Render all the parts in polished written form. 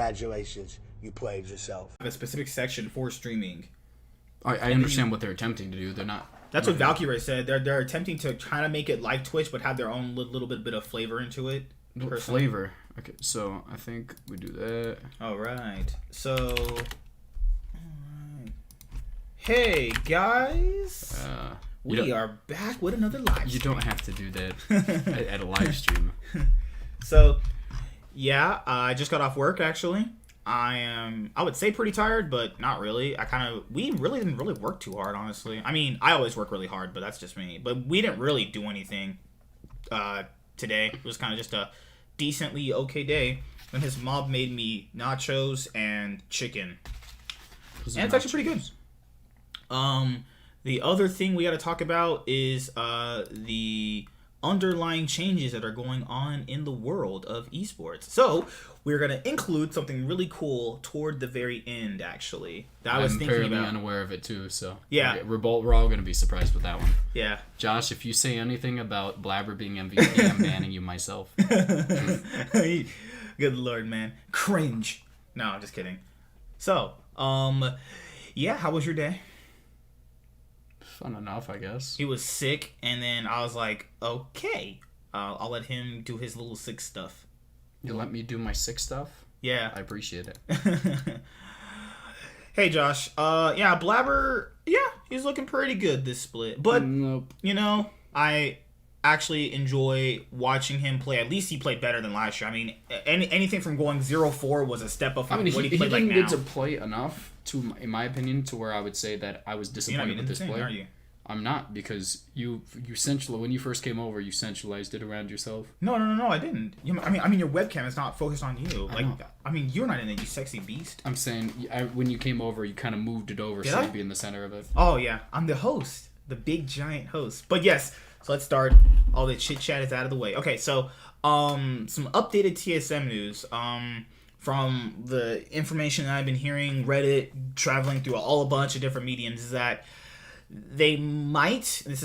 congratulations, you played yourself. A specific section for streaming. I understand what they're attempting to do. They're not. That's what Valkyrie said. They're attempting to try to make it like Twitch, but have their own little bit of flavor into it. Flavor. Okay, so I think we do that. All right. So, hey guys, we are back with another live stream. You don't have to do that at a live stream. So, yeah, I just got off work actually. I would say pretty tired, but not really. We really didn't really work too hard, honestly. I mean, I always work really hard, but that's just me. But we didn't really do anything today. It was kind of just a decently okay day. And his mom made me nachos and chicken. And it's actually pretty good. The other thing we got to talk about is the underlying changes that are going on in the world of esports. So we're going to include something really cool toward the very end, actually, that I was thinking about. I'm fairly unaware of it too, so yeah, we're all going to be surprised with that one. Yeah. Josh, if you say anything about Blabber being MVP, I'm banning you myself. Good lord, man. Cringe. No, I'm just kidding. So, yeah, how was your day? Fun enough, I guess. He was sick, and then I was like, okay, I'll let him do his little sick stuff. You let me do my sick stuff? Yeah. I appreciate it. Hey, Josh. Yeah, Blabber, yeah, he's looking pretty good this split. But, nope. You know, I actually enjoy watching him play. At least he played better than last year. I mean, anything from going 0-4 was a step up from what he played like now. He didn't get to play enough, in my opinion, to where I would say that I was disappointed with this player. Are you? I'm not, because you centralized, when you first came over, you centralized it around yourself. No, I didn't. I mean, your webcam is not focused on you. I mean, you're not in it, you sexy beast. I'm saying, when you came over, you kind of moved it over so you'd be in the center of it. Oh, yeah. I'm the host. The big, giant host. But yes, so let's start. All the chit-chat is out of the way. Okay, so, some updated TSM news. From the information that I've been hearing, Reddit, traveling through a bunch of different mediums, is that they might be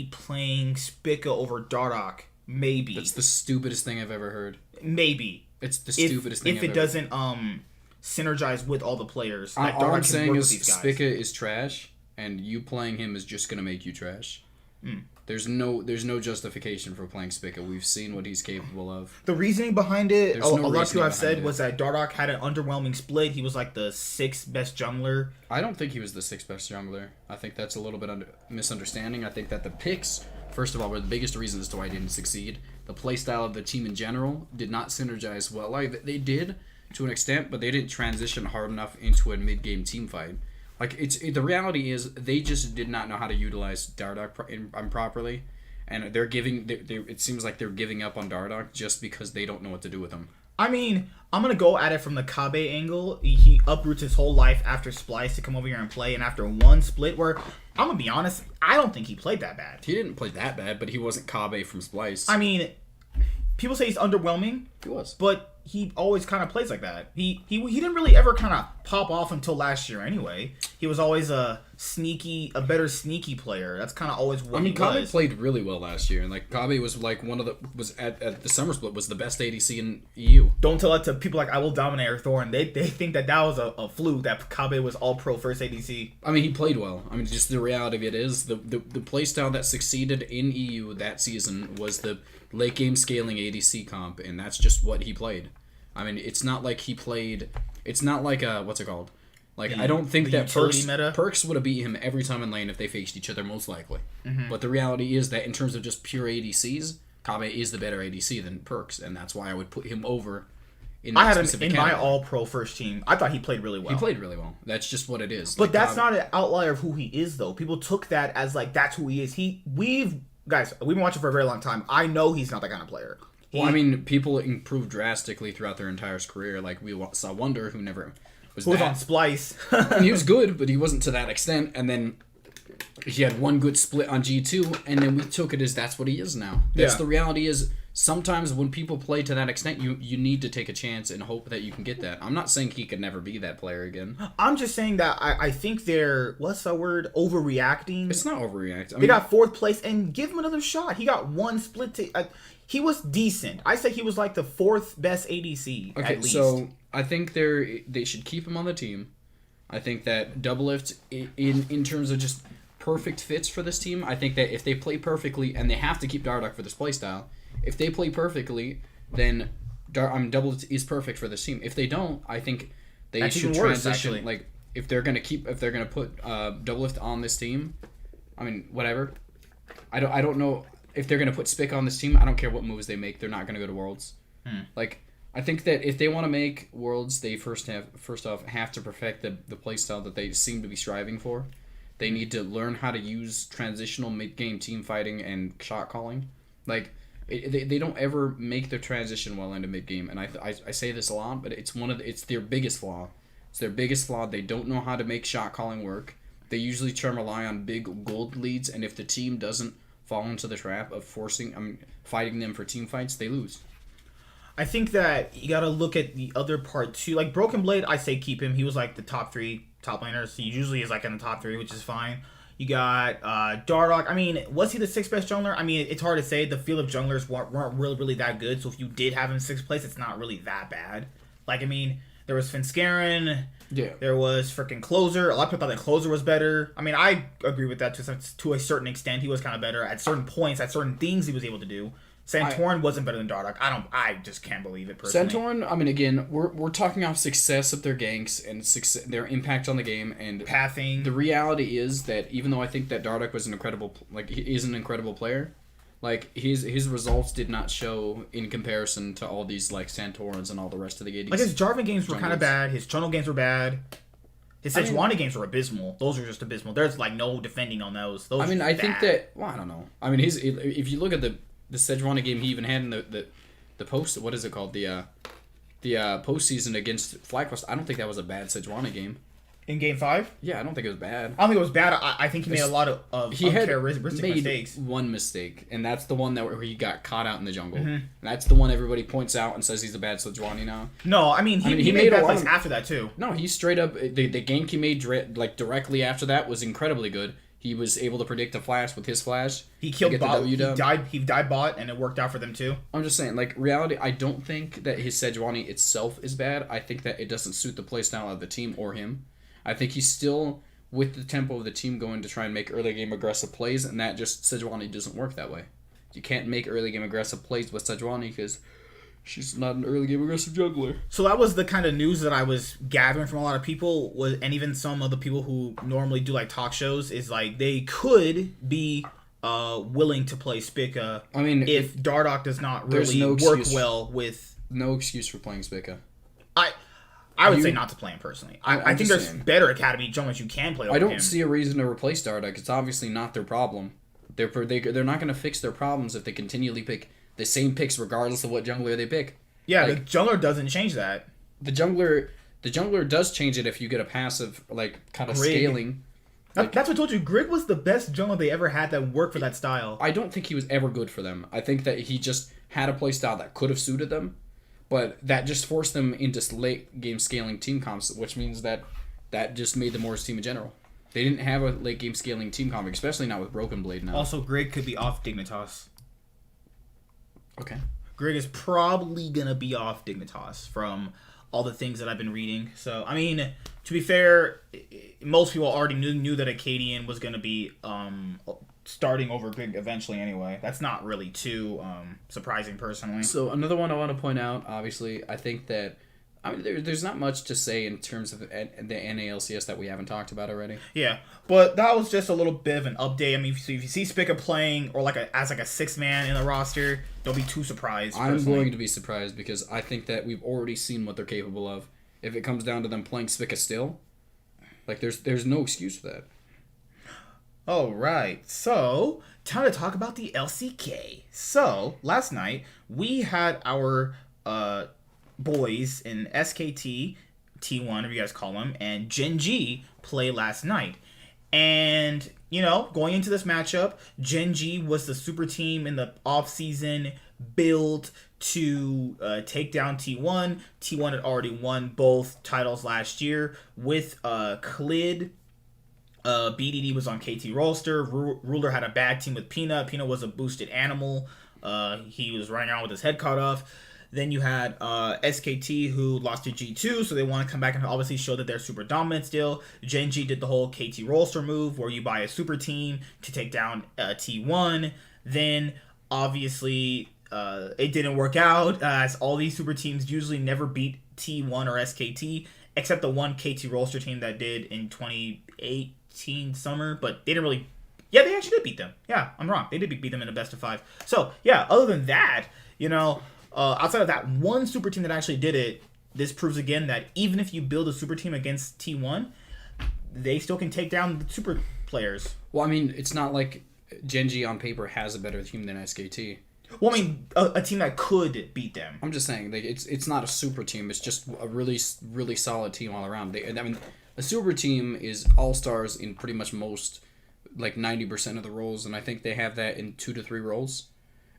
playing Spica over Dardoch. Maybe. That's the stupidest thing I've ever heard. Maybe. It's the stupidest thing I've ever heard. If it doesn't synergize with all the players. All I'm saying is Spica is trash, and you playing him is just going to make you trash. There's no justification for playing Spica. We've seen what he's capable of. The reasoning behind it, a lot of people have said, was that Dardoch had an underwhelming split. He was like the 6th best jungler. I don't think he was the 6th best jungler. I think that's a little bit misunderstanding. I think that the picks, first of all, were the biggest reason as to why he didn't succeed. The playstyle of the team in general did not synergize well. Like, they did to an extent, but they didn't transition hard enough into a mid-game team fight. Like, the reality is they just did not know how to utilize Dardoch properly, and it seems like they're giving up on Dardoch just because they don't know what to do with him. I mean, I'm going to go at it from the Kabe angle. He uproots his whole life after Splice to come over here and play, and after one split where, I'm going to be honest, I don't think he played that bad. He didn't play that bad, but he wasn't Kabe from Splice. I mean, people say he's underwhelming. He was. But he always kind of plays like that. He didn't really ever kind of pop off until last year anyway. He was always a better sneaky player. That's kind of always what he was. Kabe played really well last year, and like Kabe was like at the summer split was the best ADC in EU. Don't tell that to people like I Will Dominate or Thorn. They think that was a fluke, that Kabe was all pro first ADC. I mean, he played well. I mean, just the reality of it is the playstyle that succeeded in EU that season was the late game scaling ADC comp, and that's just what he played. I mean, it's not like he played. It's not like what's it called? Like, I don't think that Perks would have beat him every time in lane if they faced each other, most likely. Mm-hmm. But the reality is that in terms of just pure ADCs, Kabe is the better ADC than Perks, and that's why I would put him over. I had him in my all-pro first team. I thought he played really well. He played really well. That's just what it is. But like, that's not an outlier of who he is, though. People took that as like that's who he is. We've been watching for a very long time. I know he's not that kind of player. Well, I mean, people improved drastically throughout their entire career. Like, we saw Wonder, who never was that. On Splice. And he was good, but he wasn't to that extent. And then he had one good split on G2, and then we took it as that's what he is now. The reality is, sometimes when people play to that extent, you need to take a chance and hope that you can get that. I'm not saying he could never be that player again. I'm just saying that I think they're, what's the word, overreacting. It's not overreact. They got 4th place, and give him another shot. He got one split. He was decent. I say he was like the 4th best ADC, okay, at least. so I think they should keep him on the team. I think that Doublelift, in terms of just perfect fits for this team, I think that if they play perfectly, and they have to keep Dardoch for this playstyle, if they play perfectly, then Doublelift is perfect for this team. If they don't, I think they should transition. Worse, like if they're gonna put Doublelift on this team, I mean whatever. I don't know if they're gonna put Spick on this team. I don't care what moves they make. They're not gonna go to Worlds. Like I think that if they want to make Worlds, they first off have to perfect the playstyle that they seem to be striving for. They need to learn how to use transitional mid-game team fighting and shot calling. Like, they don't ever make their transition well into mid-game, and I say this a lot, but it's their biggest flaw. It's their biggest flaw. They don't know how to make shot calling work. They usually try and rely on big gold leads, and if the team doesn't fall into the trap of fighting them for team fights, they lose. I think that you gotta look at the other part too. Like Broken Blade, I say keep him. He was like the top 3 top laners. He usually is like in the top 3, which is fine. You got Dardoch. I mean, was he the 6th best jungler? I mean, it's hard to say. The field of junglers weren't really that good. So if you did have him 6th place, it's not really that bad. Like, I mean, there was Finskaren. Yeah. There was freaking Closer. A lot of people thought that Closer was better. I mean, I agree with that to a certain extent. He was kind of better at certain points, at certain things he was able to do. Santorin wasn't better than Dardoch. I just can't believe it personally. Santorin, I mean, again, we're talking off success of their ganks and their impact on the game and pathing. The reality is that even though I think that Dardoch was he is an incredible player, like his results did not show in comparison to all these like Santorins and all the rest of the ADs. Like his Jarvan games were kind of bad. His Channel games were bad. His Sejuani games were abysmal. Those are just abysmal. There's like no defending on those. I mean, I think that I don't know. I mean, if you look at the Sejuani game he even had in the post, what is it called? The postseason against FlyQuest, I don't think that was a bad Sejuani game. In Game 5? Yeah, I don't think it was bad. I don't think it was bad. I think he made a lot of uncharacteristic mistakes. One mistake, and that's the one where he got caught out in the jungle. Mm-hmm. That's the one everybody points out and says he's a bad Sejuani now. No, I mean, he made bad plays after that, too. No, he straight up... The gank he made directly after that was incredibly good. He was able to predict a flash with his flash. He killed bot. He died bot, and it worked out for them too. I'm just saying, like, reality, I don't think that his Sejuani itself is bad. I think that it doesn't suit the playstyle of the team or him. I think he's still with the tempo of the team going to try and make early game aggressive plays, and that just Sejuani doesn't work that way. You can't make early game aggressive plays with Sejuani because she's not an early game aggressive juggler. So that was the kind of news that I was gathering from a lot of people, and even some of the people who normally do like talk shows, is like they could be willing to play Spica. I mean, if Dardoch does not really work well with. No excuse for playing Spica. I would say not to play him personally. I think there's better academy junglers you can play over him. I don't see a reason to replace Dardoch. It's obviously not their problem. They're not going to fix their problems if they continually pick the same picks regardless of what jungler they pick. Yeah, like, the jungler doesn't change that. The jungler does change it if you get a passive, like, kind of scaling. That's what I told you. Grig was the best jungler they ever had that worked for that style. I don't think he was ever good for them. I think that he just had a playstyle that could have suited them, but that just forced them into late game scaling team comps, which means that just made them worse team in general. They didn't have a late game scaling team comp, especially not with Broken Blade now. Also, Grig could be off Dignitas. Okay. Grig is probably going to be off Dignitas from all the things that I've been reading. So, I mean, to be fair, most people already knew that Acadian was going to be starting over Grig eventually anyway. That's not really too surprising, personally. So, another one I want to point out, obviously, I think that there's not much to say in terms of the NALCS that we haven't talked about already. Yeah, but that was just a little bit of an update. I mean, if you see Spica playing or as a 6th man in the roster, don't be too surprised. I'm going to be surprised because I think that we've already seen what they're capable of. If it comes down to them playing Spica still, like there's no excuse for that. All right, so time to talk about the LCK. So last night we had our boys in SKT, T1, whatever you guys call them, and GenG play last night. And, going into this matchup, GenG was the super team in the off-season build to take down T1. T1 had already won both titles last year with Clid. BDD was on KT Rolster. Ruler had a bad team with Peanut. Peanut was a boosted animal. He was running around with his head cut off. Then you had SKT, who lost to G2, so they want to come back and obviously show that they're super dominant still. GenG did the whole KT Rolster move, where you buy a super team to take down T1. Then, obviously, it didn't work out, as all these super teams usually never beat T1 or SKT, except the one KT Rolster team that did in 2018 summer, but they didn't really... Yeah, they actually did beat them. Yeah, I'm wrong. They did beat them in a best of 5. So, yeah, other than that, outside of that one super team that actually did it, this proves again that even if you build a super team against T1, they still can take down the super players. Well, I mean, it's not like GenG on paper has a better team than SKT. Well, I mean, a team that could beat them. I'm just saying, like, it's not a super team. It's just a really, really solid team all around. A super team is all-stars in pretty much most, like, 90% of the roles, and I think they have that in 2 to 3 roles.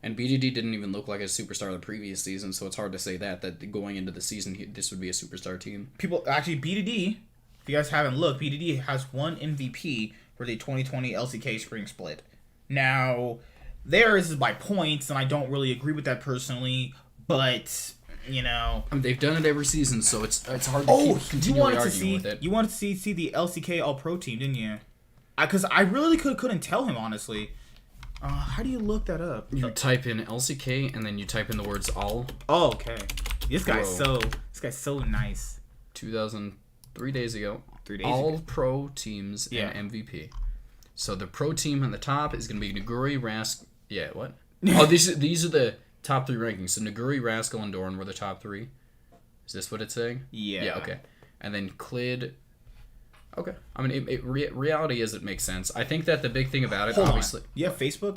And BDD didn't even look like a superstar the previous season, so it's hard to say that going into the season, this would be a superstar team. BDD, if you guys haven't looked, BDD has one MVP for the 2020 LCK Spring Split. Now, theirs is by points, and I don't really agree with that personally, but, I mean, they've done it every season, so it's hard to keep continually arguing with it. You wanted to see the LCK All-Pro team, didn't you? Because I really couldn't tell him, honestly. How do you look that up? You type in LCK and then you type in the words all. Oh, okay. This guy's so nice. 3 days ago. 3 days all ago. pro teams and MVP. So the pro team on the top is going to be Naguri, Rask. Yeah, what? Oh, these are the top 3 rankings. So Naguri, Rascal, and Doran were the top 3. Is this what it's saying? Yeah. Yeah. Okay. And then Clid. Okay. I mean, reality is it makes sense. I think that the big thing about it, obviously... You have Facebook?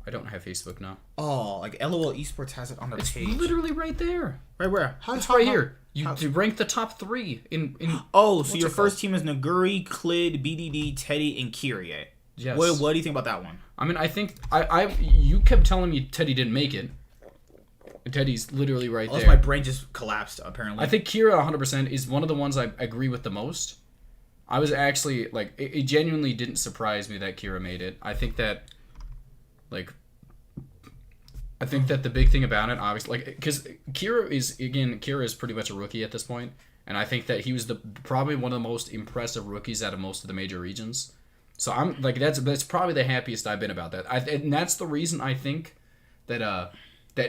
I don't have Facebook now. Oh, like LOL Esports has it on their page. It's literally right there. Right where? It's right here. You rank the top 3 in Oh, so your first team is Naguri, Clid, BDD, Teddy, and Kyrie. Yes. What do you think about that one? I mean, I think... You kept telling me Teddy didn't make it. Teddy's literally right there. My brain just collapsed, apparently. I think Kira 100% is one of the ones I agree with the most. I was actually, like, it genuinely didn't surprise me that Kira made it. I think that the big thing about it, obviously, like, because Kira is pretty much a rookie at this point, and I think that he was probably one of the most impressive rookies out of most of the major regions. So I'm, like, that's probably the happiest I've been about that. And that's the reason I think that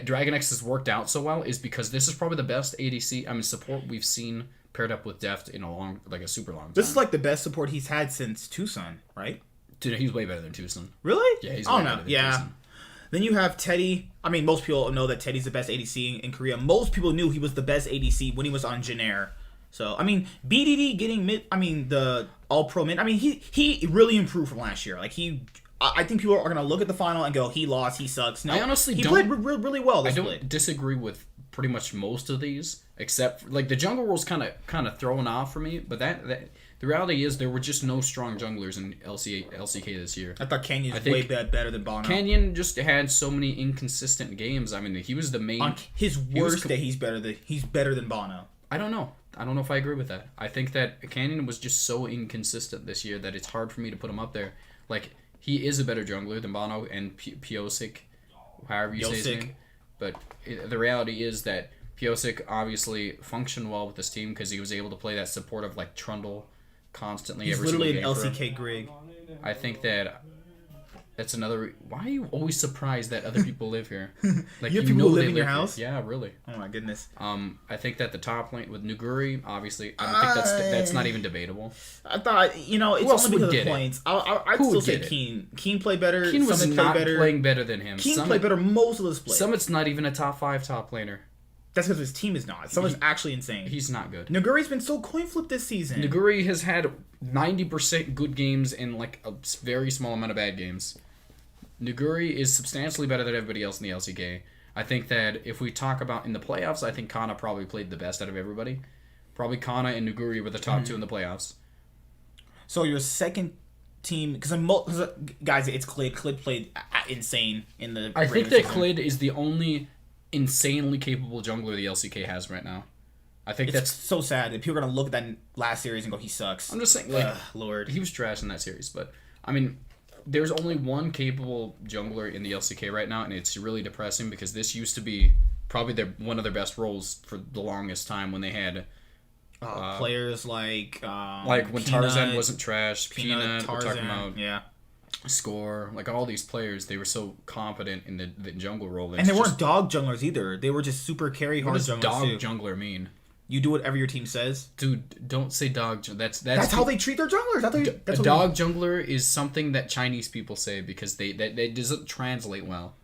Dragon X has worked out so well, is because this is probably the best ADC, support we've seen paired up with Deft in a super long time. This is like the best support he's had since Tucson, right? Dude, he's way better than Tucson. Really? Yeah, he's way better than Tucson. Then you have Teddy. I mean, most people know that Teddy's the best ADC in Korea. Most people knew he was the best ADC when he was on GenG. So, I mean, BDD getting the All-Pro mid, he really improved from last year. Like, I think people are going to look at the final and go, he lost, he sucks. No, I honestly he played really well this split. I don't disagree with pretty much most of these, except like the jungle rules kind of throwing off for me. But that the reality is there were just no strong junglers in LCK this year. I thought Canyon was way better than Bono. Canyon just had so many inconsistent games. I mean, he was the main. On his worst day, he's better than Bono. I don't know if I agree with that. I think that Canyon was just so inconsistent this year that it's hard for me to put him up there. Like, he is a better jungler than Bono and Piosik, however you say his name. But the reality is that Piosik obviously functioned well with this team because he was able to play that supportive, like, Trundle constantly. He's literally an LCK Grig. I think that's another... Why are you always surprised that other people live here? Like, you have people who live in your house? Here. Yeah, really. Oh my goodness. I think that the top lane with Nuguri, obviously, I don't think that's not even debatable. I thought, it's only because of the points. I'd still say Keen. Keen played better. Keen was not playing better than him. Keen played better most of the split. Summit's not even a top 5 top laner. That's because his team is not. Summit's actually insane. He's not good. Naguri's been so coin flipped this season. Naguri has had 90% good games and like a very small amount of bad games. Naguri is substantially better than everybody else in the LCK. I think that if we talk about in the playoffs, I think Kana probably played the best out of everybody. Probably Kana and Naguri were the top 2 in the playoffs. So your second team, because guys, it's Clid. Clid played insane in the. I think regular that season. Clid is the only insanely capable jungler the LCK has right now. I think It's that's. so sad that people are gonna look at that last series and go, he sucks. I'm just saying, like, Lord. he was trash in that series, but I mean, there's only one capable jungler in the LCK right now, and it's really depressing because this used to be probably one of their best roles for the longest time when they had players like when Peanut, Tarzan wasn't trash, Peanut, we're talking Tarzan, about yeah. Score, like all these players, they were so competent in the jungle role. And they weren't dog junglers either. They were just super carry hard What does junglers dog too. jungler mean? You do whatever your team says. Dude, don't say dog. That's how they treat their junglers. A dog jungler is something that Chinese people say because they doesn't translate well.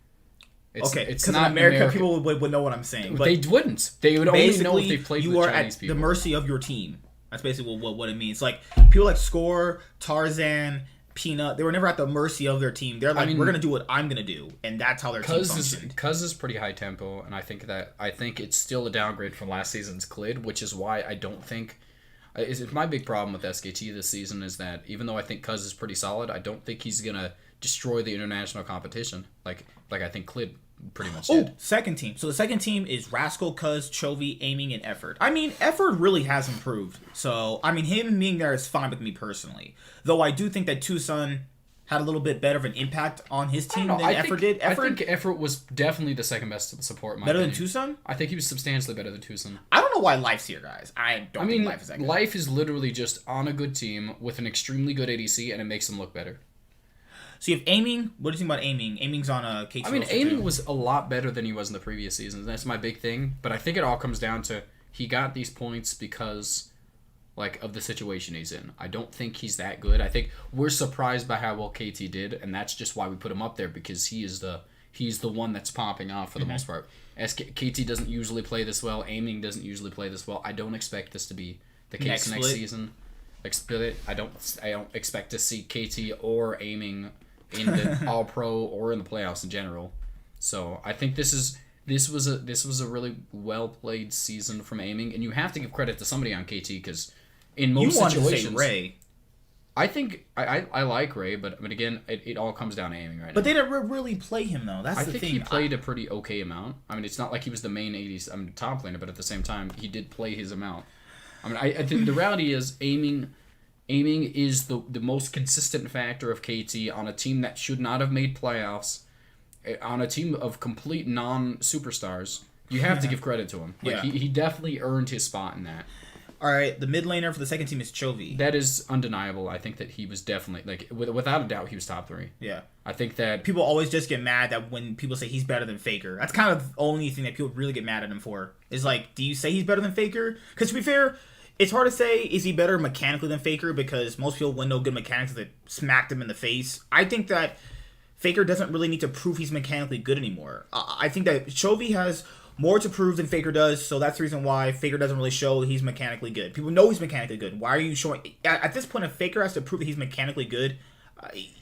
It's because not in America, people would know what I'm saying. But they wouldn't. They would only know if they played you with are Chinese at people. the mercy of your team. That's basically what it means. Like people like Score, Tarzan, Peanut, they were never at the mercy of their team. They're like, we're gonna do what I'm gonna do, and that's how their team functioned. Cuz is pretty high tempo, and I think it's still a downgrade from last season's Clid, which is why I don't think. It's my big problem with SKT this season is that even though I think Cuz is pretty solid, I don't think he's gonna destroy the international competition like I think Clid pretty much did. Second team. So the second team is Rascal, Cuz, Chovy, Aiming, and Effort. I mean, Effort really has improved. So, I mean, him being there is fine with me personally. Though I do think that Tucson had a little bit better of an impact on his team than Effort did. I think Effort was definitely the second best support. In my better opinion. than Tucson? I think he was substantially better than Tucson. I don't know why Life's here, guys. I mean, Life is that good. Life is literally just on a good team with an extremely good ADC, and it makes him look better. So you have Aiming. What do you think about Aiming? Aiming's on a KT. I mean, Aiming was a lot better than he was in the previous seasons. That's my big thing. But I think it all comes down to he got these points because, like, of the situation he's in. I don't think he's that good. I think we're surprised by how well KT did, and that's just why we put him up there because he's the one that's popping off for the most part. KT doesn't usually play this well. Aiming doesn't usually play this well. I don't expect this to be the case next season. I don't expect to see KT or Aiming in the All Pro or in the playoffs in general. So I think this was a really well played season from Aiming, and you have to give credit to somebody on KT because in most situations, to say Ray. I think I like Ray, but again, it all comes down to Aiming right now. But they didn't really play him though. That's the thing. I think he played a pretty okay amount. I mean, it's not like he was the main 80s. Top laner, but at the same time, he did play his amount. I mean, I think the reality is Aiming is the most consistent factor of KT on a team that should not have made playoffs, on a team of complete non-superstars. You have to give credit to him. Like, he definitely earned his spot in that. All right, the mid laner for the second team is Chovy. That is undeniable. I think that he was definitely, like, without a doubt, he was top 3. Yeah. I think that people always just get mad that when people say he's better than Faker. That's kind of the only thing that people really get mad at him for. Is like, do you say he's better than Faker? Because to be fair, it's hard to say is he better mechanically than Faker because most people with no good mechanics that smacked him in the face. I think that Faker doesn't really need to prove he's mechanically good anymore. I think that Chovy has more to prove than Faker does, so that's the reason why Faker doesn't really show he's mechanically good. People know he's mechanically good. Why are you showing... At this point, if Faker has to prove that he's mechanically good,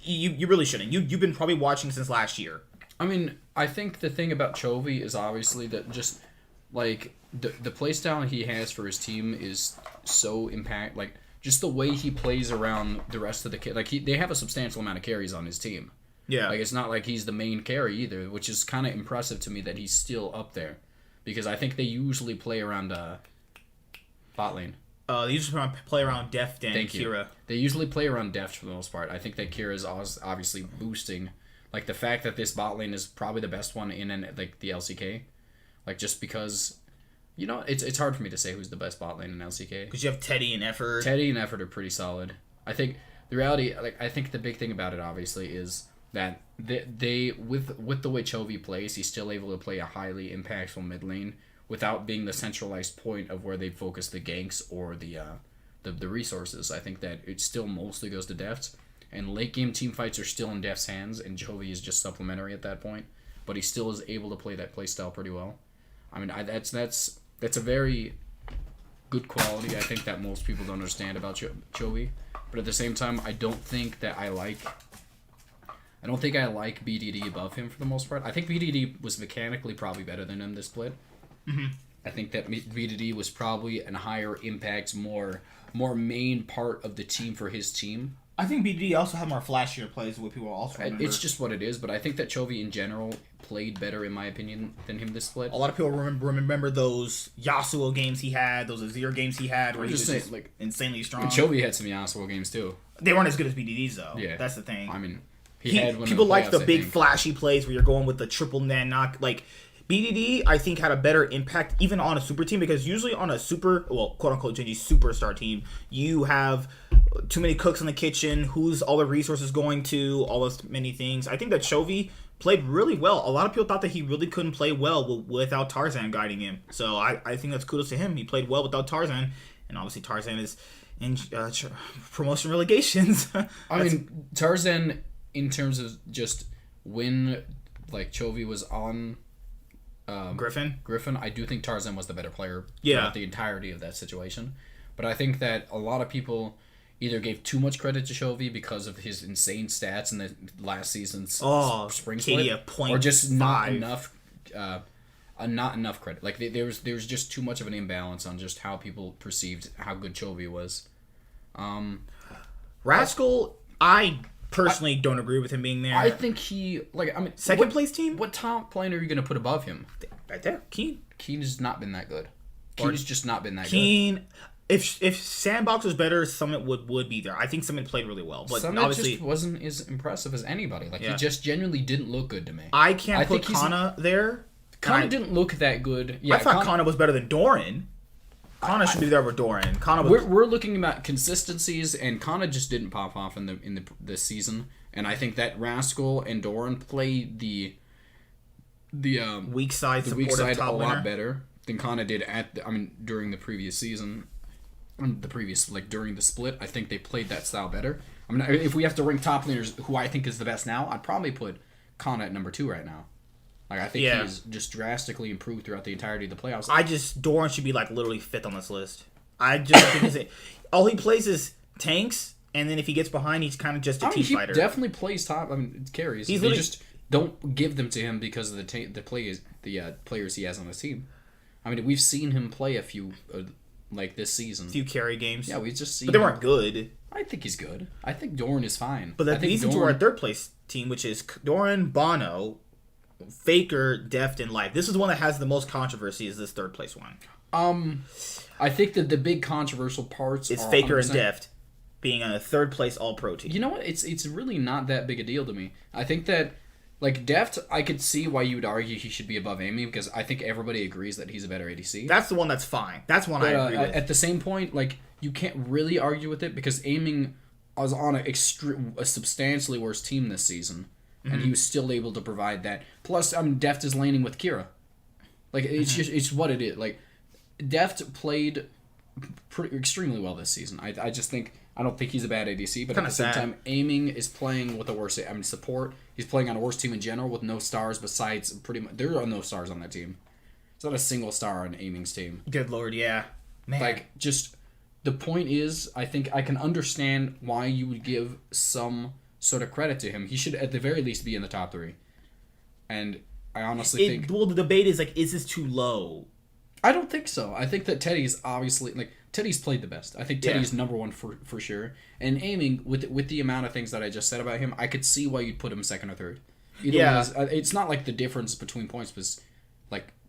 you really shouldn't. You've been probably watching since last year. I mean, I think the thing about Chovy is obviously that just, like, the playstyle he has for his team is so like, just the way he plays around the rest of the... Like, they have a substantial amount of carries on his team. Yeah. Like, it's not like he's the main carry either, which is kind of impressive to me that he's still up there. Because I think they usually play around bot lane. They usually play around Deft and Kira. They usually play around Deft for the most part. I think that Kira is obviously boosting. Like, the fact that this bot lane is probably the best one in like the LCK. Like, just because... You know, it's hard for me to say who's the best bot lane in LCK. Because you have Teddy and Effort. Teddy and Effort are pretty solid. I think the reality... Like, I think the big thing about it, obviously, is... that they with the way Chovy plays, he's still able to play a highly impactful mid lane without being the centralized point of where they focus the ganks or the resources. I think that it still mostly goes to Deft, and late game team fights are still in Deft's hands, and Chovy is just supplementary at that point. But he still is able to play that playstyle pretty well. I mean, that's a very good quality. I think that most people don't understand about Chovy, but at the same time, I don't think I like BDD above him for the most part. I think BDD was mechanically probably better than him this split. Mm-hmm. I think that BDD was probably a higher impact, more main part of the team for his team I think BDD also had more flashier plays, what people also remember. It's just what it is, but I think that Chovy in general played better, in my opinion, than him this split. A lot of people remember those Yasuo games he had, those Azir games he had, where he was just like insanely strong. Chovy had some Yasuo games too. They weren't as good as BDD's though. Yeah, that's the thing. I mean, he had one. People like the big flashy plays where you're going with the triple nan knock. Like BDD, I think had a better impact even on a super team because usually on a super, well, quote unquote GenG superstar team, you have too many cooks in the kitchen. Who's all the resources going to? All those many things. I think that Chovy played really well. A lot of people thought that he really couldn't play well without Tarzan guiding him. So I think that's kudos to him. He played well without Tarzan, and obviously Tarzan is in promotion relegations. I mean, Tarzan, in terms of just when like Chovy was on Griffin, I do think Tarzan was the better player throughout throughout the entirety of that situation. But I think that a lot of people either gave too much credit to Chovy because of his insane stats in the last season's spring split, or just not enough credit. Like there was just too much of an imbalance on just how people perceived how good Chovy was. Rascal, I personally don't agree with him being there. I think second place team. What top lane are you going to put above him? Right there, Keen. Keen has not been that good. Keen's just not been that good. Keen. If Sandbox was better, Summit would be there. I think Summit played really well, but Summit obviously just wasn't as impressive as anybody. Like he just genuinely didn't look good to me. I can't put Kana there. Kana didn't look that good. Yeah, I thought Kana was better than Doran. Kana should be there over Doran. We're looking at consistencies, and Kana just didn't pop off in the season. And I think that Rascal and Doran play the weak side a lot better than Kana did during the previous season. During the split, I think they played that style better. I mean, if we have to rank top laners, who I think is the best now, I'd probably put Kana at number 2 right now. Like I think he's just drastically improved throughout the entirety of the playoffs. Doran should be like literally 5th on this list. I just think all he plays is tanks, and then if he gets behind, he's kind of just a team fighter. He definitely plays top. I mean, carries. They just don't give them to him because of the players he has on his team. I mean, we've seen him play a few. Like this season, a few carry games. Yeah, we just seen. But they weren't good. I think he's good. I think Doran is fine. But these two are our 3rd place team, which is Doran, Bono, Faker, Deft, and Life. This is the one that has the most controversy. Is this 3rd place one? I think that the big controversial parts is Faker 100%. And Deft being a 3rd place All Pro team. You know what? It's really not that big a deal to me. I think that. Like, Deft, I could see why you would argue he should be above Amy, because I think everybody agrees that he's a better ADC. That's the one that's fine. That's one I agree with. At the same point, like, you can't really argue with it, because aiming was on a substantially worse team this season, and he was still able to provide that. Plus, Deft is laning with Kira. Like, it's what it is. Like, Deft played extremely well this season. I just think... I don't think he's a bad ADC, but at the same time, aiming is playing with a worse... support. He's playing on a worse team in general with no stars besides pretty much... There are no stars on that team. There's not a single star on aiming's team. Good lord, yeah. Man. Like, just... The point is, I think I can understand why you would give some sort of credit to him. He should, at the very least, be in the top 3. And I honestly think... Well, the debate is, is this too low? I don't think so. I think that Teddy's obviously... Teddy's played the best. I think Teddy's number 1 for sure. And aiming, with the amount of things that I just said about him, I could see why you'd put him 2nd or 3rd. It's not like the difference between points was,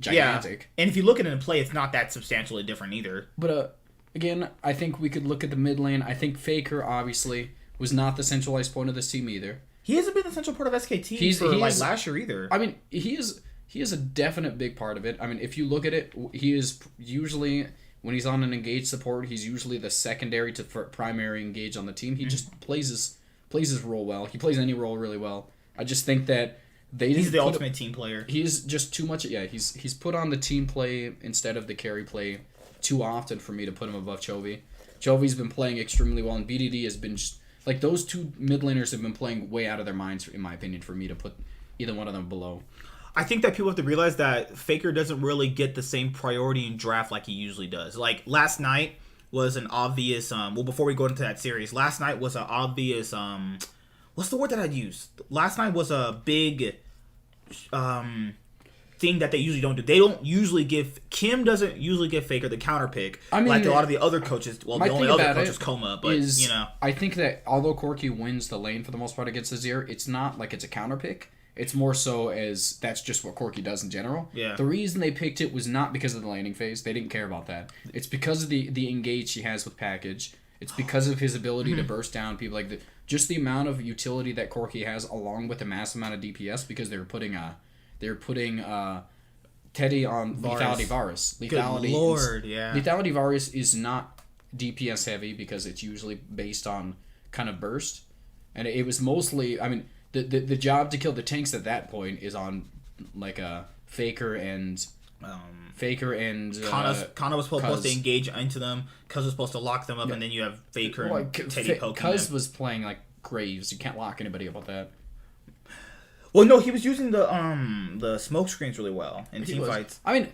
gigantic. Yeah. And if you look at it in play, it's not that substantially different either. But, again, I think we could look at the mid lane. I think Faker, obviously, was not the centralized point of this team either. He hasn't been the central part of SKT last year either. I mean, he is a definite big part of it. I mean, if you look at it, he is usually... When he's on an engaged support, he's usually the secondary to primary engage on the team. He just plays his role well. He plays any role really well. I just think that he's the ultimate team player. He's just too much. Yeah, he's put on the team play instead of the carry play too often for me to put him above Chovy. Chovy's been playing extremely well, and BDD has been just like those two mid laners have been playing way out of their minds, in my opinion, for me to put either one of them below. I think that people have to realize that Faker doesn't really get the same priority in draft like he usually does. Like, last night was an obvious... before we go into that series, last night was an obvious... what's the word that I'd use? Last night was a big... thing that they usually don't do. They don't usually give Kim doesn't usually give Faker the counter pick. I mean, like a lot of the other coaches. Well, the only other coach is Coma, but you know, I think that although Corki wins the lane for the most part against Azir, it's not like it's a counter pick. It's more so as that's just what Corki does in general. Yeah. The reason they picked it was not because of the laning phase. They didn't care about that. It's because of the engage he has with package. It's because of his ability to burst down people. Like just the amount of utility that Corki has, along with the massive amount of DPS, because they were putting Teddy on Lethality Varus. Good Lord, yeah. Lethality Varus is not DPS heavy because it's usually based on kind of burst, and it was mostly. I mean. The job to kill the tanks at that point is on like a Faker and Kana was supposed to engage into them. Cuz was supposed to lock them up, and then you have Faker and Teddy poking them. Cuz was playing like Graves. You can't lock anybody up with that. Well, no, he was using the smoke screens really well in team fights. I mean,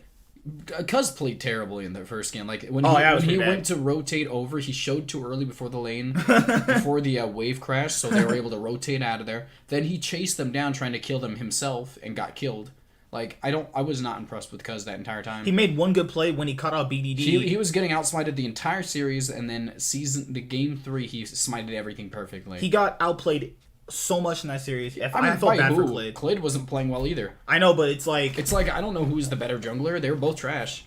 Cuz played terribly in the first game. Like when he went to rotate over, he showed too early before the lane, before the wave crash, so they were able to rotate out of there. Then he chased them down, trying to kill them himself, and got killed. Like I was not impressed with Cuz that entire time. He made one good play when he cut out BDD. He was getting outsmited the entire series, and then the game 3 he smited everything perfectly. He got outplayed so much in that series. I felt bad for Clid. Clid wasn't playing well either. I know, but it's like I don't know who's the better jungler. They were both trash.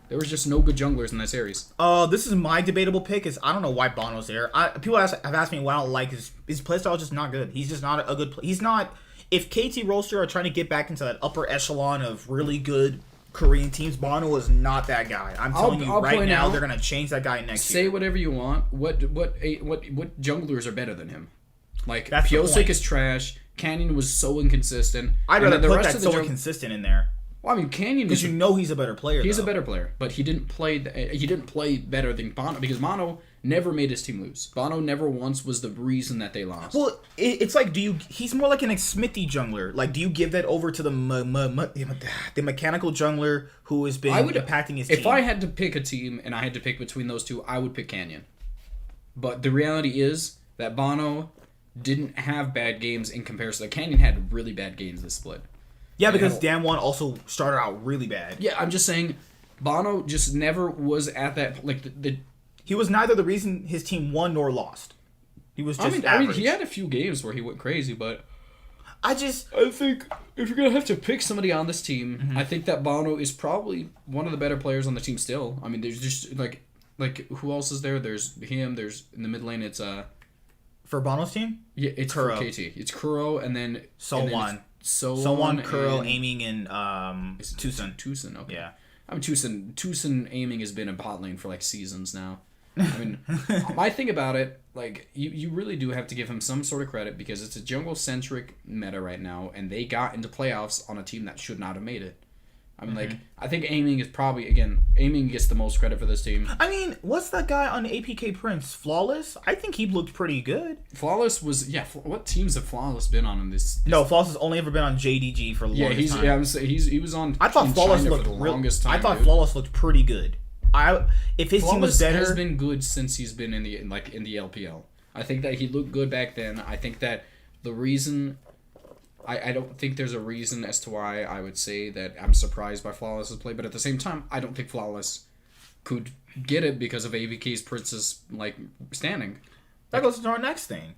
There was just no good junglers in that series. This is my debatable pick. I don't know why Bono's there. People have asked me why I don't like his playstyle. Is just not good. He's just not a good. He's not. If KT Roaster are trying to get back into that upper echelon of really good Korean teams, Bono is not that guy. I'm telling you right now, they're gonna change that guy next year. Say whatever you want. What junglers are better than him? Like Pyosik is trash. Canyon was so inconsistent. I'd rather put that so inconsistent in there. Well, I mean, Canyon because you know he's a better player. He's a better player, but he didn't play. He didn't play better than Bono because Bono never made his team lose. Bono never once was the reason that they lost. Well, it's like he's more like an Smithy jungler. Like, do you give that over to the mechanical jungler who has been impacting his team? If I had to pick a team and I had to pick between those two, I would pick Canyon. But the reality is that Bono didn't have bad games in comparison. Canyon had really bad games this split. Yeah, because Damwon also started out really bad. Yeah, I'm just saying, Bono just never was at that like He was neither the reason his team won nor lost. He was just average. I mean, he had a few games where he went crazy, but I think if you're gonna have to pick somebody on this team, I think that Bono is probably one of the better players on the team still. I mean, there's just like who else is there? There's him. There's in the mid lane. It's for Bono's team. Yeah, it's Kuro. For KT. It's Kuro and then Sowan, Kuro, aiming, and Tucson. Tucson, okay. Yeah. I mean, Tucson aiming has been a bot lane for like seasons now. I mean, my thing about it, like, you really do have to give him some sort of credit because it's a jungle-centric meta right now, and they got into playoffs on a team that should not have made it. I mean, like, I think aiming is probably, again, aiming gets the most credit for this team. I mean, what's that guy on APK Prince? Flawless? I think he looked pretty good. Flawless was, what teams have Flawless been on in this? No, Flawless has only ever been on JDG for the longest time. Yeah, he was on I thought Flawless looked for the longest time, Flawless looked pretty good. If his team was better, has been good since he's been in the LPL. I think that he looked good back then. I think that the reason I don't think there's a reason as to why I would say that I'm surprised by Flawless's play, but at the same time, I don't think Flawless could get it because of AVK's Prince's standing. That goes to our next thing.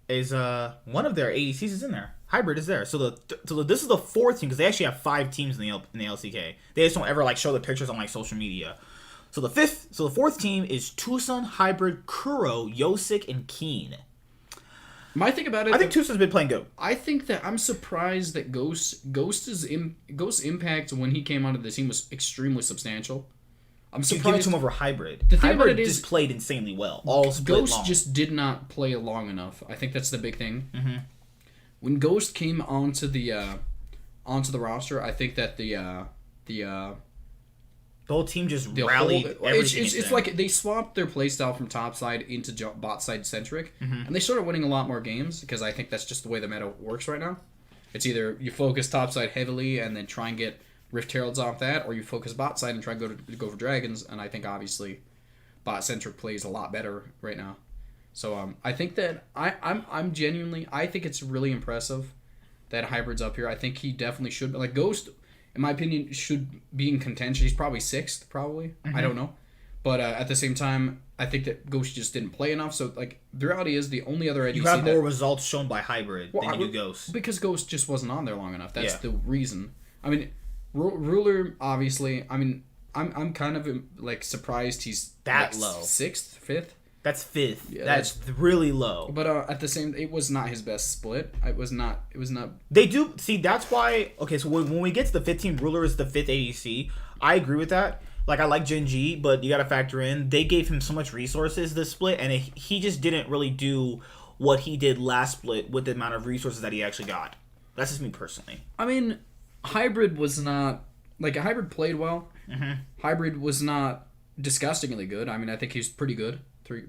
Is one of their ADCs is in there. Hybrid is there. So this is the fourth team because they actually have 5 teams in the LCK. They just don't ever show the pictures on social media. So the fourth team is Tucson, Hybrid, Kuro, Yosik, and Keen. My thing about it, I think Tucson's been playing good. I think that I'm surprised that Ghost's impact when he came onto the team was extremely substantial. I'm surprised. You give it to him over Hybrid. The thing Hybrid about it is, just played insanely well. All split Ghost long. just did not play long enough. I think that's the big thing. Mm-hmm. When Ghost came onto the roster, I think that the whole team just rallied everything. It's like they swapped their playstyle from top side into bot side centric, and they started winning a lot more games because I think that's just the way the meta works right now. It's either you focus top side heavily and then try and get Rift Heralds off that, or you focus bot side and try to go for dragons. And I think obviously bot centric plays a lot better right now. So I think that I'm genuinely I think it's really impressive that Hybrid's up here. I think he definitely should. Ghost in my opinion, should be in contention. He's probably 6th, probably. I don't know. But at the same time, I think that Ghost just didn't play enough. So, like, the reality is the only other ADC you have more results shown by Hybrid than you do Ghost. Because Ghost just wasn't on there long enough. That's the reason. I mean, Ruler, obviously, I mean, I'm kind of, like, surprised he's that like, low. 6th, 5th? That's 5th. Yeah, that's really low. But at the same, it was not his best split. It was not. They do see. That's why. Okay, so when we get to the 15, Ruler is the 5th ADC. I agree with that. Like, I like GenG, but you got to factor in they gave him so much resources this split, and he just didn't really do what he did last split with the amount of resources that he actually got. That's just me personally. I mean, Hybrid was not like Hybrid played well. Mm-hmm. Hybrid was not disgustingly good. I mean, I think he was pretty good.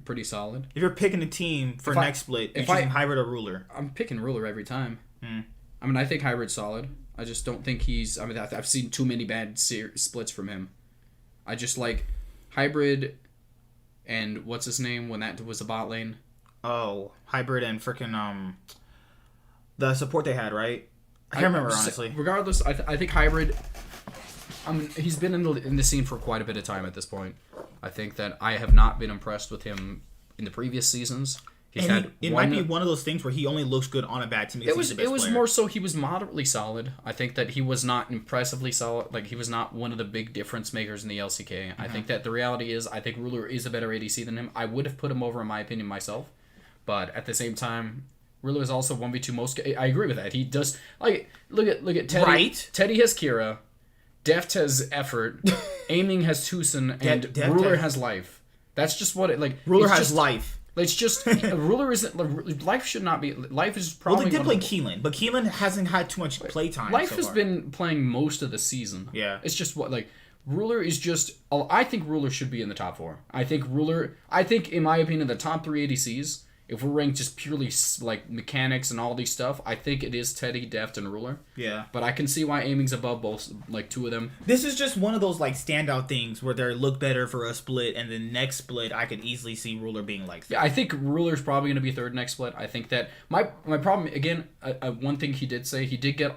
Pretty solid. If you're picking a team for next split, you're choosing Hybrid or Ruler. I'm picking Ruler every time. I mean, I think Hybrid's solid. I just don't think he's... I mean, I've seen too many bad splits from him. I just like Hybrid and what's his name when that was a bot lane? Oh, Hybrid and freaking the support they had, right? I can't remember, honestly. Regardless, I think Hybrid... I mean, he's been in the scene for quite a bit of time at this point. I think that I have not been impressed with him in the previous seasons. It might be one of those things where he only looks good on a bad team. It was more so he was moderately solid. I think that he was not impressively solid. Like, he was not one of the big difference makers in the LCK. Mm-hmm. I think that the reality is, I think Ruler is a better ADC than him. I would have put him over, in my opinion, myself. But at the same time, Ruler is also 1v2 most... I agree with that. He does... Like, look at Teddy. Right? Teddy has Kira. Deft has Effort. Aiming has Tucson. And Ruler has Life. That's just what it... Like, Ruler has Life. It's just Ruler isn't Life should not be. Life is probably. Well, they did play Keelan, but Keelan hasn't had too much playtime. Life has been playing most of the season. Yeah, it's just what like Ruler is just. I think Ruler should be in the top 4. I think in my opinion, the top 3 ADCs. If we're ranked just purely like mechanics and all these stuff, I think it is Teddy, Deft, and Ruler. Yeah. But I can see why Aiming's above both, like 2 of them. This is just one of those like standout things where they look better for a split, and the next split I could easily see Ruler being like 3rd. Yeah, I think Ruler's probably going to be 3rd next split. I think that my problem again, one thing he did say, he did get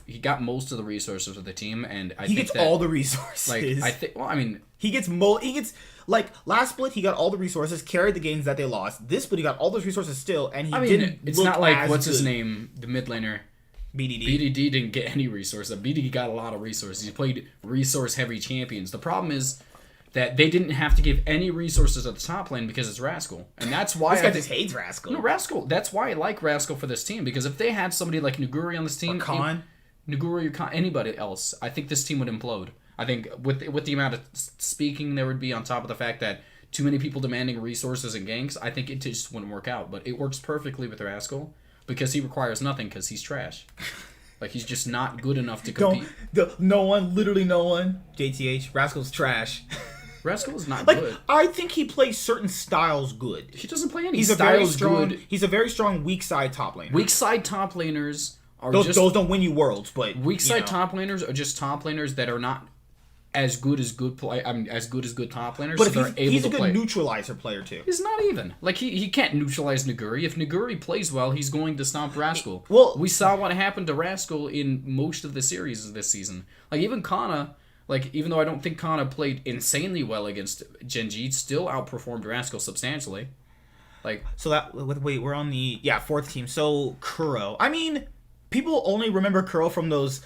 he got most of the resources of the team, and he gets all the resources. Like he gets like last split, he got all the resources, carried the games that they lost. This split, he got all those resources still, and didn't. It's not like what's his name, the mid laner. BDD. BDD didn't get any resources. BDD got a lot of resources. He played resource-heavy champions. The problem is that they didn't have to give any resources at the top lane because it's Rascal, and that's why this guy just hates Rascal. No, Rascal. That's why I like Rascal for this team, because if they had somebody like Nuguri on this team, Nuguri or Khan, anybody else, I think this team would implode. I think with the amount of speaking there would be on top of the fact that too many people demanding resources and ganks, I think it just wouldn't work out. But it works perfectly with Rascal because he requires nothing because he's trash. Like, he's just not good enough to compete. Literally no one. JTH, Rascal's trash. Rascal is not good. I think he plays certain styles good. He doesn't play any styles good. He's a very strong weak side top laner. Weak side top laners are those don't win you worlds, but weak side top laners are just top laners that are not as good as good top laners. But so he's a good neutralizer player too. He's not even. Like, he can't neutralize Nuguri. If Nuguri plays well, he's going to stomp Rascal. We saw what happened to Rascal in most of the series this season. Like, even Kana, like, even though I don't think Kana played insanely well against GenG, still outperformed Rascal substantially. Like, so we're on the 4th team. So Kuro. I mean, people only remember Kuro from those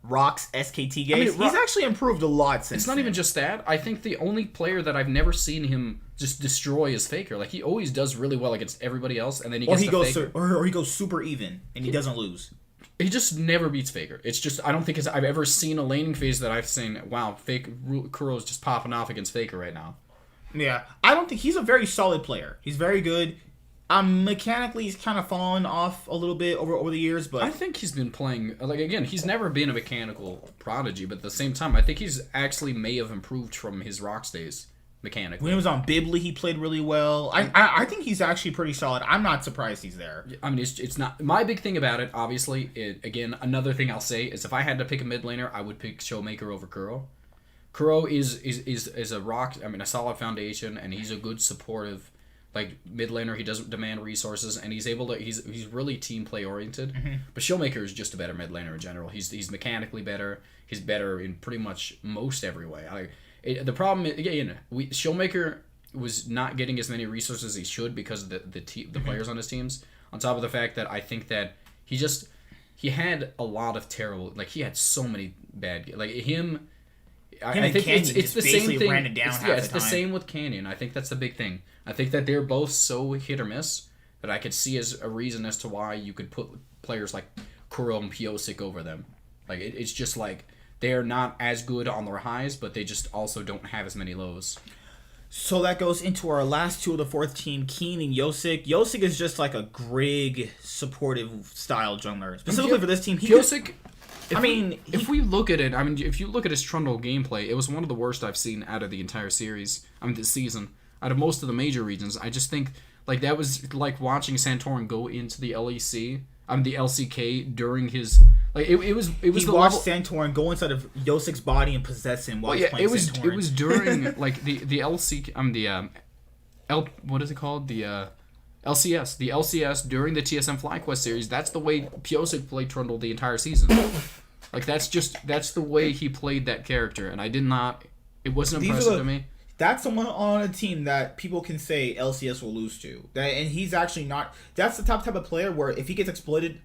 Rocks SKT games. He's actually improved a lot since. It's not even just that. I think the only player that I've never seen him just destroy is Faker. Like, he always does really well against everybody else, and then he goes super even and he doesn't lose. He just never beats Faker. It's just, I don't think I've ever seen a laning phase that I've seen, wow, Kuro's just popping off against Faker right now. Yeah, I don't think he's a very solid player. He's very good. Mechanically, he's kind of fallen off a little bit over the years, but I think he's been playing, like, again, he's never been a mechanical prodigy, but at the same time, I think he's actually may have improved from his Rocks days mechanically. When he was on Bibli, he played really well. I think he's actually pretty solid. I'm not surprised he's there. I mean, it's not my big thing about it. Obviously, again, another thing I'll say is if I had to pick a mid laner, I would pick Showmaker over Kuro. Kuro is a rock. I mean, a solid foundation, and he's a good supportive like mid laner. He doesn't demand resources, and he's able to. He's really team play oriented. Mm-hmm. But Showmaker is just a better mid laner in general. He's mechanically better. He's better in pretty much most every way. The problem is, again, Showmaker was not getting as many resources as he should because of the players on his teams. On top of the fact that I think that he had a lot of terrible, like he had so many bad, like him. I think it's the same thing. It's the same with Canyon. I think that's the big thing. I think that they're both so hit or miss that I could see as a reason as to why you could put players like Kuro and Piosik over them. Like it's just like they're not as good on their highs, but they just also don't have as many lows. So that goes into our last two of the fourth team, Keen and Yosik. Yosik is just like a Grig supportive style jungler. Specifically for this team, Piosik. If we look at it, if you look at his Trundle gameplay, it was one of the worst I've seen out of the entire series. This season, out of most of the major regions, I just think like that was like watching Santorin go into the LEC. The LCK during his it was he the watched level, Santorin go inside of Yosik's body and possess him while he's playing Santorin. It was during like the LCK what is it called, the LCS. The LCS during the TSM FlyQuest series, that's the way Piosik played Trundle the entire season. Like that's the way he played that character, and it wasn't impressive to me. That's someone on a team that people can say LCS will lose to. And he's actually not. That's the type of player where if he gets exploited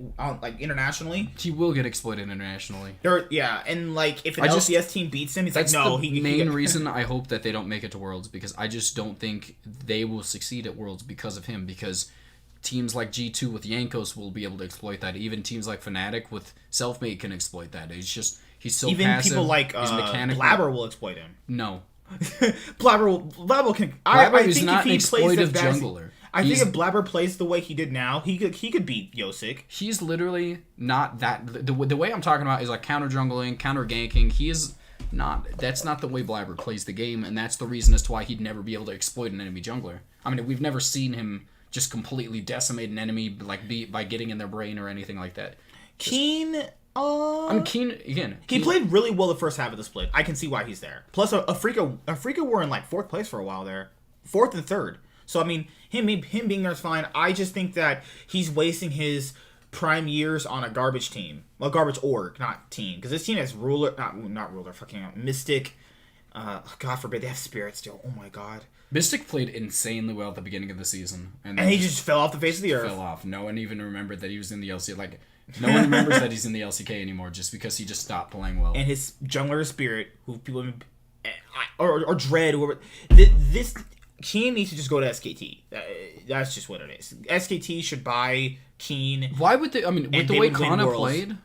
internationally, he will get exploited internationally. And like if an LCS team beats him, he's like, no. That's the main reason I hope that they don't make it to Worlds, because I just don't think they will succeed at Worlds because of him. Because teams like G2 with Yankos will be able to exploit that. Even teams like Fnatic with Selfmade can exploit that. It's just he's so even passive. People like Blabber will exploit him. No. Blabber can. Blabber is not an exploitive jungler. I think if Blabber plays the way he did now, he could beat Yosik. He's literally not that. The way I'm talking about is like counter jungling, counter ganking. He is not. That's not the way Blabber plays the game, and that's the reason as to why he'd never be able to exploit an enemy jungler. We've never seen him just completely decimate an enemy by getting in their brain or anything like that. Keen. Keen again. He played really well the first half of the split. I can see why he's there. Plus, Afrika were in like fourth place for a while there, fourth and third. So him being there is fine. I just think that he's wasting his prime years on a garbage team, garbage org, not team, because this team has Mystic. God forbid they have Spirit still. Oh my God. Mystic played insanely well at the beginning of the season, and he just fell off the face of the earth. Fell off. No one even remembered that he was in the LCK. No one remembers that he's in the LCK anymore just because he just stopped playing well. And his jungler is Spirit, who people or Dread, whoever. This Keen needs to just go to SKT. That's just what it is. SKT should buy Keen. Why would they? With the way Kana played,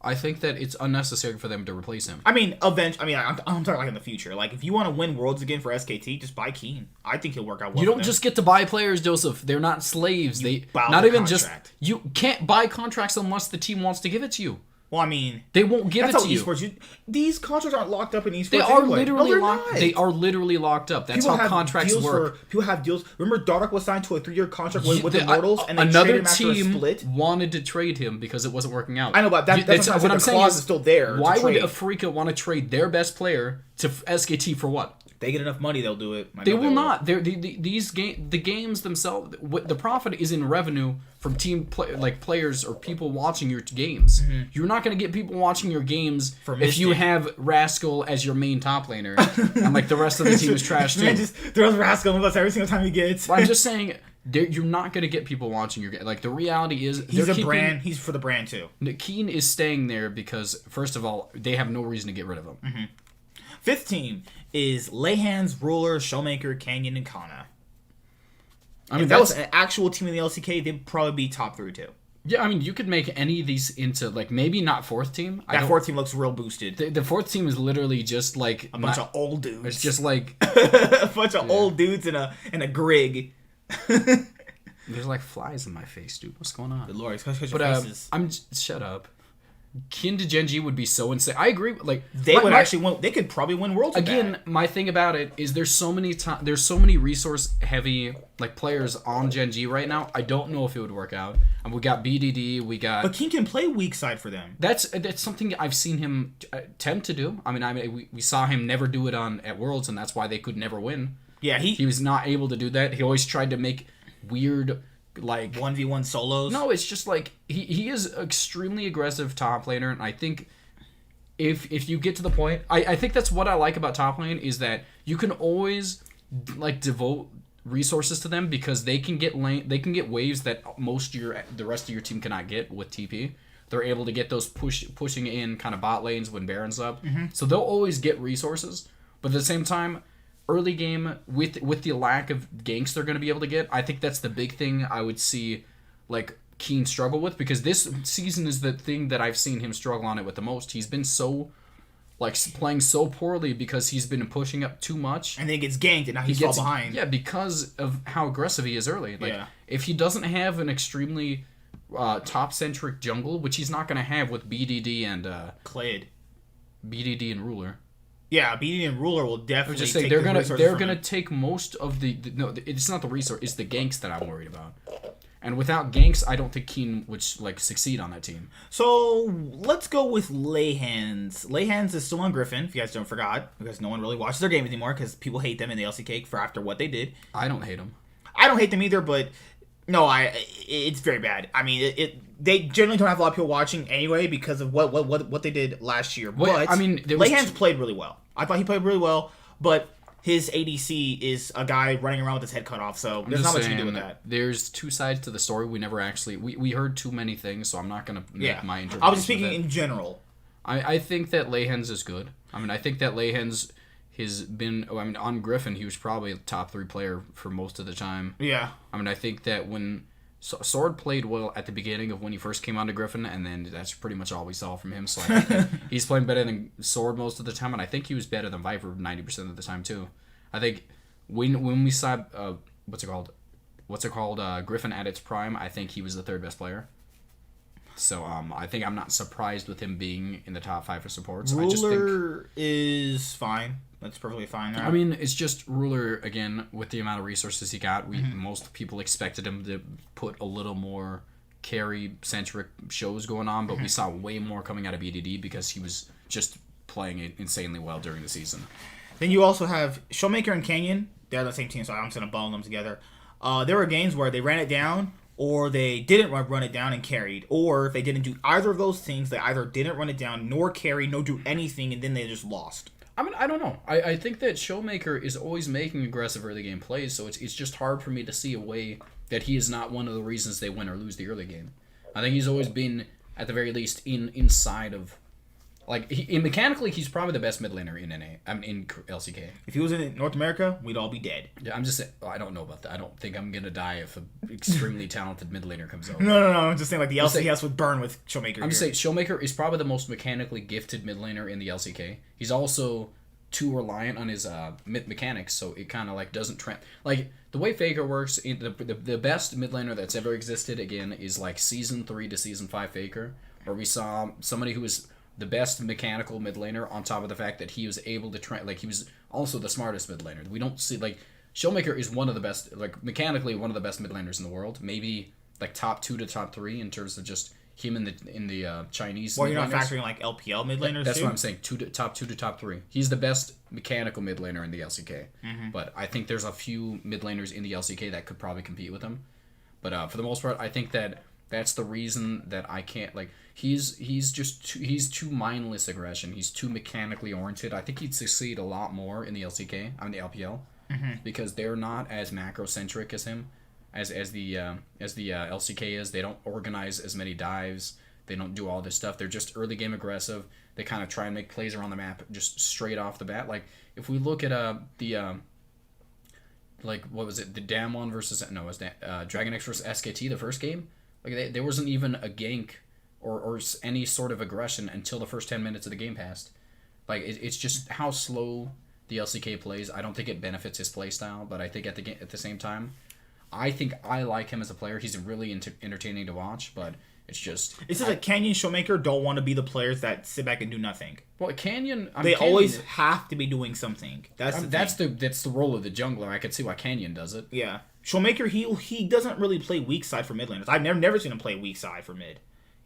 I think that it's unnecessary for them to replace him. I'm talking like in the future. Like, if you want to win Worlds again for SKT, just buy Keen. I think he'll work out well. You don't just get to buy players, Joseph. They're not slaves. You can't buy contracts unless the team wants to give it to you. Well, they won't give it to you. These contracts aren't locked up in esports. They are literally locked. They are literally locked up. That's how contracts work. People have deals. Remember, Dardoch was signed to a 3-year contract with the Immortals, and they another traded him after a split. Team wanted to trade him because it wasn't working out. I know, but that's what I'm saying. Is still there. Why would Afrika want to trade their best player to SKT for what? They get enough money, they'll do it. They will not. The games themselves, the profit is in revenue from players or people watching your games. Mm-hmm. You're not going to get people watching your games if you have Rascal as your main top laner, and the rest of the team is trash too. Man just throws Rascal on us every single time he gets. I'm just saying, you're not going to get people watching your game. The reality is, he's a brand. He's for the brand too. Keen is staying there because, first of all, they have no reason to get rid of him. Mm-hmm. Fifth team is Leyhan's, Ruler, Showmaker, Canyon, and Kana. If that was an actual team in the LCK, they'd probably be top 3 too. Yeah, you could make any of these into, maybe not fourth team. That fourth team looks real boosted. The fourth team is literally just a bunch of old dudes. It's just a bunch of old dudes in a Grig. There's flies in my face, dude. What's going on? Good lord, it's because your faces. Shut up. Kin to GenG would be so insane. I agree. They would actually win. They could probably win Worlds again. My thing about it is there's so many resource heavy players on GenG right now. I don't know if it would work out. And we got BDD. But King can play weak side for them. That's something I've seen him attempt to do. We saw him never do it at Worlds, and that's why they could never win. Yeah, he was not able to do that. He always tried to make weird, like 1v1 solos. No, it's just like he is extremely aggressive top laner, and I think if you get to the point, I think that's what I like about top lane is that you can always like devote resources to them because they can get waves that the rest of your team cannot get with TP. They're able to get those pushing in kind of bot lanes when Baron's up. Mm-hmm. So they'll always get resources. But at the same time, early game, with the lack of ganks they're going to be able to get, I think that's the big thing I would see like Keen struggle with, because this season is the thing that I've seen him struggle on it with the most. He's been so like playing so poorly because he's been pushing up too much. And then he gets ganked and now he's fall behind. Yeah, because of how aggressive he is early. Like, if he doesn't have an extremely top-centric jungle, which he's not going to have with BDD and Clade. BDD and Ruler. Yeah, BDD and Ruler will definitely just saying, take they're gonna take most of the no, it's not the resource, it's the ganks that I'm worried about. And without ganks, I don't think Keen would like succeed on that team. So let's go with Leyhands. Leyhands is still on Griffin, if you guys don't forgot, because no one really watches their game anymore because people hate them in the LCK for after what they did. I don't hate them. I don't hate them either, but no, it's very bad. I mean, they generally don't have a lot of people watching anyway because of what they did last year. But I mean, Leyhands played really well. I thought he played really well, but his ADC is a guy running around with his head cut off, so there's not much you can do with that. There's two sides to the story. We never actually... We heard too many things, so I'm not going to make my interpretation. I was just speaking in general. I think that Leyhands is good. I mean, I think that Leyhands has been... I mean, on Griffin, he was probably a top 3 player for most of the time. Yeah. I mean, I think that when... Sword played well at the beginning of when he first came onto Griffin, and then that's pretty much all we saw from him. So I think that he's playing better than Sword most of the time, and I think he was better than Viper 90% of the time, too. I think when we saw Griffin at its prime, I think he was the 3rd best player. So I think I'm not surprised with him being in the top 5 for supports. Ruler is fine. That's perfectly fine. Right? I mean, it's just Ruler again with the amount of resources he got. Most people expected him to put a little more carry centric shows going on, but we saw way more coming out of BDD because he was just playing it insanely well during the season. Then you also have Showmaker and Canyon. They're the same team, so I'm just going to bundle them together. There were games where they ran it down, or they didn't run it down and carried. Or if they didn't do either of those things, they either didn't run it down, nor carry, nor do anything, and then they just lost. I mean, I don't know. I think that Showmaker is always making aggressive early game plays, so it's just hard for me to see a way that he is not one of the reasons they win or lose the early game. I think he's always been, at the very least, inside of... Like, mechanically, he's probably the best mid laner in in LCK. If he was in North America, we'd all be dead. Yeah, I'm just saying, I don't know about that. I don't think I'm going to die if an extremely talented mid laner comes over. No. I'm just saying, like, the LCS would burn with Showmaker. I'm just saying, Showmaker is probably the most mechanically gifted mid laner in the LCK. He's also too reliant on his mechanics, so it kind of, like, doesn't... Like, the way Faker works, the best mid laner that's ever existed, again, is, like, Season 3 to Season 5 Faker, where we saw somebody who was... the best mechanical mid laner, on top of the fact that he was able to he was also the smartest mid laner. We don't see, like, Showmaker is one of the best, like, mechanically one of the best mid laners in the world. Maybe, like, top 2 to top 3 in terms of just him in the Chinese. Well, you're not factoring, like, LPL mid laners. That's what I'm saying. Top 2 to top 3. He's the best mechanical mid laner in the LCK. But I think there's a few mid laners in the LCK that could probably compete with him. But for the most part, I think that that's the reason that I can't, like, he's too mindless aggression. He's too mechanically oriented. I think he'd succeed a lot more in the LCK, the LPL, because they're not as macro centric as him, as the LCK is. They don't organize as many dives. They don't do all this stuff. They're just early game aggressive. They kind of try and make plays around the map just straight off the bat. Like, if we look at like, what was it, the Dam one versus Dragon X versus SKT, the first game. Like, there wasn't even a gank or any sort of aggression until the first 10 minutes of the game passed. Like, it's just how slow the LCK plays. I don't think it benefits his play style, but I think at the same time, I think I like him as a player. He's really entertaining to watch, but it's just... It's just like Canyon Showmaker don't want to be the players that sit back and do nothing. Well, Canyon... They always have to be doing something. That's the role of the jungler. I could see why Canyon does it. Yeah. Showmaker, he doesn't really play weak side for mid laners. I've never seen him play weak side for mid.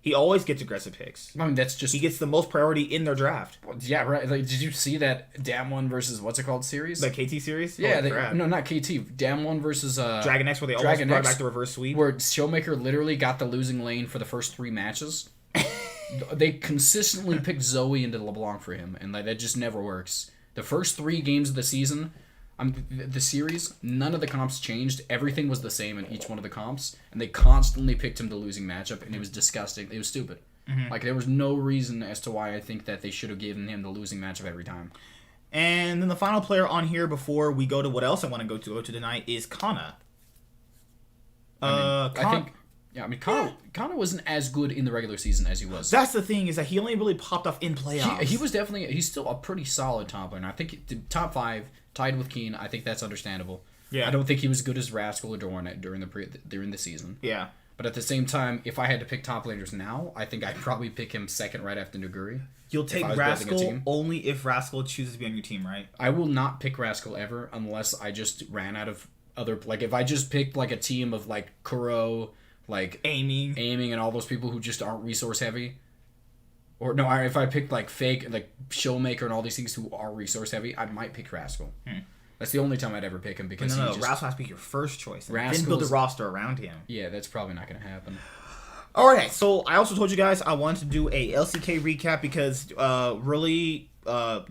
He always gets aggressive picks. I mean, that's just... He gets the most priority in their draft. Yeah, right. Like, did you see that Damwon versus what's it called series? The KT series? Yeah, no, not KT. Damwon versus Dragon X, where they almost brought back the reverse sweep. Where Showmaker literally got the losing lane for the first 3 matches. They consistently picked Zoe into LeBlanc for him, and like that just never works. The first 3 games of the season, the series, none of the comps changed. Everything was the same in each one of the comps, and they constantly picked him the losing matchup, and it was disgusting. It was stupid. Mm-hmm. Like, there was no reason as to why I think that they should have given him the losing matchup every time. And then the final player on here before we go to what else I want to go to tonight is Kana. Kana wasn't as good in the regular season as he was. That's the thing, is that he only really popped off in playoffs. He was definitely... He's still a pretty solid top laner. I think top 5, tied with Keen. I think that's understandable. Yeah. I don't think he was good as Rascal or Dorn during the season. Yeah. But at the same time, if I had to pick top laners now, I think I'd probably pick him second right after Nuguri. You'll take Rascal only if Rascal chooses to be on your team, right? I will not pick Rascal ever unless I just ran out of other... Like, if I just picked, like, a team of, like, Kuro... Like aiming and all those people who just aren't resource heavy, or no, if I picked like fake like Showmaker and all these things who are resource heavy, I might pick Rascal. That's the only time I'd ever pick him because Rascal has to be your first choice. Then build a roster around him. Yeah, that's probably not going to happen. All right, so I also told you guys I wanted to do a LCK recap because really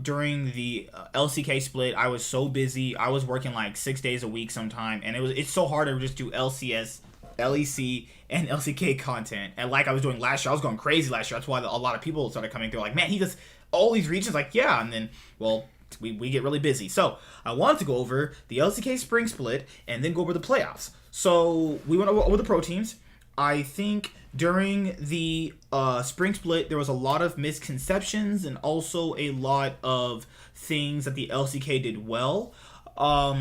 during the LCK split I was so busy. I was working like 6 days a week sometime, and it's so hard to just do LCS. LEC and LCK content, and like I was doing last year, I was going crazy last year. That's why a lot of people started coming through like, man, he does all these regions, like, yeah. And then, well, we get really busy, so I wanted to go over the LCK spring split and then go over the playoffs. So we went over the pro teams. I think during the spring split there was a lot of misconceptions and also a lot of things that the LCK did well.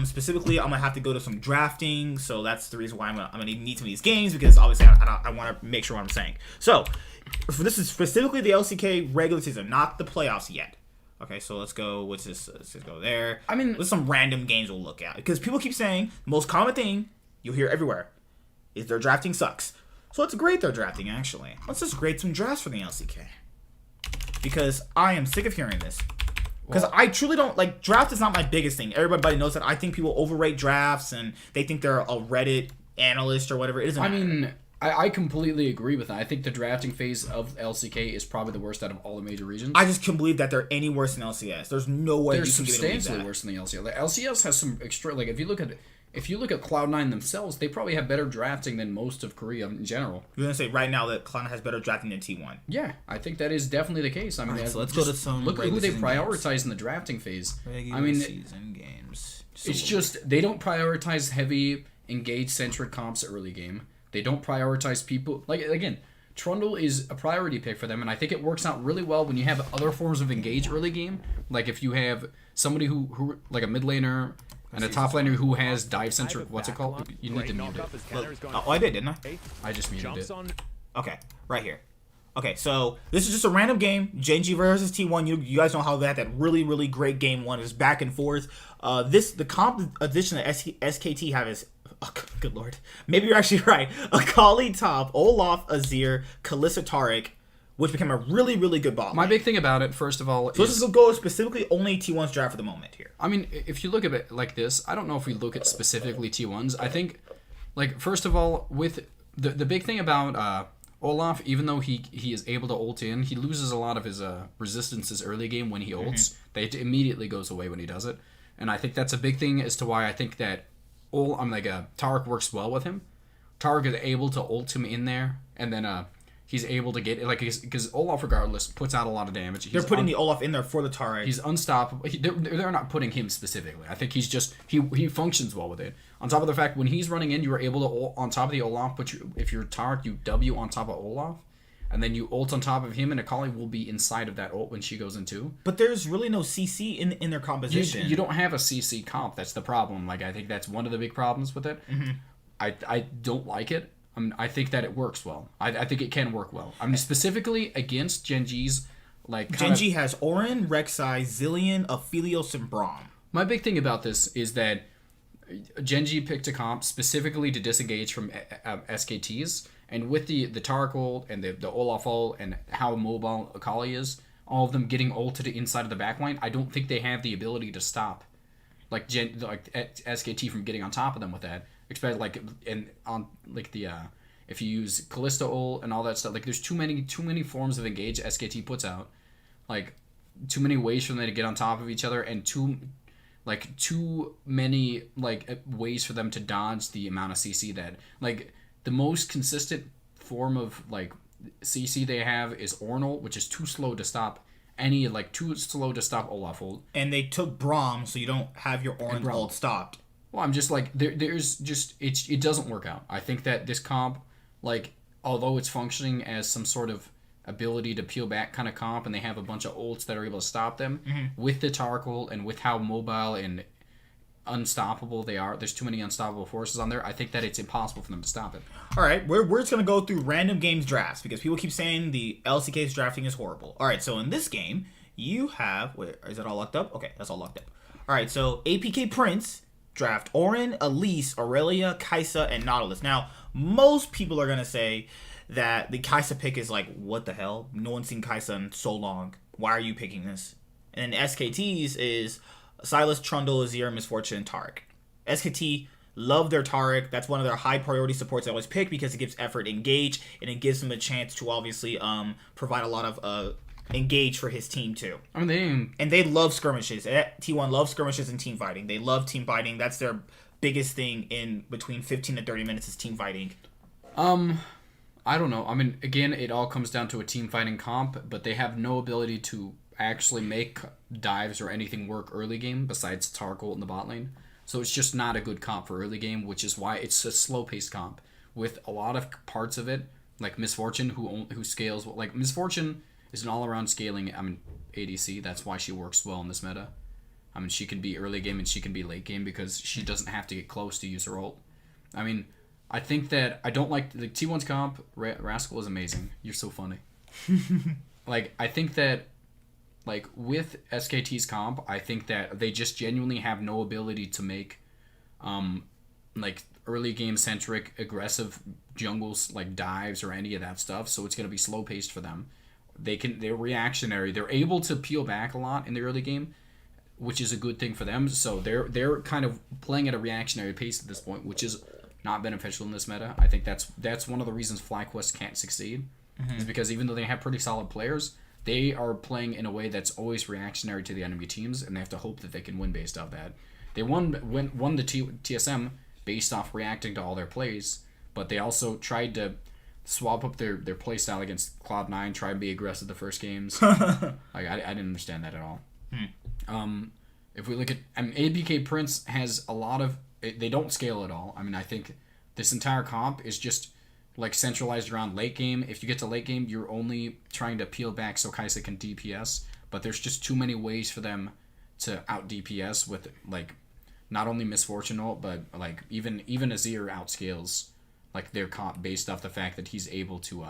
Specifically, I'm gonna have to go to some drafting, so that's the reason why I'm gonna need some of these games, because obviously I want to make sure what I'm saying. So, this is specifically the LCK regular season, not the playoffs yet. Okay, so let's go. Let's just go there. I mean, there's some random games we'll look at because people keep saying the most common thing you'll hear everywhere is their drafting sucks. So let's grade their drafting. Actually, let's just grade some drafts for the LCK because I am sick of hearing this. Because I truly don't, like, draft is not my biggest thing. Everybody knows that. I think people overrate drafts, and they think they're a Reddit analyst or whatever. It doesn't matter. I mean, I completely agree with that. I think the drafting phase of LCK is probably the worst out of all the major regions. I just can't believe that they're any worse than LCS. There's no way they're you can substantially worse than the LCS. Like, LCS has some extra, like, if you look at Cloud9 themselves, they probably have better drafting than most of Korea in general. You're going to say right now that Cloud9 has better drafting than T1. Yeah, I think that is definitely the case. I mean, right, so let's go to some look at who they prioritize in the drafting phase. I mean, season games. It's just they don't prioritize heavy engage-centric comps early game. They don't prioritize people. Like, again, Trundle is a priority pick for them, and I think it works out really well when you have other forms of engage early game. Like if you have somebody who like a mid laner and a top laner who has dive-centric, what's it called? You need to mute it. Oh, I did, didn't I? I just muted it. Okay, right here. Okay, so this is just a random game. GenG versus T1. You guys know how that really, really great game one is back and forth. The comp addition that SKT have is, oh, good lord. Maybe you're actually right. Akali top, Olaf, Azir, Kalista Taric, which became a really, really good bot lane. My big thing about it, first of all, so let's just go specifically only T1's draft for the moment here. I mean, if you look at it like this, I don't know if we look at specifically T1's. I think, like, first of all, with the big thing about Olaf, even though he is able to ult in, he loses a lot of his resistances early game when he ults. It immediately goes away when he does it. And I think that's a big thing as to why I think that Taric works well with him. Taric is able to ult him in there, and then he's able to get, like, because Olaf regardless puts out a lot of damage. They're putting the Olaf in there for the Taric. He's unstoppable. They're not putting him specifically. I think he's just, he functions well with it. On top of the fact, when he's running in, you are able to ult on top of the Olaf, but if you're Taric, you W on top of Olaf, and then you ult on top of him, and Akali will be inside of that ult when she goes in too. But there's really no CC in their composition. You don't have a CC comp. That's the problem. Like, I think that's one of the big problems with it. I don't like it. I think that it works well. I think it can work well. I mean, specifically against GenG's, like... GenG has Orin, Rek'Sai, Zillion, Aphelios, and Braum. My big thing about this is that GenG picked a comp specifically to disengage from SKTs, And with the Tarkle and the Olaf ult and how mobile Akali is, all of them getting ult to the inside of the backline, I don't think they have the ability to stop SKT from getting on top of them with that. Especially if you use Kalista ult and all that stuff, like there's too many forms of engage SKT puts out, like too many ways for them to get on top of each other, and too many ways for them to dodge the amount of CC that the most consistent form of CC they have is Ornal, which is too slow to stop Olaf ult. And they took Braum, so you don't have your Ornn ult stopped. Well, I'm just there's just it doesn't work out. I think that this comp, although it's functioning as some sort of ability to peel back kind of comp, and they have a bunch of ults that are able to stop them, with the Tarkle and with how mobile and unstoppable they are, there's too many unstoppable forces on there. I think that it's impossible for them to stop it. All right, we're just going to go through random games drafts because people keep saying the LCK's drafting is horrible. All right, so in this game, you have... Wait, is it all locked up? Okay, that's all locked up. All right, so APK Prince draft Ornn, Elise, Aurelia, Kai'Sa, and Nautilus. Now, most people are going to say that the Kai'Sa pick is what the hell? No one's seen Kai'Sa in so long. Why are you picking this? And SKT's is Sylas, Trundle, Azir, Misfortune, and Taric. SKT love their Taric. That's one of their high priority supports I always pick because it gives effort engage, and it gives them a chance to obviously provide a lot of engage for his team too. I mean, they love skirmishes. T1 loves skirmishes and team fighting. They love team fighting. That's their biggest thing in between 15 to 30 minutes is team fighting. I don't know. I mean, again, it all comes down to a team fighting comp, but they have no ability to actually make dives or anything work early game besides Tarkle in the bot lane. So it's just not a good comp for early game, which is why it's a slow-paced comp with a lot of parts of it, like Misfortune, who scales. Misfortune is an all-around scaling ADC. That's why she works well in this meta. I mean, she can be early game and she can be late game because she doesn't have to get close to use her ult. I mean, I think that I don't like the T1's comp. Rascal is amazing. You're so funny. I think that with SKT's comp, I think that they just genuinely have no ability to make early game centric aggressive jungles dives or any of that stuff. So it's gonna be slow paced for them. They're reactionary. They're able to peel back a lot in the early game, which is a good thing for them. So they're kind of playing at a reactionary pace at this point, which is not beneficial in this meta. I think that's one of the reasons FlyQuest can't succeed, is because even though they have pretty solid players, they are playing in a way that's always reactionary to the enemy teams, and they have to hope that they can win based off that. They won the TSM based off reacting to all their plays, but they also tried to swap up their play style against Cloud9, try and be aggressive the first games. I didn't understand that at all. If we look at ABK Prince has a lot of... They don't scale at all. I mean, I think this entire comp is just centralized around late game. If you get to late game, you're only trying to peel back so Kai'Sa can DPS, but there's just too many ways for them to out DPS with not only Misfortune ult, but even Azir outscales their comp based off the fact that he's able to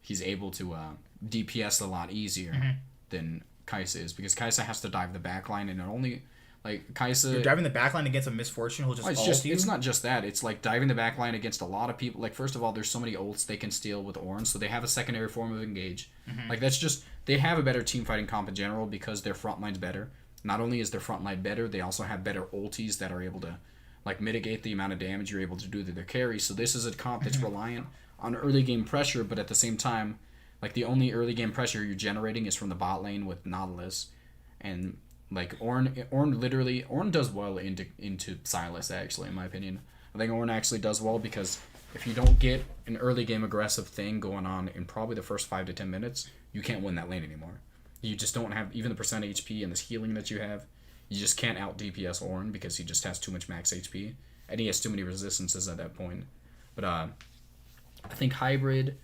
DPS a lot easier than Kai'Sa is, because Kai'Sa has to dive the backline, and it only Kai'Sa... You're driving the backline against a Misfortune who'll just ult you? It's not just that. It's diving the backline against a lot of people. First of all, there's so many ults they can steal with Ornn, so they have a secondary form of engage. That's just... They have a better team fighting comp in general because their front line's better. Not only is their front line better, they also have better ultis that are able to mitigate the amount of damage you're able to do to their carry. So this is a comp that's reliant on early game pressure, but at the same time, the only early game pressure you're generating is from the bot lane with Nautilus. And... Ornn does well into Sylas, actually, in my opinion. I think Ornn actually does well because if you don't get an early game aggressive thing going on in probably the first 5 to 10 minutes, you can't win that lane anymore. You just don't have even the percent HP and this healing that you have. You just can't out DPS Ornn because he just has too much max HP, and he has too many resistances at that point. But I think hybrid,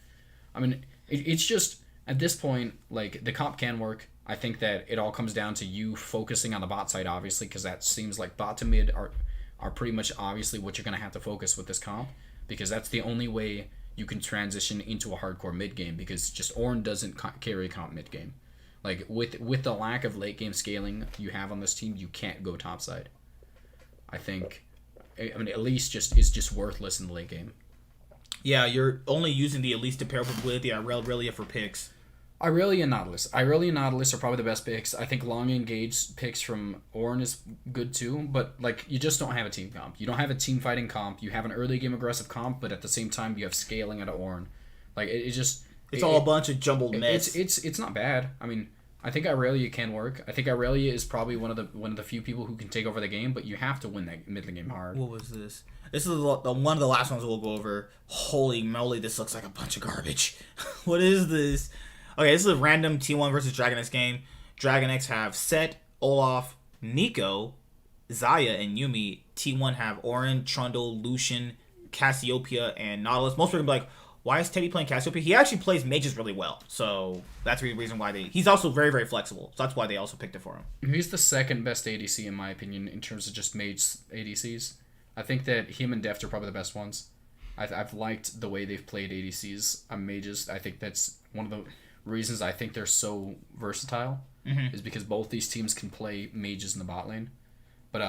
it's just at this point the comp can work. I think that it all comes down to you focusing on the bot side, obviously, because that seems like bot to mid are pretty much obviously what you're going to have to focus with this comp, because that's the only way you can transition into a hardcore mid game, because just Ornn doesn't carry comp mid game. With the lack of late game scaling you have on this team, you can't go top side. I think, Elise is just worthless in the late game. Yeah, you're only using the at least to pair up with the Irelia for picks. Irelia and Nautilus. Irelia and Nautilus are probably the best picks. I think long engaged picks from Ornn is good too, but like you just don't have a team comp. You don't have a team fighting comp. You have an early game aggressive comp, but at the same time you have scaling out of Ornn. Like it's all a bunch of jumbled mess. It's not bad. I mean, I think Irelia can work. I think Irelia is probably one of the few people who can take over the game, but you have to win that mid game hard. What was this? This is one of the last ones we'll go over. Holy moly, this looks like a bunch of garbage. What is this? Okay, this is a random T1 versus Dragon X game. Dragon X have Set, Olaf, Nico, Xayah, and Yuumi. T1 have Ornn, Trundle, Lucian, Cassiopeia, and Nautilus. Most people are going to be like, why is Teddy playing Cassiopeia? He actually plays mages really well. So that's the reason why he's also very, very flexible. So that's why they also picked it for him. He's the second best ADC in my opinion in terms of just mage ADCs. I think that him and Deft are probably the best ones. I've liked the way they've played ADCs on mages. I think that's one of the reasons I think they're so versatile is because both these teams can play mages in the bot lane. But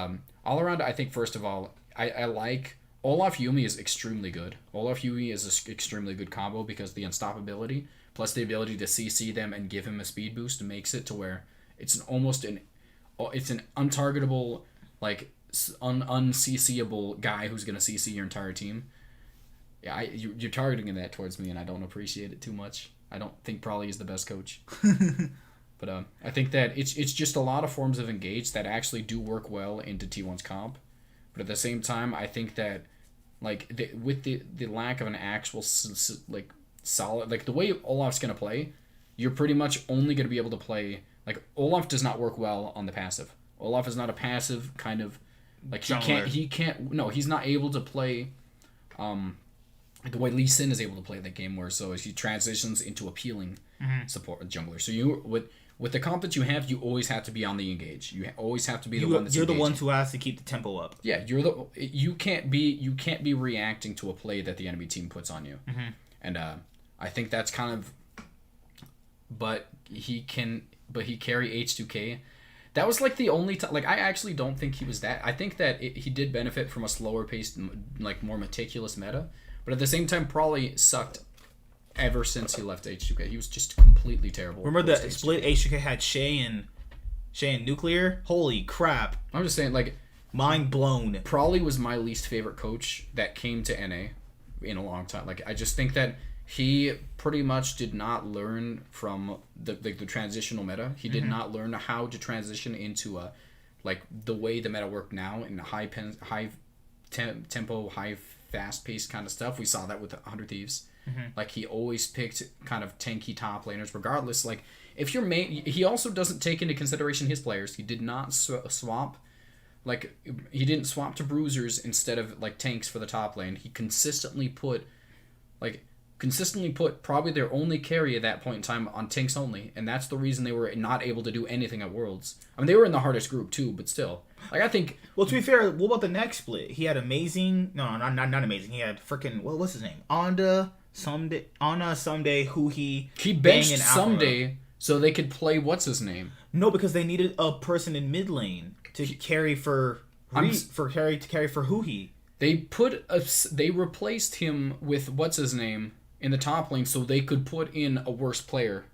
all around, I think first of all, I like Olaf Yuumi is extremely good. Olaf Yuumi is an extremely good combo because the unstoppability plus the ability to CC them and give him a speed boost makes it to where it's an untargetable, like unCCable guy who's gonna CC your entire team. Yeah, you're targeting that towards me, and I don't appreciate it too much. I don't think Prolly is the best coach. But I think that it's just a lot of forms of engage that actually do work well into T1's comp. But at the same time, I think that like with the lack of an actual like solid, like the way Olaf's going to play, you're pretty much only going to be able to play, like Olaf does not work well on the passive. Olaf is not a passive kind of, like he's not able to play the way Lee Sin is able to play that game, where so as he transitions into appealing support jungler. So you with the comp that you have, you always have to be on the engage. You always have to be the one that's you're engaging. the ones who has to keep the tempo up. Yeah, you can't be reacting to a play that the enemy team puts on you. And I think that's kind of, but he carry H2K. That was like the only time. Like I actually don't think he was that. I think that he did benefit from a slower paced, like more meticulous meta. But at the same time, Prolly sucked ever since he left H2K. He was just completely terrible. Remember the split H2K had Shay and Nuclear? Holy crap. I'm just saying, like, mind blown. Prolly was my least favorite coach that came to NA in a long time. Like, I just think that he pretty much did not learn from the transitional meta. He did not learn how to transition into like the way the meta worked now in high tempo, high fast-paced kind of stuff. We saw that with 100 Thieves. Like, he always picked kind of tanky top laners, regardless. Like, if you're he also doesn't take into consideration his players. He did not swap. Like, he didn't swap to bruisers instead of, like, tanks for the top lane. He consistently put probably their only carry at that point in time on tanks only. And that's the reason they were not able to do anything at Worlds. I mean, they were in the hardest group, too, but still. Like, I think... Well, to be fair, what about the next split? He had amazing... No, not amazing. He had freaking... What's his name? Anna Someday, who he benched Someday so they could play what's his name. No, because they needed a person in mid lane to carry for Huhi. They replaced him with what's his name in the top lane so they could put in a worse player.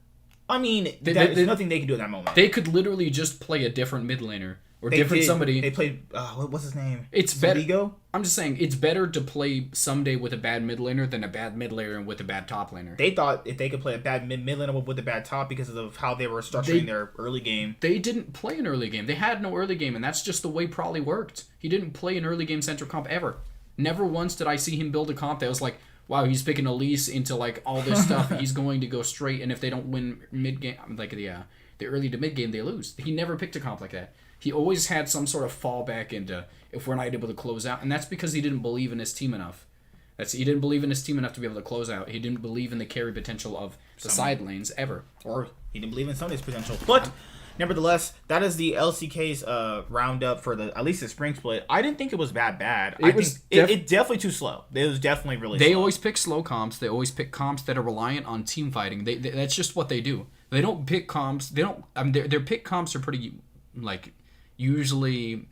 I mean, there's nothing they can do at that moment. They could literally just play a different mid laner. Or somebody. They played. What's his name? It's better. I'm just saying it's better to play Someday with a bad mid laner than a bad mid laner with a bad top laner. They thought if they could play a bad mid laner with a bad top because of how they were structuring their early game. They didn't play an early game. They had no early game, and that's just the way Prolly worked. He didn't play an early game center comp ever. Never once did I see him build a comp that was like, wow, he's picking Elise into like all this stuff. He's going to go straight, and if they don't win mid game, like the early to mid game, they lose. He never picked a comp like that. He always had some sort of fallback into if we're not able to close out, and that's because he didn't believe in his team enough. He didn't believe in his team enough to be able to close out. He didn't believe in the carry potential of the side lanes ever. Or he didn't believe in Sunday's potential. But nevertheless, that is the LCK's roundup for at least the spring split. I didn't think it was that bad. It's definitely too slow. It was definitely really slow. They always pick slow comps. They always pick comps that are reliant on team fighting. That's just what they do. They don't pick comps. They don't. I mean, their pick comps are pretty usually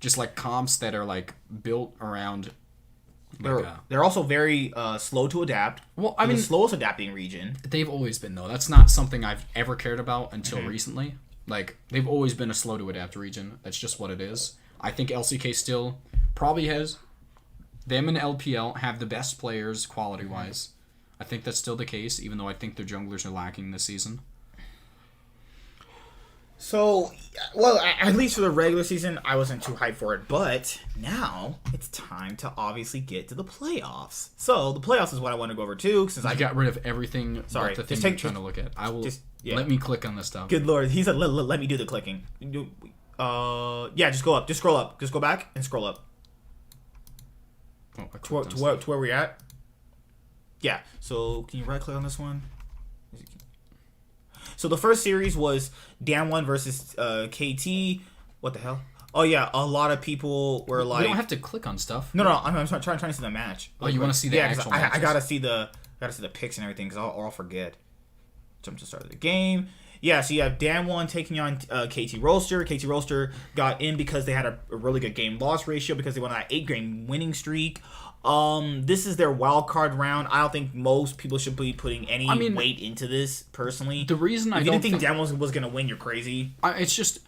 just like comps that are like built around They're also very slow to adapt. Well, I mean, the slowest adapting region. They've always been, though. That's not something I've ever cared about until recently. Like, they've always been a slow to adapt region. That's just what it is. I think LCK still probably has them and LPL have the best players quality wise. I think that's still the case, even though I think their junglers are lacking this season. So, well, at least for the regular season, I wasn't too hyped for it. But now it's time to obviously get to the playoffs. So the playoffs is what I want to go over too, since I got rid of everything. Sorry, the thing I'm trying to look at. I will let me click on this stuff. Good lord, he said let me do the clicking. Yeah, just go up, just scroll up, just go back and scroll up. Oh, to where we're at. Yeah. So can you right click on this one? So the first series was Damwon versus KT. What the hell? Oh yeah, a lot of people were like. We don't have to click on stuff. No, I'm trying to see the match. Oh, you want to see the actual matches? I gotta see the picks and everything, because I'll forget. Jump to start of the game. Yeah, so you have Damwon taking on KT Rolster. KT Rolster got in because they had a really good game loss ratio because they went on an 8-game winning streak. This is their wild card round. I don't think most people should be putting any weight into this, personally. The reason if you didn't think Damwon was going to win, you're crazy. It's just,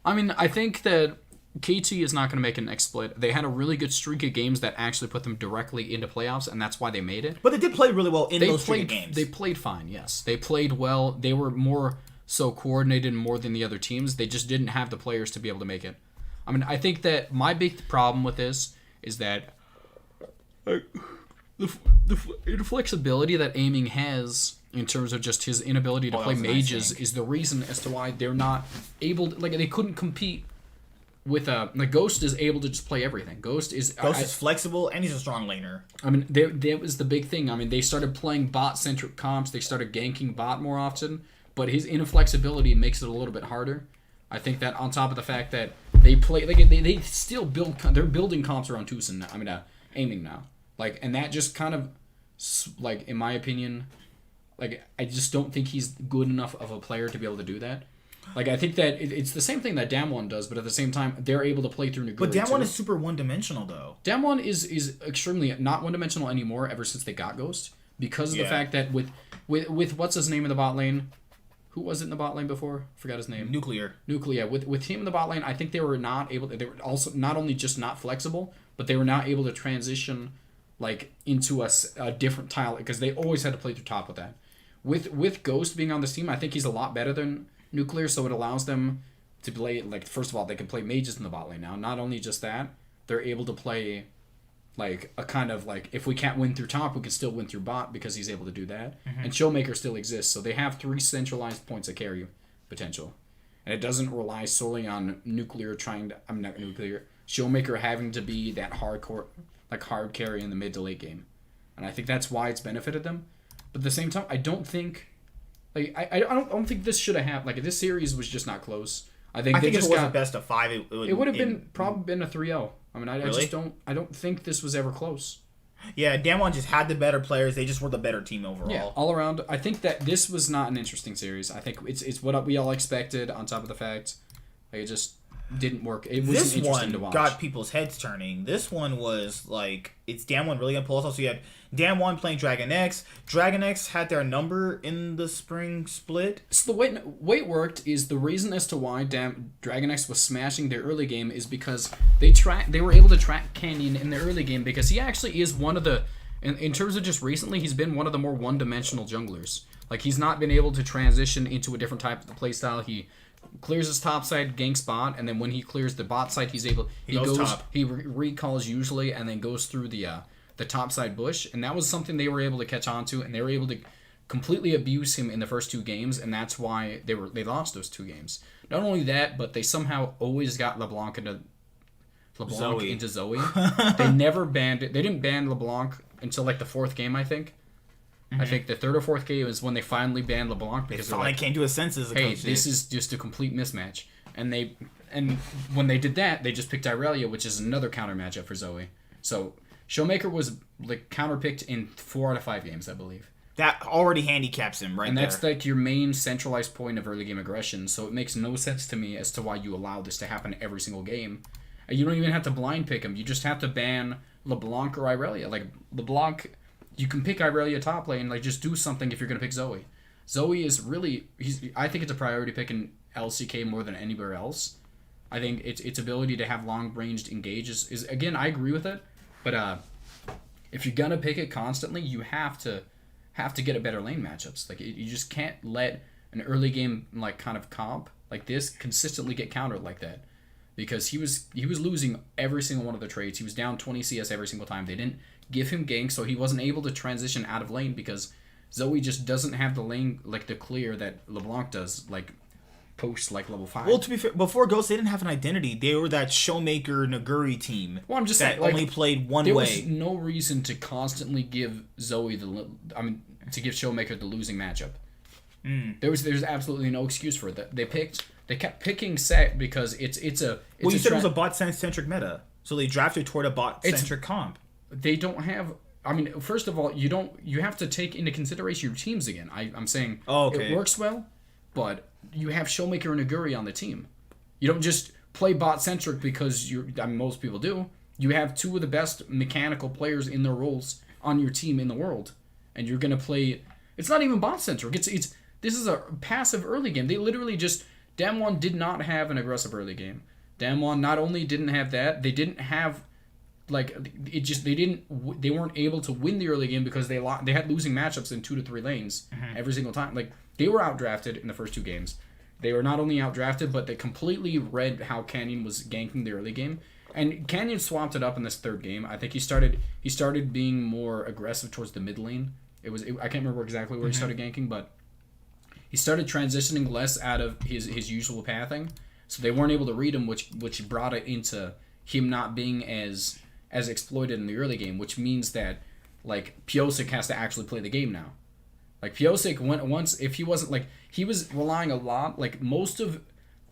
I think that KT is not going to make an exploit. They had a really good streak of games that actually put them directly into playoffs, and that's why they made it. But they did play really well in those streak of games. They played fine, yes. They played well. They were more so coordinated more than the other teams. They just didn't have the players to be able to make it. I think that my big problem with this is that the flexibility that Aiming has in terms of just his inability to play mages is the reason as to why they're not able to, they couldn't compete with Ghost is able to just play everything. Ghost is flexible and he's a strong laner. That was the big thing. They started playing bot-centric comps. They started ganking bot more often, but his inflexibility makes it a little bit harder. I think that on top of the fact that they play, they still they're building comps around Tucson now. Aiming now. And that just kind of, in my opinion, I just don't think he's good enough of a player to be able to do that. I think that it's the same thing that Damwon does, but at the same time, they're able to play through Nuguri. But Damwon is super one-dimensional, though. Damwon is extremely not one-dimensional anymore ever since they got Ghost, because of the fact that with what's his name in the bot lane? Who was it in the bot lane before? Forgot his name. Nuclear. With him in the bot lane, I think they were not able. They were also not only just not flexible, but they were not able to transition into a different tile, because they always had to play through top with that. With Ghost being on this team, I think he's a lot better than Nuclear, so it allows them to play, first of all, they can play mages in the bot lane now. Not only just that, they're able to play a kind of if we can't win through top, we can still win through bot, because he's able to do that. Mm-hmm. And Showmaker still exists, so they have 3 centralized points of carry potential. And it doesn't rely solely on Nuclear Showmaker having to be that hardcore hard carry in the mid to late game. And I think that's why it's benefited them. But at the same time, I don't think I don't think this should have happened. This series was just not close. I think if it was a best of 5, it would have probably been a 3-0. I just don't think this was ever close. Yeah, Damwon just had the better players. They just were the better team overall. Yeah, all around. I think that this was not an interesting series. I think it's what we all expected, on top of the fact it just didn't work. It wasn't interesting to watch. This one got people's heads turning. This one was it's Damwon really gonna pull us off. So you had Damwon playing Dragon X. Dragon X had their number in the spring split. So the way it worked is the reason as to why Dragon X was smashing their early game is because they were able to track Canyon in the early game, because he actually is one of the, in terms of just recently, he's been one of the more one-dimensional junglers. He's not been able to transition into a different type of playstyle. He clears his top side, ganks bot, and then when he clears the bot side, he goes top. He recalls usually, and then goes through the top side bush, and that was something they were able to catch on to, and they were able to completely abuse him in the first 2 games, and that's why they lost those 2 games. Not only that, but they somehow always got LeBlanc into Zoe. They never banned it. They didn't ban LeBlanc until the 4th game, I think. Mm-hmm. I think the 3rd or 4th game is when they finally banned LeBlanc, because they finally came to a senses. Hey, this is just a complete mismatch. And when they did that, they just picked Irelia, which is another counter matchup for Zoe. So Showmaker was counterpicked in 4 out of 5 games, I believe. That already handicaps him, right? And that's your main centralized point of early game aggression. So it makes no sense to me as to why you allow this to happen every single game. You don't even have to blind pick him. You just have to ban LeBlanc or Irelia. Like, LeBlanc, you can pick Irelia top lane, like, just do something if you're going to pick Zoe. Zoe is really, I think it's a priority pick in LCK more than anywhere else. I think its ability to have long-ranged engage is again, I agree with it, but if you're going to pick it constantly, you have to get a better lane matchups. Like, you just can't let an early game, like, kind of comp like this consistently get countered like that. Because he was losing every single one of the trades. He was down 20 CS every single time. They didn't give him gank, so he wasn't able to transition out of lane because Zoe just doesn't have the lane, like, the clear that LeBlanc does, like, post, like, level 5. Well, to be fair, before Ghost, they didn't have an identity. They were that Showmaker Naguri team. Well, I'm just that saying, like, only played one there way. Was no reason to constantly give Zoe to give Showmaker the losing matchup. There's absolutely no excuse for it. They kept picking Set because it's a. Well, you said it was a bot centric meta, so they drafted toward a bot centric comp. They don't have. I mean, first of all, you have to take into consideration your teams again. I'm saying it works well, but you have Showmaker and Naguri on the team. You don't just play bot centric because most people do. You have two of the best mechanical players in their roles on your team in the world, and you're gonna play. It's not even bot centric. This is a passive early game. They literally just. Damwon did not have an aggressive early game. Damwon not only didn't have that, they didn't have, like, they weren't able to win the early game because they had losing matchups in 2 to 3 lanes every single time. Like, they were outdrafted in the first 2 games. They were not only outdrafted, but they completely read how Canyon was ganking the early game. And Canyon swapped it up in this 3rd game. I think he started being more aggressive towards the mid lane. I can't remember exactly where he started ganking, but he started transitioning less out of his usual pathing, so they weren't able to read him, which brought it into him not being as exploited in the early game, which means that, like, Piosik has to actually play the game now. Like, Piosik, if he wasn't, like, he was relying a lot, like, most of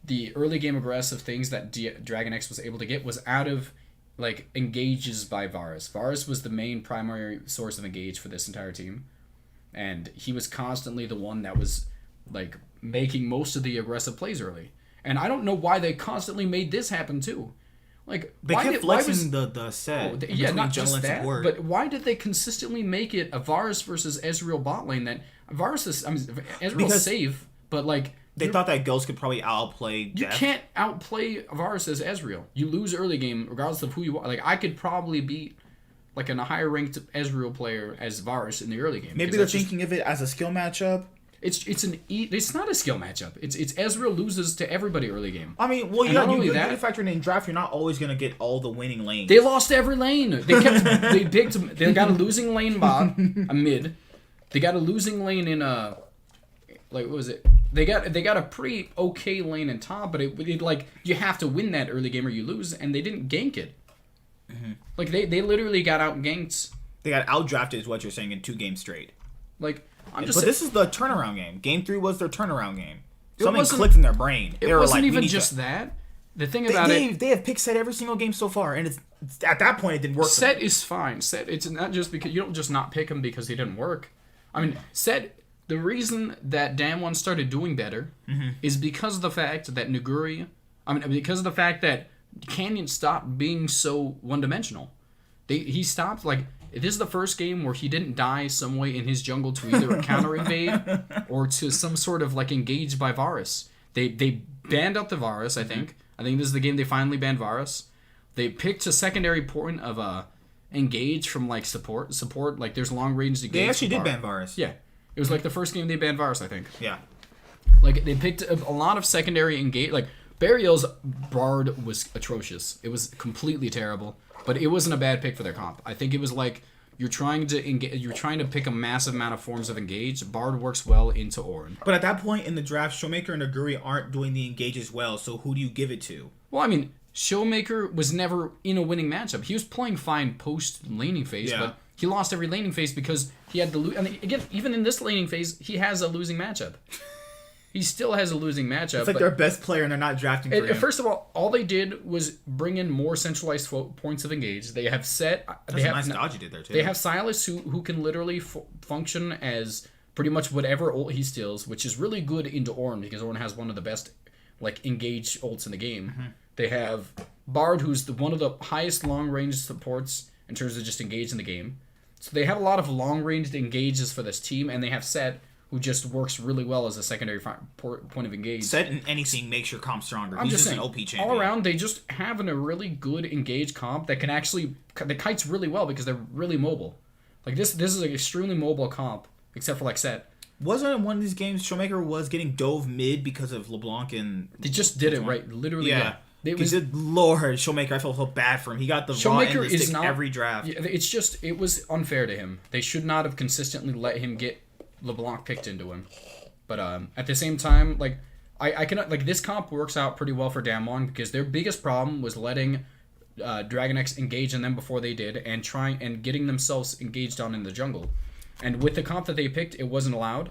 the early game aggressive things that Dragon X was able to get was out of, like, engages by Varus. Varus was the main primary source of engage for this entire team, and he was constantly the one that was, like, making most of the aggressive plays early. And I don't know why they constantly made this happen too. Like, they kept flexing the set. Not just that, but why did they consistently make it a Varus versus Ezreal bot lane that Varus is, Ezreal's safe, but, like, they thought that Ghost could probably outplay Death. You can't outplay Varus as Ezreal. You lose early game regardless of who you are. Like, I could probably beat, like, a higher ranked Ezreal player as Varus in the early game. Maybe they're thinking of it as a skill matchup. It's not a skill matchup. It's Ezreal loses to everybody early game. I mean, well, you factor in draft. You're not always gonna get all the winning lanes. They lost every lane. They got a losing lane bot, a mid. They got a losing lane in a, like, what was it? They got a pretty okay lane in top, but it like, you have to win that early game or you lose, and they didn't gank it. Like, they literally got out ganked. They got outdrafted, is what you're saying, in 2 games straight. Like, this is the turnaround game. Game 3 was their turnaround game. Something clicked in their brain. It wasn't even just that. The thing about they have picked Set every single game so far, and it's at that point it didn't work. Set is fine. Set, it's not just because you don't just not pick him because he didn't work. I mean, Set. The reason that Damwon started doing better is because of the fact that because of the fact that Canyon stopped being so one-dimensional. He stopped, like, this is the first game where he didn't die some way in his jungle to either a counter invade or to some sort of, like, engage by Varus. They banned out the Varus, I think. I think this is the game they finally banned Varus. They picked a secondary point of engage from, like, support. Support, like, there's long range engage. They actually did ban Varus. Yeah. It was, like, the first game they banned Varus, I think. Yeah. Like, they picked a lot of secondary engage. Like, Burial's Bard was atrocious. It was completely terrible. But it wasn't a bad pick for their comp. I think it was like, you're trying to pick a massive amount of forms of engage. Bard works well into Orin. But at that point in the draft, Showmaker and Naguri aren't doing the engage as well, so who do you give it to? Well, I mean, Showmaker was never in a winning matchup. He was playing fine post-laning phase, but he lost every laning phase because he had the... I mean, again, even in this laning phase, he has a losing matchup. He still has a losing matchup. It's like their best player and they're not drafting for him. First of all they did was bring in more centralized points of engage. They have Set... That's a nice dodge you did there, too. They have Silas who can literally function as pretty much whatever ult he steals, which is really good into Ornn because Ornn has one of the best, like, engage ults in the game. They have Bard, who's one of the highest long-range supports in terms of just engaging the game. So they have a lot of long-range engages for this team, and they have Set, who just works really well as a secondary point of engage. Set in anything makes your comp stronger. I'm He's just just saying, an OP champion. all around, they just have a really good engage comp that can actually... that kites really well because they're really mobile. Like, this is an extremely mobile comp, except for, like, Set. Wasn't it one of these games Showmaker was getting dove mid because of LeBlanc and... They just did it right. Literally, yeah. It was Lord, Showmaker, I felt so bad for him. He got the raw end of the stick every draft. Yeah, it was unfair to him. They should not have consistently let him get LeBlanc picked into him. But at the same time, like I cannot, like, this comp works out pretty well for Damwon because their biggest problem was letting Dragon X engage in them before they did and getting themselves engaged on in the jungle. And with the comp that they picked, it wasn't allowed.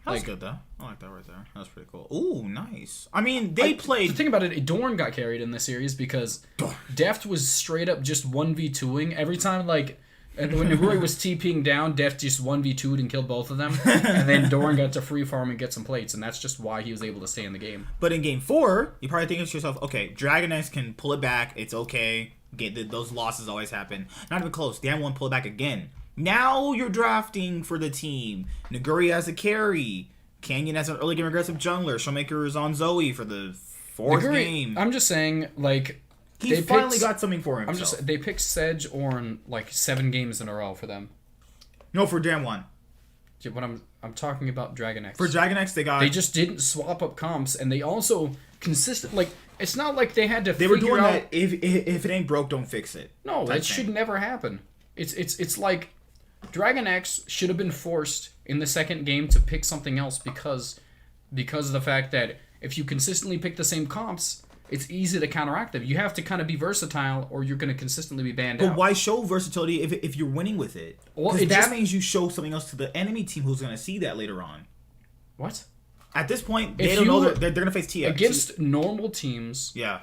That's good, though. I like that right there. That's pretty cool. Ooh, nice. I mean, they played... The thing about it, Dorn got carried in this series because Deft was straight up just 1v2ing. Every time, like, when Naguri was TPing down, Deft just 1v2'd and killed both of them. And then Dorn got to free farm and get some plates, and that's just why he was able to stay in the game. But in Game 4, you probably think to yourself, okay, Dragon X can pull it back. It's okay. Those losses always happen. Not even close. Damn, pull it back again. Now you're drafting for the team. Naguri as a carry. Canyon as an early game aggressive jungler. Showmaker is on Zoe for the fourth game. I'm just saying, like... He finally got something for himself. They picked Sedge Ornn like 7 games in a row for them. No, for Damwon. Yeah, but I'm talking about Dragon X. For Dragon X, they just didn't swap up comps, and they also like, it's not like they had to They were doing that, if it ain't broke, don't fix it. No, that should never happen. It's like... Dragon X should have been forced in the second game to pick something else because of the fact that if you consistently pick the same comps, it's easy to counteract them. You have to kind of be versatile or you're going to consistently be banned out. But why show versatility if you're winning with it? Well, that means you show something else to the enemy team who's going to see that later on. What? At this point, they don't know they're going to face TX. Against normal teams, yeah.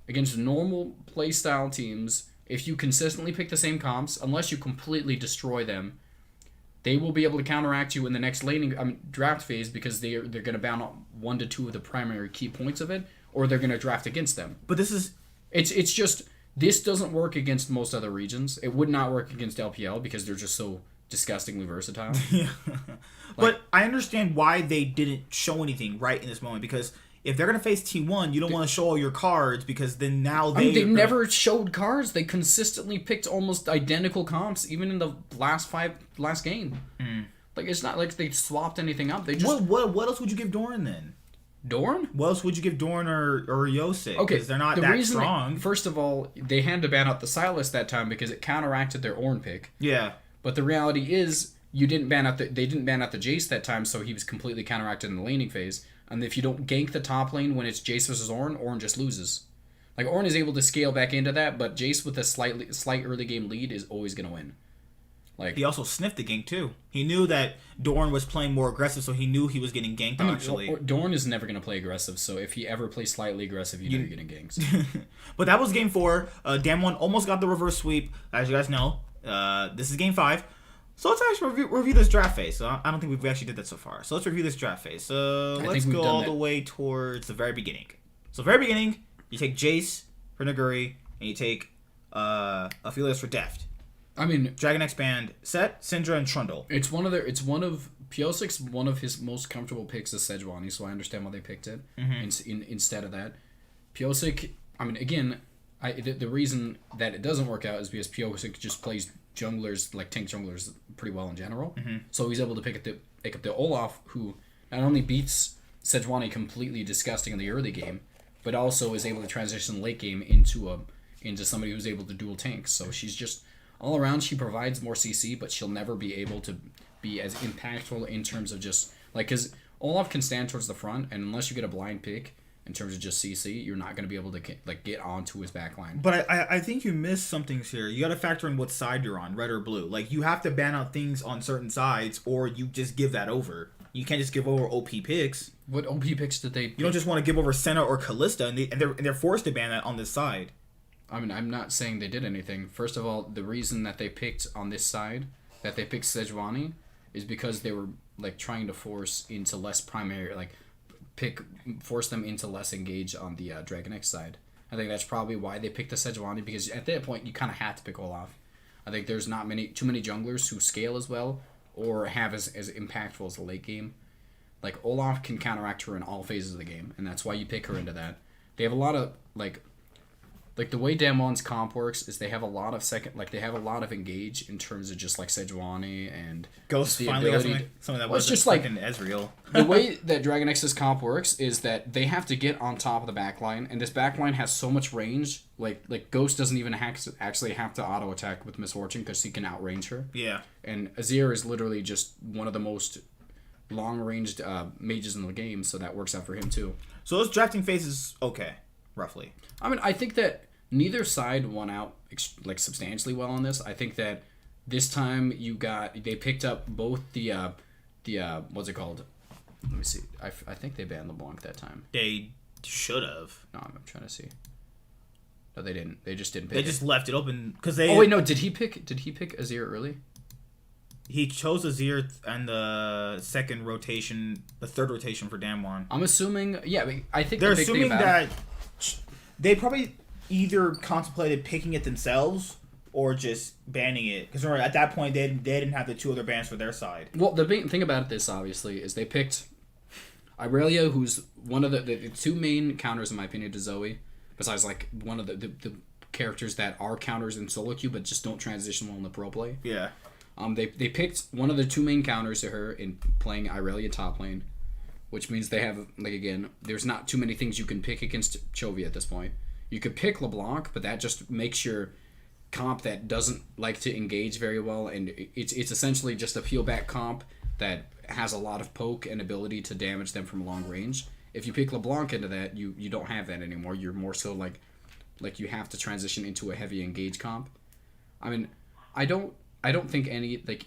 Against normal playstyle teams... If you consistently pick the same comps, unless you completely destroy them, they will be able to counteract you in the next draft phase because they're going to ban out 1 to 2 of the primary key points of it, or they're going to draft against them. But it's just this doesn't work against most other regions. It would not work against LPL because they're just so disgustingly versatile. Yeah. But I understand why they didn't show anything right in this moment because. If they're going to face T1, you don't want to show all your cards because then now they never showed cards. They consistently picked almost identical comps, even in the last game. Mm. Like, it's not like they swapped anything up. They just... What else would you give Dorn then? Dorn? What else would you give Dorn or Yosei? Okay, because they're not that strong. First of all, they had to ban out the Silas that time because it counteracted their Ornn pick. Yeah. But the reality is, they didn't ban out the Jace that time, so he was completely counteracted in the laning phase. And if you don't gank the top lane when it's Jace versus Ornn just loses. Like, Ornn is able to scale back into that, but Jace with a slight early game lead is always going to win. Like, he also sniffed the gank, too. He knew that Dorn was playing more aggressive, so he knew he was getting ganked, actually. Dorn is never going to play aggressive, so if he ever plays slightly aggressive, you're getting ganks. But that was Game 4. Damwon almost got the reverse sweep, as you guys know. This is Game 5. So let's actually review this draft phase. So I don't think we've actually did that so far. So let's review this draft phase. So let's go all the way towards the very beginning. So very beginning, you take Jace for Naguri, and you take Aphelios for Deft. I mean, Dragon X banned Set, Syndra, and Trundle. It's one of P06's one of his most comfortable picks is Sejuani, so I understand why they picked it instead of that. P06, I mean, again, the reason that it doesn't work out is because P06 just plays junglers, like tank junglers, pretty well in general. Mm-hmm. So he's able to pick up the Olaf, who not only beats Sejuani completely disgusting in the early game, but also is able to transition late game into somebody who's able to dual tank. So she's just all around. She provides more CC, but she'll never be able to be as impactful in terms of just like because Olaf can stand towards the front, and unless you get a blind pick. In terms of just CC, you're not going to be able to get onto his back line. But I think you missed something here. You got to factor in what side you're on, red or blue. Like, you have to ban out things on certain sides, or you just give that over. You can't just give over OP picks. What OP picks did they pick? You don't just want to give over Senna or Callista, and they're forced to ban that on this side. I mean, I'm not saying they did anything. First of all, the reason that they picked on this side, that they picked Sejuani, is because they were like trying to force into less primary, like force them into less engage on the Dragon X side. I think that's probably why they picked the Sejuani, because at that point you kind of had to pick Olaf. I think there's not too many junglers who scale as well or have as impactful as the late game. Like, Olaf can counteract her in all phases of the game, and that's why you pick her into that. They have a lot of, like the way Damon's comp works is they have a lot of they have a lot of engage in terms of just, like, Sejuani and Ghost the finally ability got something that well, was just like Ezreal. the way that Dragon X's comp works is that they have to get on top of the backline, and this backline has so much range. Like Ghost doesn't even actually have to auto attack with Misfortune because he can outrange her. Yeah. And Azir is literally just one of the most long-ranged mages in the game, so that works out for him too. So those drafting phases, okay, roughly. I mean, I think that neither side won out like substantially well on this. I think that this time they picked up both the what's it called? Let me see. I think they banned LeBlanc that time. They should have. No, I'm trying to see. No, they didn't. They just didn't pick They just left it open because they. Oh wait, no. Did he pick Azir early? He chose Azir and the third rotation for Damwon. I'm assuming. Yeah, I think they're the big assuming thing that they probably either contemplated picking it themselves or just banning it. Because remember, at that point, they didn't have the two other bans for their side. Well, the big thing about this, obviously, is they picked Irelia, who's one of the two main counters, in my opinion, to Zoe, besides, like, one of the characters that are counters in solo queue, but just don't transition well in the pro play. Yeah. They picked one of the two main counters to her in playing Irelia top lane, which means they have, like, again, there's not too many things you can pick against Chovy at this point. You could pick LeBlanc, but that just makes your comp that doesn't like to engage very well, and it's essentially just a peel back comp that has a lot of poke and ability to damage them from long range. If you pick LeBlanc into that, you don't have that anymore. You're more so like you have to transition into a heavy engage comp. I mean, I don't think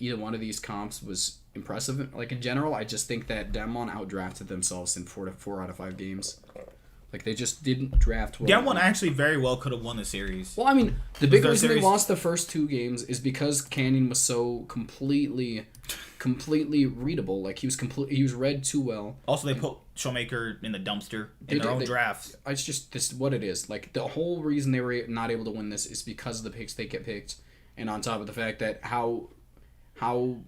either one of these comps was impressive. Like, in general, I just think that Damwon outdrafted themselves in 4 out of 5 games. Like, they just didn't draft well. Damwon actually very well could have won the series. Well, I mean, the big reason they lost the first 2 games is because Canyon was so completely readable. Like, he was read too well. Also, they put Showmaker in the dumpster in their own drafts. It's just this what it is. Like, the whole reason they were not able to win this is because of the picks they get picked, and on top of the fact that how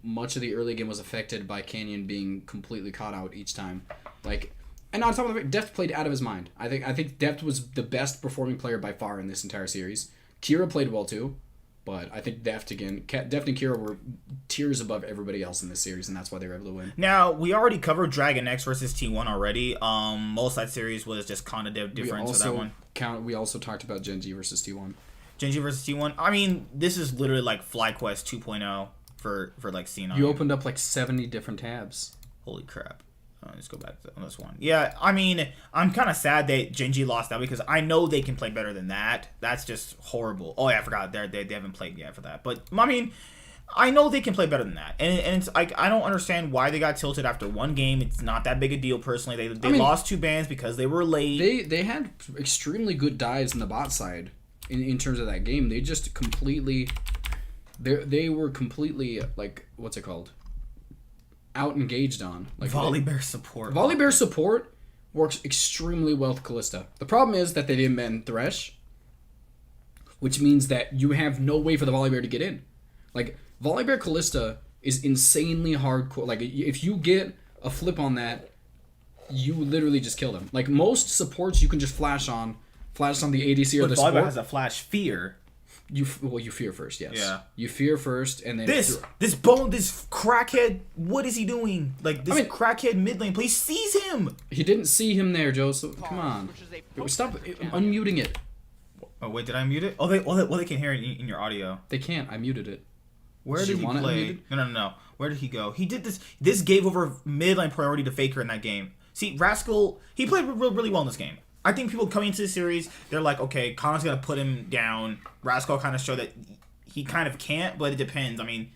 much of the early game was affected by Canyon being completely caught out each time. Like, and on top of it, Deft played out of his mind. I think Deft was the best performing player by far in this entire series. Kira played well too, but I think Deft and Kira were tiers above everybody else in this series, and that's why they were able to win. Now, we already covered Dragon X versus T1 already. Most of that series was just kind of different for that one. We also talked about GenG versus T1. GenG versus T1. I mean, this is literally like FlyQuest 2.0 for like C9. You opened up like 70 different tabs. Holy crap. Let's go back to this one. Yeah, I mean, I'm kind of sad that GenG lost that because I know they can play better than that. That's just horrible. Oh, yeah, I forgot. They haven't played yet for that. But, I mean, I know they can play better than that. And it's like, I don't understand why they got tilted after one game. It's not that big a deal, personally. They lost 2 bans because they were late. They had extremely good dives in the bot side in terms of that game. They just completely... They were completely, like, what's it called? Out-engaged on. Like, Volibear support. Volibear support works extremely well with Callista. The problem is that they didn't ban Thresh, which means that you have no way for the Volibear to get in. Like, Volibear Callista is insanely hardcore. Like, if you get a flip on that, you literally just kill them. Like, most supports you can just flash on the ADC or the support. Volibear has a flash fear. You fear first, yes. Yeah. You fear first, and then this crackhead. What is he doing? Like, this crackhead mid lane, please sees him. He didn't see him there, Joe. So come on, stop unmuting it. Oh wait, did I mute it? Oh, they can hear it in your audio. They can't. I muted it. Where did he play? No. Where did he go? He did this. This gave over mid lane priority to Faker in that game. See, Rascal, he played really well in this game. I think people coming into the series, they're like, okay, Connor's going to put him down. Rascal kind of showed that he kind of can't, but it depends. I mean,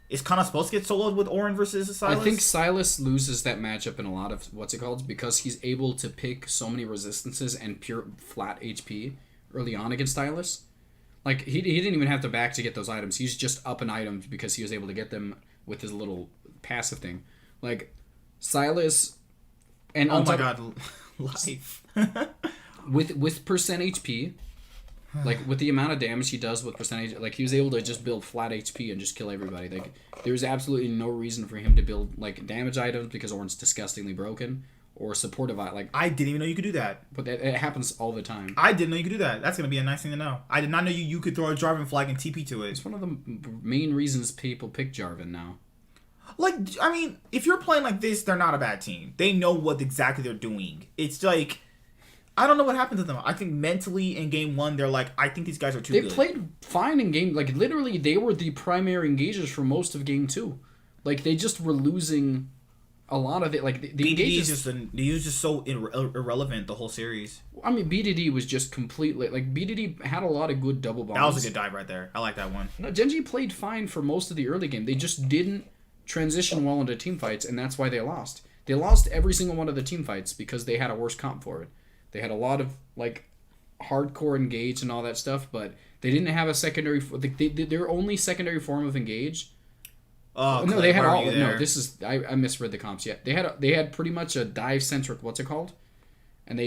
is Connor supposed to get soloed with Orin versus Silas? I think Silas loses that matchup in a lot of, because he's able to pick so many resistances and pure flat HP early on against Silas. Like, he didn't even have to back to get those items. He's just up in items because he was able to get them with his little passive thing. Like, Silas... And oh my god, life. with percent HP, Like, with the amount of damage he does with percentage, like, he was able to just build flat HP and just kill everybody. Like, there's absolutely no reason for him to build, like, damage items because Ornn's disgustingly broken, or supportive, like... I didn't even know you could do that. But it happens all the time. I didn't know you could do that. That's going to be a nice thing to know. I did not know you could throw a Jarvan flag and TP to it. It's one of the main reasons people pick Jarvan now. Like, I mean, if you're playing like this, they're not a bad team. They know what exactly they're doing. It's like... I don't know what happened to them. I think mentally in game one, they're like, I think these guys are too good. They played fine in game... Like, literally, they were the primary engagers for most of game two. Like, they just were losing a lot of it. Like, the BDD is just so irrelevant the whole series. I mean, BDD was just completely... Like, BDD had a lot of good double bombs. That was a good dive right there. I like that one. No, GenG played fine for most of the early game. They just didn't transition well into team fights, and that's why they lost. They lost every single one of the team fights because they had a worse comp for it. They had a lot of, like, hardcore engage and all that stuff, but they didn't have a secondary... Their only secondary form of engage... Oh, no, they had all... No, this is... I misread the comps yet. They had pretty much a dive-centric... What's it called? And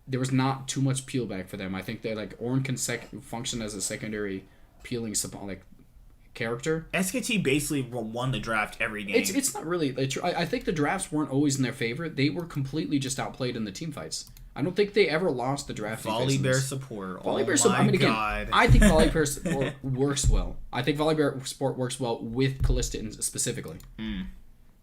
there was not too much peel back for them. I think that, like, Ornn can function as a secondary peeling, like, character. SKT basically won the draft every game. It's not really... I think the drafts weren't always in their favor. They were completely just outplayed in the team fights. I don't think they ever lost the draft. Volibear support. Volibear support. I mean, again, I think Volibear support works well. I think Volibear support works well with Kalista specifically.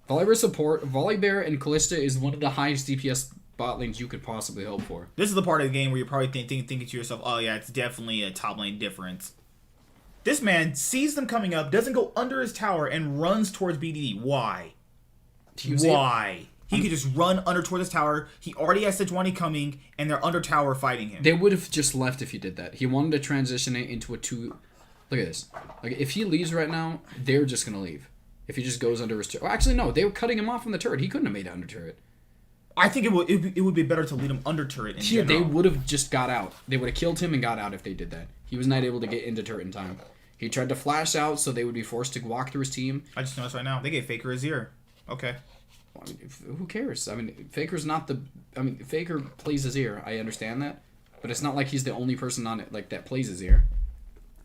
Volibear and Kalista is one of the highest DPS bot lanes you could possibly hope for. This is the part of the game where you're probably thinking to yourself, oh yeah, it's definitely a top lane difference. This man sees them coming up, doesn't go under his tower, and runs towards BDD. Why? Why? He could just run under toward this tower. He already has Sejuani coming, and they're under tower fighting him. They would have just left if he did that. He wanted to transition it into a two... Look at this. Like, if he leaves right now, they're just going to leave. If he just goes under his turret. Well, actually, no. They were cutting him off from the turret. He couldn't have made it under turret. I think it would be better to lead him under turret in general. They would have just got out. They would have killed him and got out if they did that. He was not able to get into turret in time. He tried to flash out, so they would be forced to walk through his team. I just noticed right now. They gave Faker his ear. Okay. I mean, who cares? I mean, Faker's not the... I mean, Faker plays his ear. I understand that. But it's not like he's the only person on it like that plays his ear.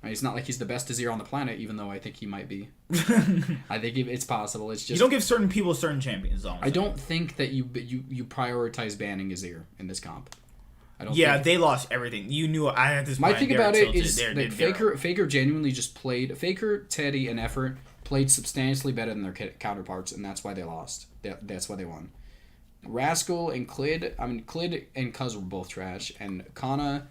I mean, it's not like he's the best Azir on the planet, even though I think he might be. I think it's possible. It's just... You don't give certain people certain champions, though. I don't think that you prioritize banning Azir in this comp. I don't think... they lost everything. You knew at this point. My thing about it is like Faker genuinely just played... Faker, Teddy, and Effort played substantially better than their counterparts, and that's why they lost. That's why they won. Rascal and Clid... I mean, Clid and Cuz were both trash, and Kana...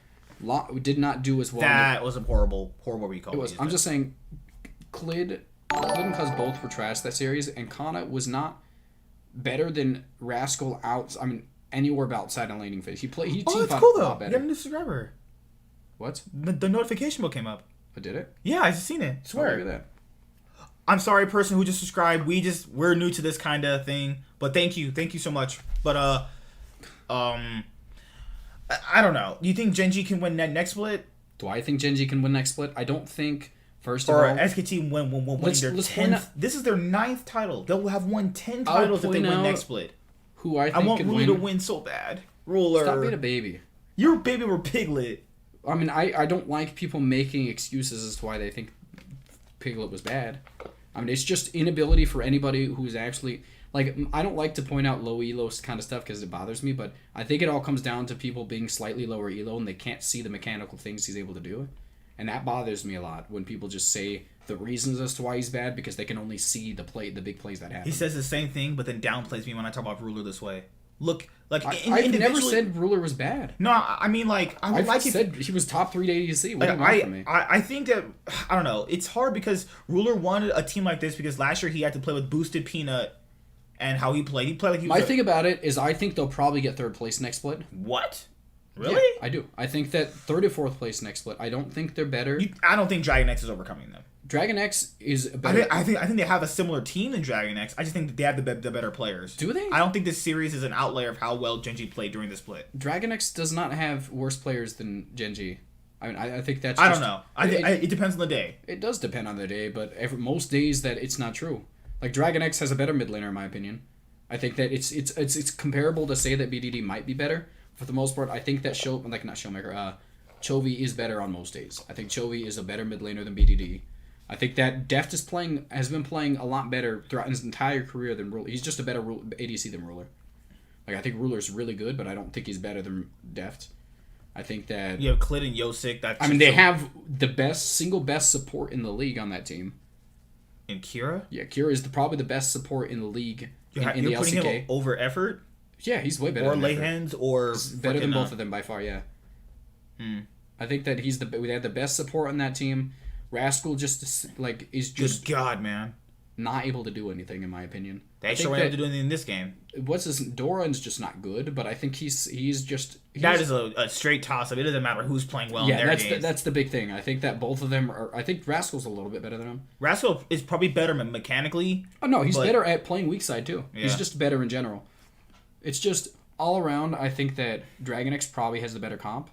did not do as well. That was a horrible recall. It was. I'm just saying, Clid and Cuz both were trash that series, and Kana was not better than Rascal anywhere outside on laning phase. He that's cool though. You got a new subscriber. What? The notification bell came up. Oh, did it? Yeah, I just seen it. I swear. Oh, look at that. I'm sorry, person who just subscribed. We're new to this kind of thing, but thank you so much. But I don't know. Do you think GenG can win next split? Do I think GenG can win next split? I don't think. First of all, SKT win their 10th. This is their 9th title. They will have won 10 titles if they win next split. Who I think I want Ruler to win so bad. Ruler, stop being a baby. You're a baby or Piglet. I mean, I don't like people making excuses as to why they think Piglet was bad. I mean, it's just inability for anybody who's actually... Like, I don't like to point out low elo kind of stuff because it bothers me, but I think it all comes down to people being slightly lower elo and they can't see the mechanical things he's able to do. And that bothers me a lot when people just say the reasons as to why he's bad because they can only see the big plays that happen. He says the same thing, but then downplays me when I talk about Ruler this way. Look, like I've never said Ruler was bad. No, I mean like I said he was top 3 to ADC. What like, I think that I don't know. It's hard because Ruler wanted a team like this because last year he had to play with boosted Peanut. And how he played. He played like he was... My thing about it is I think they'll probably get 3rd place next split. What? Really? Yeah, I do. I think that 3rd or 4th place next split. I don't think they're better. I don't think Dragon X is overcoming them. Dragon X is better. I think they have a similar team than Dragon X. I just think that they have the better players. Do they? I don't think this series is an outlier of how well GenG played during the split. Dragon X does not have worse players than GenG. I mean, I think that's I don't know. It depends on the day. It does depend on the day, but most days that it's not true. Like, Dragon X has a better mid laner, in my opinion. I think that it's comparable to say that BDD might be better. For the most part, I think that Chovy is better on most days. I think Chovy is a better mid laner than BDD. I think that Deft has been playing a lot better throughout his entire career than Ruler. He's just a better ADC than Ruler. Like, I think Ruler's really good, but I don't think he's better than Deft. I think that... You have Clit and Yosik. They have the single best support in the league on that team. And Kira? Yeah, Kira is probably the best support in the league in the putting LCK. him over Effort? Yeah, he's way better or than lay Effort. hands, or... Better than both of them by far, yeah. I think that we had the best support on that team. Rascal is just... Good God, man. Not able to do anything, in my opinion. They sure weren't able to do anything in this game. Doran's just not good, but I think he's that is a straight toss-up. It doesn't matter who's playing well in their games. That's the big thing. I think that both of them are... I think Rascal's a little bit better than him. Rascal is probably better mechanically. Oh, no, he's better at playing weak side, too. Yeah. He's just better in general. It's just, all around, I think that Dragon X probably has the better comp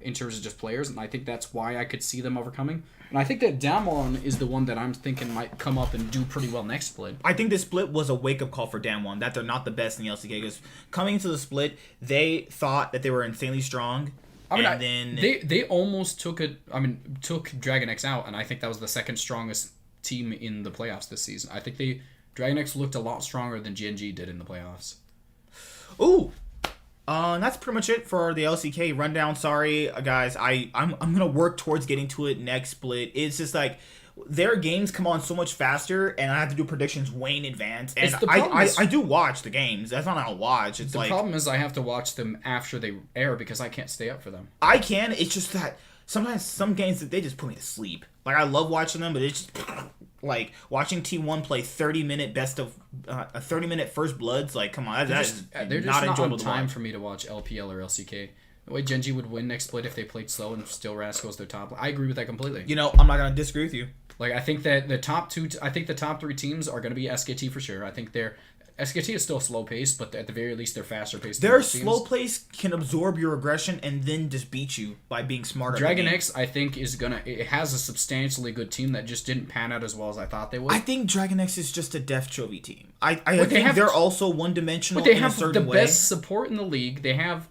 in terms of just players, and I think that's why I could see them overcoming. And I think that Damwon is the one that I'm thinking might come up and do pretty well next split. I think this split was a wake-up call for Damwon, that they're not the best in the LCK, because coming into the split, they thought that they were insanely strong, they almost took Dragon X out, and I think that was the second strongest team in the playoffs this season. I think Dragon X looked a lot stronger than GenG did in the playoffs. Ooh! That's pretty much it for the LCK rundown. Sorry, guys. I'm gonna work towards getting to it next split. It's just like their games come on so much faster, and I have to do predictions way in advance. And I do watch the games. That's not how I watch. It's the problem is I have to watch them after they air because I can't stay up for them. I can. It's just that sometimes some games they just put me to sleep. Like, I love watching them, but it's just like watching T1 play 30-minute best of 30-minute first bloods. Like, come on, that's not enjoyable on time for me to watch LPL or LCK. The way GenG would win next split if they played slow and still Rascal's their top. I agree with that completely. You know, I'm not gonna disagree with you. Like, I think that the top three teams are gonna be SKT for sure. I think SKT is still slow paced, but at the very least they're faster paced. Their slow pace can absorb your aggression and then just beat you by being smarter. Dragon X, I think, it has a substantially good team that just didn't pan out as well as I thought they would. I think Dragon X is just a Def Chovy team. I think they're also one dimensional. But they have the best support in the league. They have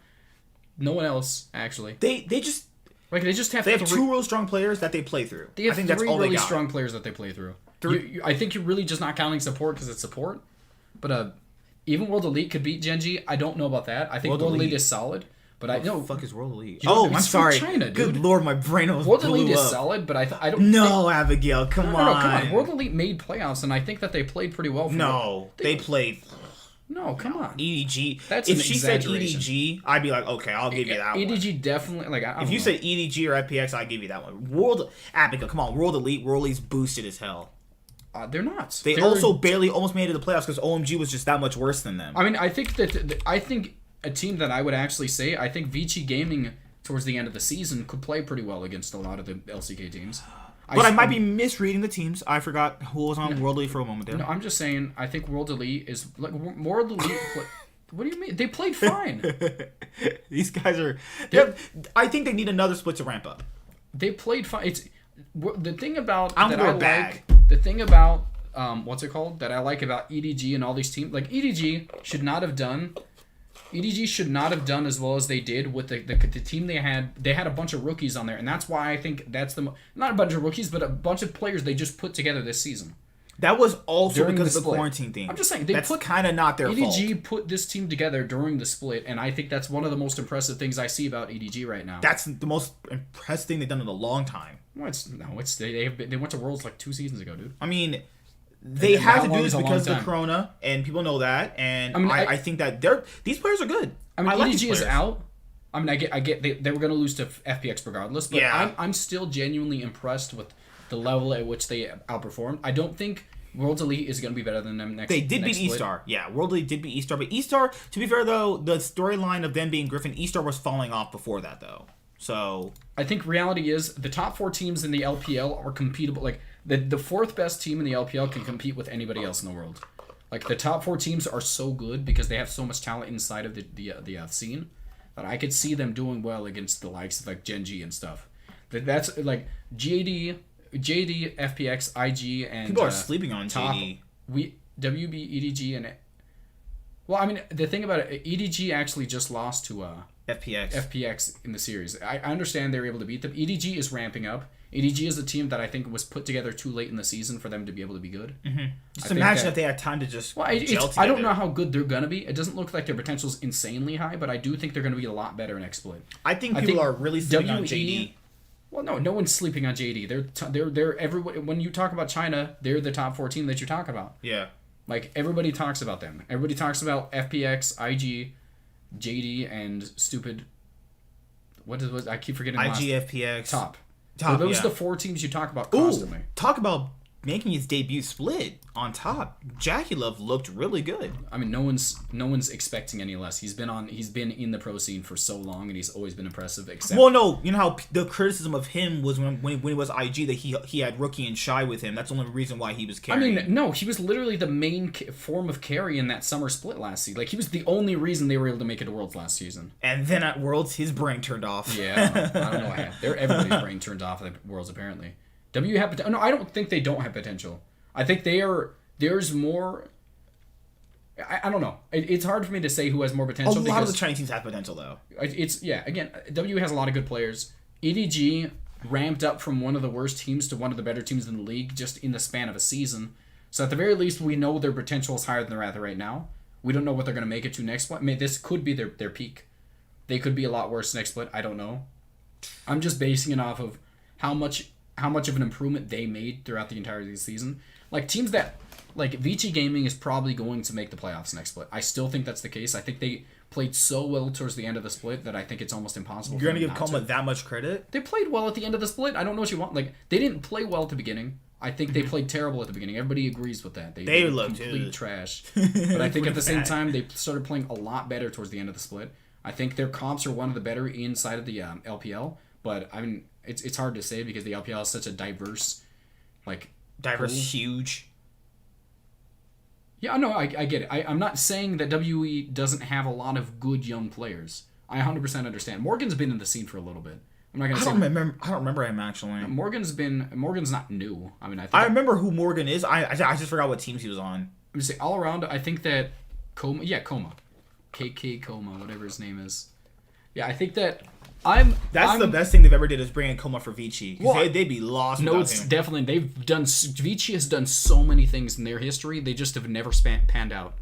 no one else actually. They just have two real strong players that they play through. I think that's all really strong players that they play through. I think you're really just not counting support because it's support. But even World Elite could beat GenG. I don't know about that. I think World Elite is solid. But I know. What the fuck is World Elite? I'm sorry. China, dude. Good lord, my brain was World Elite is solid, but I don't. No, Abigail, come on. No, come on. World Elite made playoffs, and I think that they played pretty well. They played. No, come on. EDG. That's if she said EDG, I'd be like, okay, I'll give you that one. EDG definitely. Like, if you said EDG or FPX, I'd give you that one. Abigail, come on. World Elite's boosted as hell. They're not. They're also barely almost made it to the playoffs because OMG was just that much worse than them. I mean, I think a team that I would actually say, I think Vici Gaming towards the end of the season could play pretty well against a lot of the LCK teams. But I might be misreading the teams. I forgot who was on World Elite for a moment there. No, I'm just saying, I think World Elite is... like World Elite... What do you mean? They played fine. These guys are... I think they need another split to ramp up. They played fine. It's... The thing about... The thing about... what's it called? That I like about EDG and all these teams... Like, EDG should not have done as well as they did with the team they had. They had a bunch of rookies on there, and that's why I think that's not a bunch of rookies, but a bunch of players they just put together this season. That was also because of the quarantine thing. I'm just saying that's kind of not their fault. EDG put this team together during the split, and I think that's one of the most impressive things I see about EDG right now. That's the most impressive thing they've done in a long time. Well, they went to Worlds like 2 seasons ago, dude. I mean, they had to do this because of the corona, and people know that. And I think that these players are good. I mean, EDG is out. I mean, I get they were going to lose to FPX regardless, but yeah. I'm still genuinely impressed with the level at which they outperformed. I don't think World Elite is going to be better than them next. They did beat E-Star. Yeah, World Elite did beat E-Star, but E-Star, to be fair though, the storyline of them being Griffin, E-Star was falling off before that though. So I think reality is the top 4 teams in the LPL are competitive. Like the fourth best team in the LPL can compete with anybody else in the world. Like the top 4 teams are so good because they have so much talent inside of the scene that I could see them doing well against the likes of like GenG and stuff. That's like JD, FPX, IG, and people are sleeping on top, JD. WB, EDG, and Well, I mean, the thing about it, EDG actually just lost to FPX. in the series. I understand they were able to beat them. EDG is ramping up. EDG is a team that I think was put together too late in the season for them to be able to be good. Mm-hmm. Just imagine if they had time to just gel together. I don't know how good they're going to be. It doesn't look like their potential is insanely high, but I do think they're going to be a lot better in exploit. I think people are really sleeping on JD. Well, no one's sleeping on JD. They're everybody. When you talk about China, they're the top 4 team that you talk about. Yeah. Like, everybody talks about them. Everybody talks about FPX, IG, JD, and stupid... What was I keep forgetting IG, FPX. Top. Those are the 4 teams you talk about constantly. Talk about making his debut split on top. Jakilov looked really good. I mean, no one's expecting any less. He's been in the pro scene for so long, and he's always been impressive. Except, well, no, you know how the criticism of him was when he was IG that he had Rookie and Shy with him. That's the only reason why he was carrying. I mean, no, he was literally the main form of carry in that summer split last season. Like, he was the only reason they were able to make it to Worlds last season. And then at Worlds, his brain turned off. Yeah, I don't know what happened. Everybody's brain turned off at Worlds apparently. W have potential. No, I don't think they don't have potential. I think there's more. I don't know. It's hard for me to say who has more potential. A lot of the Chinese teams have potential, though. Again, W has a lot of good players. EDG ramped up from one of the worst teams to one of the better teams in the league just in the span of a season. So at the very least, we know their potential is higher than they're at right now. We don't know what they're going to make it to next split. I mean, this could be their peak. They could be a lot worse next split. I don't know. I'm just basing it off of how much of an improvement they made throughout the entirety of the season. Like, teams that... Like, Vici Gaming is probably going to make the playoffs next split. I still think that's the case. I think they played so well towards the end of the split that I think it's almost impossible. You're going to give Coma that much credit? They played well at the end of the split. I don't know what you want. Like, they didn't play well at the beginning. I think they played terrible at the beginning. Everybody agrees with that. They looked complete trash. But I think at the same time, they started playing a lot better towards the end of the split. I think their comps are one of the better inside of the LPL. But, I mean, it's hard to say because the LPL is such a diverse pool. Huge. Yeah, no, I get it. I'm not saying that WE doesn't have a lot of good young players. I 100% understand. Morgan's been in the scene for a little bit. I'm not gonna say. I don't remember him actually. Morgan's not new. I mean, I remember who Morgan is. I just forgot what teams he was on. I'm gonna say all around. I think that Coma, KK Coma, whatever his name is. Yeah, I think that That's the best thing they've ever did is bring in Coma for Vici. Well, they'd be lost. No, it's him. Definitely Vici has done so many things in their history. They just have never panned out.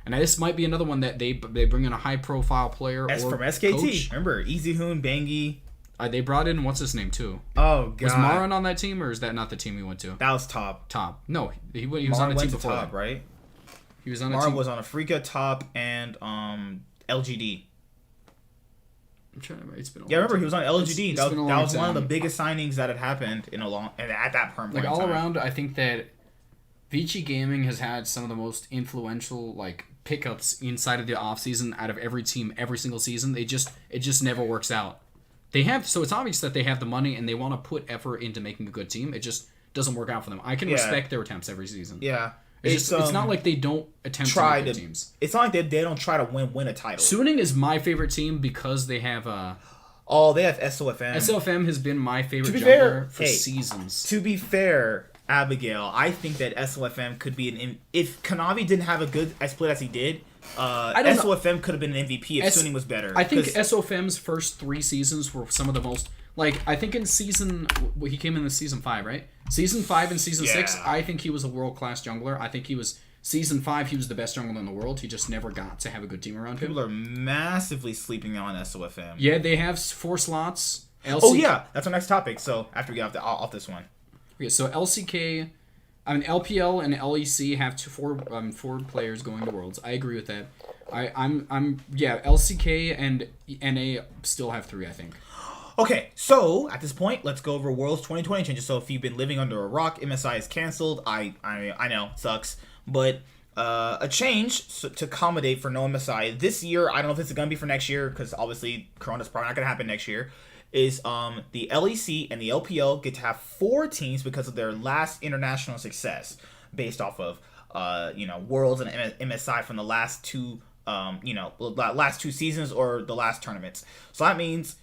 And this might be another one that they bring in a high profile player from SKT. Coach. Remember Easy Hoon, Bangi. They brought in what's his name too. Oh god. Was Maran on that team or is that not the team we went to? That was Top. No, he was on the team before Top, right? He was on Maran was on Afrika, Top, and LGD. I'm trying to remember. It's been remember he was on LGD. That was one of the biggest signings that had happened at that point. Like all around, I think that Vici Gaming has had some of the most influential pickups inside of the offseason out of every team every single season. It just never works out. So it's obvious that they have the money and they want to put effort into making a good team. It just doesn't work out for them. I can respect their attempts every season. Yeah. It's not like they don't attempt to make good teams. It's not like they don't try to win a title. Suning is my favorite team because they have they have SOFM. SOFM has been my favorite jungler for seasons. To be fair, Abigail, I think that SOFM could be if Kanavi didn't have a good split as he did, SOFM could have been an MVP if Suning was better. I think SOFM's first 3 seasons were some of the most I think in he came in the season 5, right? Season 5 and season 6, I think he was a world-class jungler. I think he was season 5, he was the best jungler in the world. He just never got to have a good team around him. People are massively sleeping on SOFM. Yeah, they have 4 slots. LCK, that's our next topic. So after we get off this one. Okay, so LCK, LPL and LEC have 4 players going to Worlds. I agree with that. LCK and NA still have 3, I think. Okay, so at this point, let's go over Worlds 2020 changes. So if you've been living under a rock, MSI is canceled. I know, it sucks. But a change to accommodate for no MSI this year, I don't know if it's going to be for next year, because obviously Corona's probably not going to happen next year, is the LEC and the LPL get to have 4 teams because of their last international success, based off of Worlds and MSI from the last 2 last 2 seasons or the last tournaments. So that means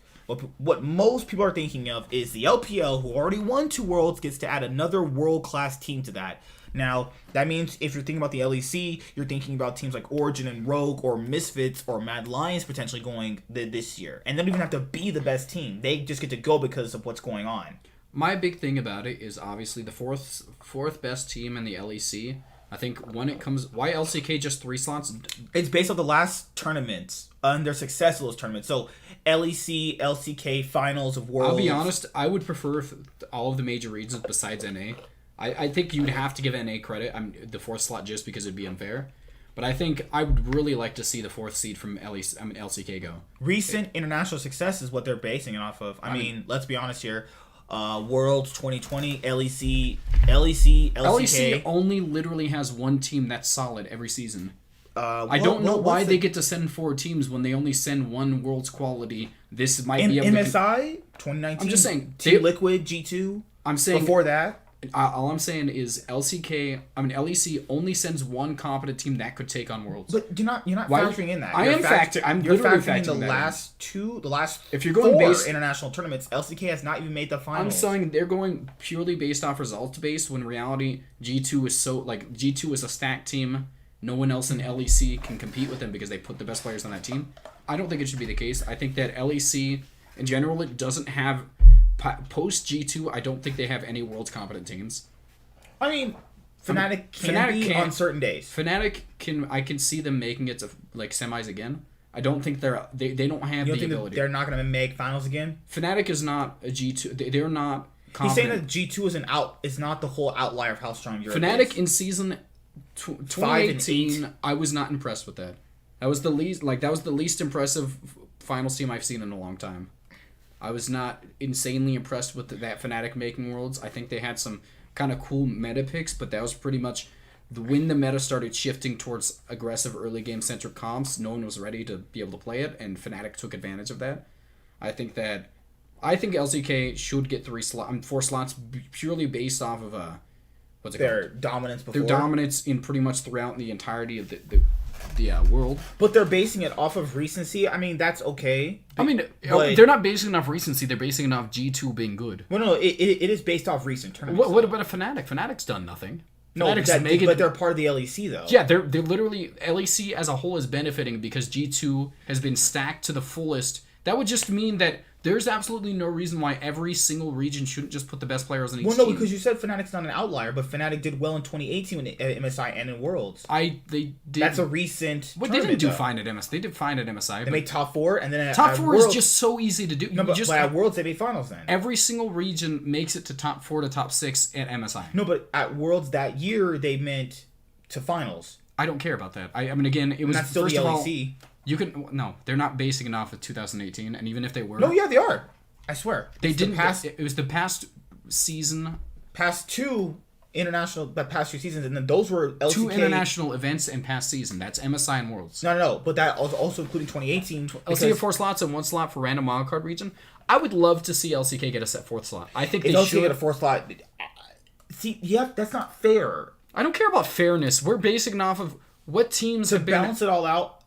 what most people are thinking of is the LPL, who already won 2 Worlds, gets to add another world-class team to that. Now, that means if you're thinking about the LEC, you're thinking about teams like Origin and Rogue or Misfits or Mad Lions potentially going this year. And they don't even have to be the best team. They just get to go because of what's going on. My big thing about it is obviously the fourth best team in the LEC. I think when it comes... Why LCK just 3 slots? It's based on the last tournaments and their success of those tournaments. So, LEC, LCK, Finals of Worlds... I'll be honest, I would prefer all of the major regions besides NA. I think you'd have to give NA credit, the 4th slot, just because it'd be unfair. But I think I would really like to see the 4th seed from LCK go. Recent international success is what they're basing it off of. I mean, let's be honest here. Worlds 2020, LEC, LCK. LEC only literally has one team that's solid every season. I don't know why they get to send 4 teams when they only send one World's quality. This might be able MSI 2019. I'm just saying, Team Liquid G2. I'm saying before that. All I'm saying is LEC only sends one competent team that could take on Worlds. But you're not factoring in that. I'm literally factoring in the last if you're going 4 based international tournaments. LCK has not even made the finals. I'm saying they're going purely based off results based. When in reality, G2 is a stacked team. No one else in LEC can compete with them because they put the best players on that team. I don't think it should be the case. I think that LEC in general it doesn't have. Post G2, I don't think they have any world's competent teams. I mean, Fnatic can on certain days. Fnatic I can see them making it to like semis again. I don't think they don't have the ability. They're not going to make finals again. Fnatic is not a G2. They're not competent. He's saying that G2 is not the whole outlier of how strong Europe Fnatic is. in season 2018, I was not impressed with that. That was the least impressive finals team I've seen in a long time. I was not insanely impressed with that Fnatic making Worlds. I think they had some kind of cool meta picks, but that was pretty much when the meta started shifting towards aggressive early game centric comps. No one was ready to be able to play it, and Fnatic took advantage of that. I think LCK should get 4 slots purely based off of their dominance before. Their dominance in pretty much throughout the entirety of the world. But they're basing it off of recency. I mean, that's okay. I mean, they're not basing it off recency. They're basing it off G2 being good. Well, no, it is based off recent tournaments. What about a Fnatic? Fnatic's done nothing. No, but they're part of the LEC, though. Yeah, they're literally... LEC as a whole is benefiting because G2 has been stacked to the fullest. That would just mean that there's absolutely no reason why every single region shouldn't just put the best players on each team. Well, no, because you said Fnatic's not an outlier, but Fnatic did well in 2018 at MSI and in Worlds. They did. That's a recent. But they didn't do fine at MSI. They did fine at MSI. They made top 4, and then top 4 is just so easy to do. No, but at Worlds they made finals. Then every single region makes it to top 4 to top 6 at MSI. No, but at Worlds that year they meant to finals. I don't care about that. I mean, again, it was that's still first the of all. LEC. They're not basing it off of 2018, and even if they were, no, yeah, they are. I swear, they didn't. It was the past season, past 2 past 2 seasons, and then those were LCK 2 international events and past season. That's MSI and Worlds. No, but that was also including 2018. LCK 4 slots and 1 slot for random wildcard region. I would love to see LCK get a set 4th slot. I think they should get a 4th slot. See, that's not fair. I don't care about fairness. We're basing it off of what teams have been. To balance it all out,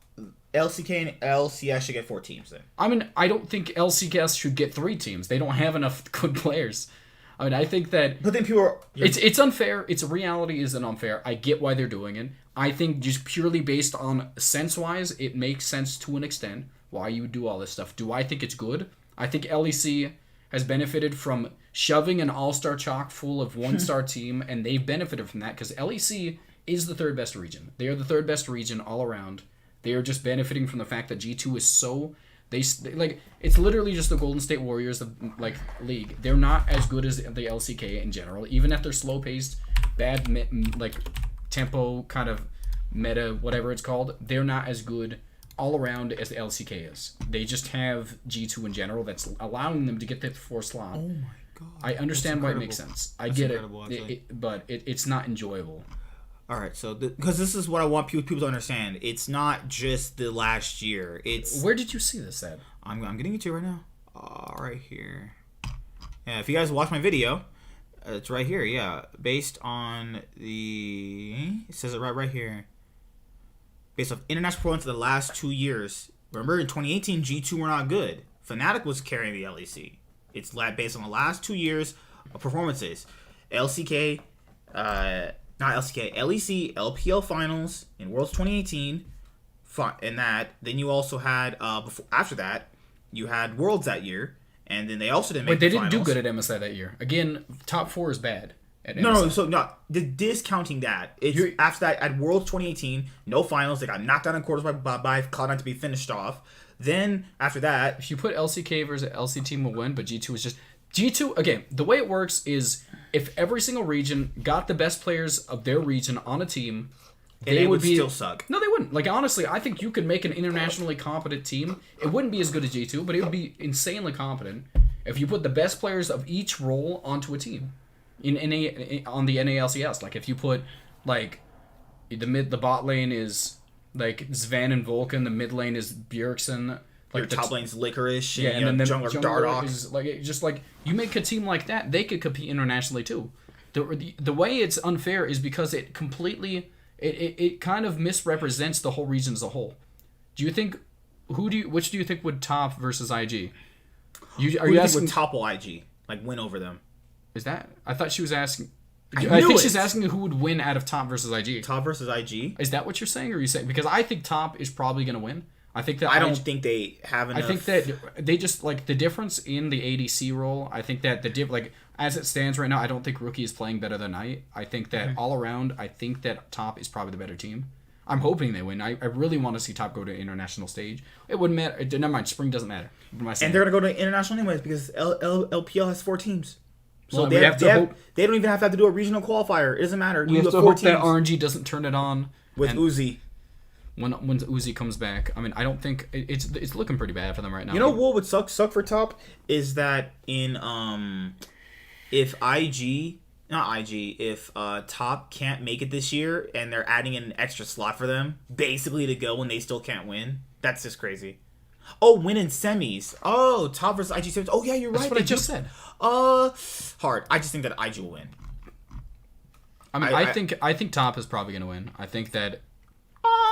LCK and LCS should get 4 teams then. I mean, I don't think LCS should get 3 teams. They don't have enough good players. I mean, I think that... But then people are... It's unfair. Its reality isn't unfair. I get why they're doing it. I think just purely based on sense-wise, it makes sense to an extent why you would do all this stuff. Do I think it's good? I think LEC has benefited from shoving an all-star chalk full of one-star team, and they've benefited from that because LEC is the 3rd best region. They are the 3rd best region all around. They are just benefiting from the fact that G2 is so... They it's literally just the Golden State Warriors of league. They're not as good as the LCK in general, even if they're slow paced, bad tempo kind of meta, whatever it's called. They're not as good all around as the LCK is. They just have G2 in general that's allowing them to get that 4 slot. Oh my god! I understand why it makes sense. I get it, but it's not enjoyable. All right, so because this is what I want people to understand. It's not just the last year. It's where did you see this at? I'm getting it to you right now. Right here. Yeah, if you guys watch my video, it's right here. Yeah, based on it says it right here. Based off international performance of the last 2 years. Remember, in 2018, G2 were not good. Fnatic was carrying the LEC. It's based on the last 2 years of performances. LCK. not LCK, LEC, LPL finals in Worlds 2018, and that. Then you also had after that, you had Worlds that year, and then they also didn't make. But they the didn't finals. do good at MSI that year. Again, top 4 is bad. At No, MSI. no, so not discounting that. It's after that at Worlds 2018, no finals. They got knocked out in quarters by Cloud9 to be finished off. Then after that, If you put LCK versus LC team will win, but G2 is just G2 again. The way it works is if every single region got the best players of their region on a team, they would still suck. No, they wouldn't. Like honestly, I think you could make an internationally competent team. It wouldn't be as good as G2, but it would be insanely competent if you put the best players of each role onto a team. On the NALCS, like if you put like the bot lane is like Sven and Vulcan, the mid lane is Bjergsen, Your top lane's Licorice, yeah, and then the jungler Dardoch. is like just like you make a team like that, they could compete internationally too. The way it's unfair is because it completely it kind of misrepresents the whole region as a whole. Do you think which do you think would top versus IG? Who do you think would topple IG, like win over them? Is that? I thought she was asking. I think knew she's it. asking who would win out of top versus IG. Top versus IG. Is that what you're saying, or are you saying because I think top is probably going to win. I think that I don't think they have enough. I think that they just like the difference in the ADC role. I think that like as it stands right now, I don't think Rookie is playing better than Knight. I think that all around, I think that top is probably the better team. I'm hoping they win. I really want to see top go to international stage. It wouldn't matter. Never mind. Spring doesn't matter. And they're gonna go to international anyways because LPL has 4 teams. So Well, they hope don't even have to do a regional qualifier. It doesn't matter. we have to hope that RNG doesn't turn it on with and Uzi. when Uzi comes back. I mean, I don't think it's looking pretty bad for them right now. You know what would suck for top is that in if top can't make it this year and they're adding in an extra slot for them basically to go when they still can't win. That's just crazy. Oh, win in semis. Oh, top versus IG semis. Oh yeah, you're right. That's what I just said. Hard. I just think that IG will win. I mean, I think top is probably going to win. I think that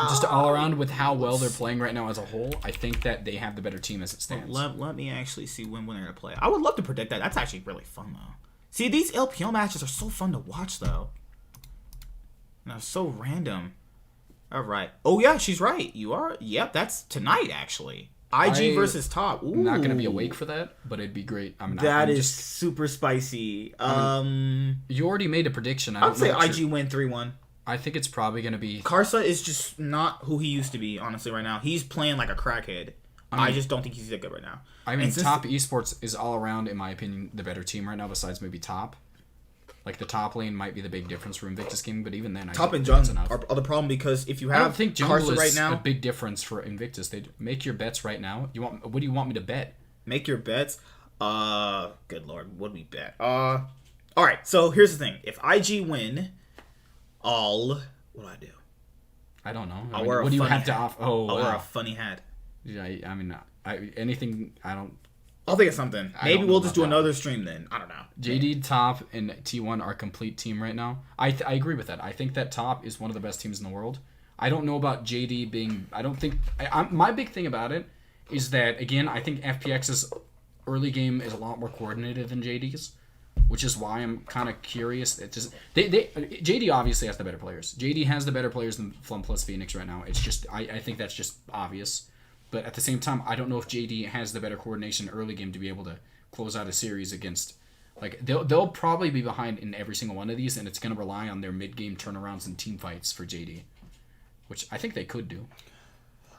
just all around with how well they're playing right now as a whole, I think that they have the better team as it stands. Let me actually see when they're going to play. I would love to predict that. That's actually really fun though. See, these LPL matches are so fun to watch though. And they're so random. All right. Oh yeah, she's right. You are. Yep, that's tonight actually. IG versus top. Ooh. I'm not going to be awake for that, but it'd be great. That is super spicy. You already made a prediction. I'd say IG win 3-1. I think it's probably going to be... Karsa is just not who he used to be, honestly, right now. He's playing like a crackhead. I just don't think he's that good right now. I mean, top esports is all around, in my opinion, the better team right now, besides maybe top. Like, the top lane might be the big difference for Invictus Gaming, but even then, top and jungle are the problem because if you have I don't think jungle is right now, a big difference for Invictus. They make your bets right now. What do you want me to bet? Make your bets. Good lord, what do we bet? All right. So here's the thing: if IG win, what do I do? I don't know. I'll wear a what do you funny have to hat. offer? Oh, I'll wear wow. a funny hat. Yeah, I mean, anything. I don't. I'll think of something. Maybe we'll just do another stream then. I don't know. JD, top, and T1 are a complete team right now. I agree with that. I think that top is one of the best teams in the world. I don't know about JD being... I don't think... my big thing about it is that, again, I think FPX's early game is a lot more coordinated than JD's, which is why I'm kind of curious. It's just, JD obviously has the better players. JD has the better players than Flum plus Phoenix right now. It's just... I think that's just obvious. But at the same time, I don't know if JD has the better coordination early game to be able to close out a series against... Like, they'll probably be behind in every single one of these, and it's going to rely on their mid-game turnarounds and team fights for JD, which I think they could do.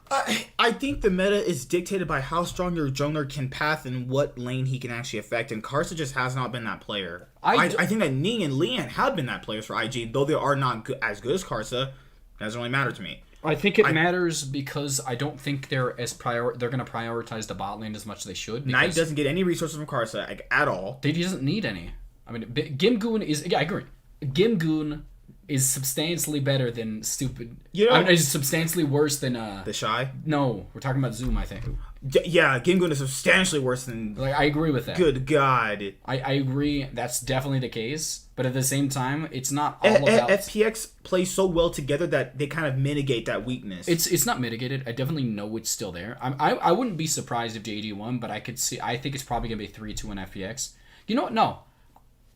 I think the meta is dictated by how strong your jungler can path and what lane he can actually affect, and Karsa just has not been that player. I think that Ning and Lian have been that players for IG, though they are not as good as Karsa. Doesn't really matter to me. I think it matters because I don't think they're going to prioritize the bot lane as much as they should. Knight doesn't get any resources from Karsa at all. He doesn't need any. I mean, Gimgoon is... Yeah, I agree. Gimgoon is substantially better than stupid... is substantially worse than... The Shy? No, we're talking about Zoom, I think. Yeah, Gimgoon is substantially worse than... Like, I agree with that. Good God. I agree. That's definitely the case. But at the same time, it's not all about... FPX plays so well together that they kind of mitigate that weakness. It's not mitigated. I definitely know it's still there. I wouldn't be surprised if JD won, but I think it's probably going to be 3-2 in FPX. You know what? No.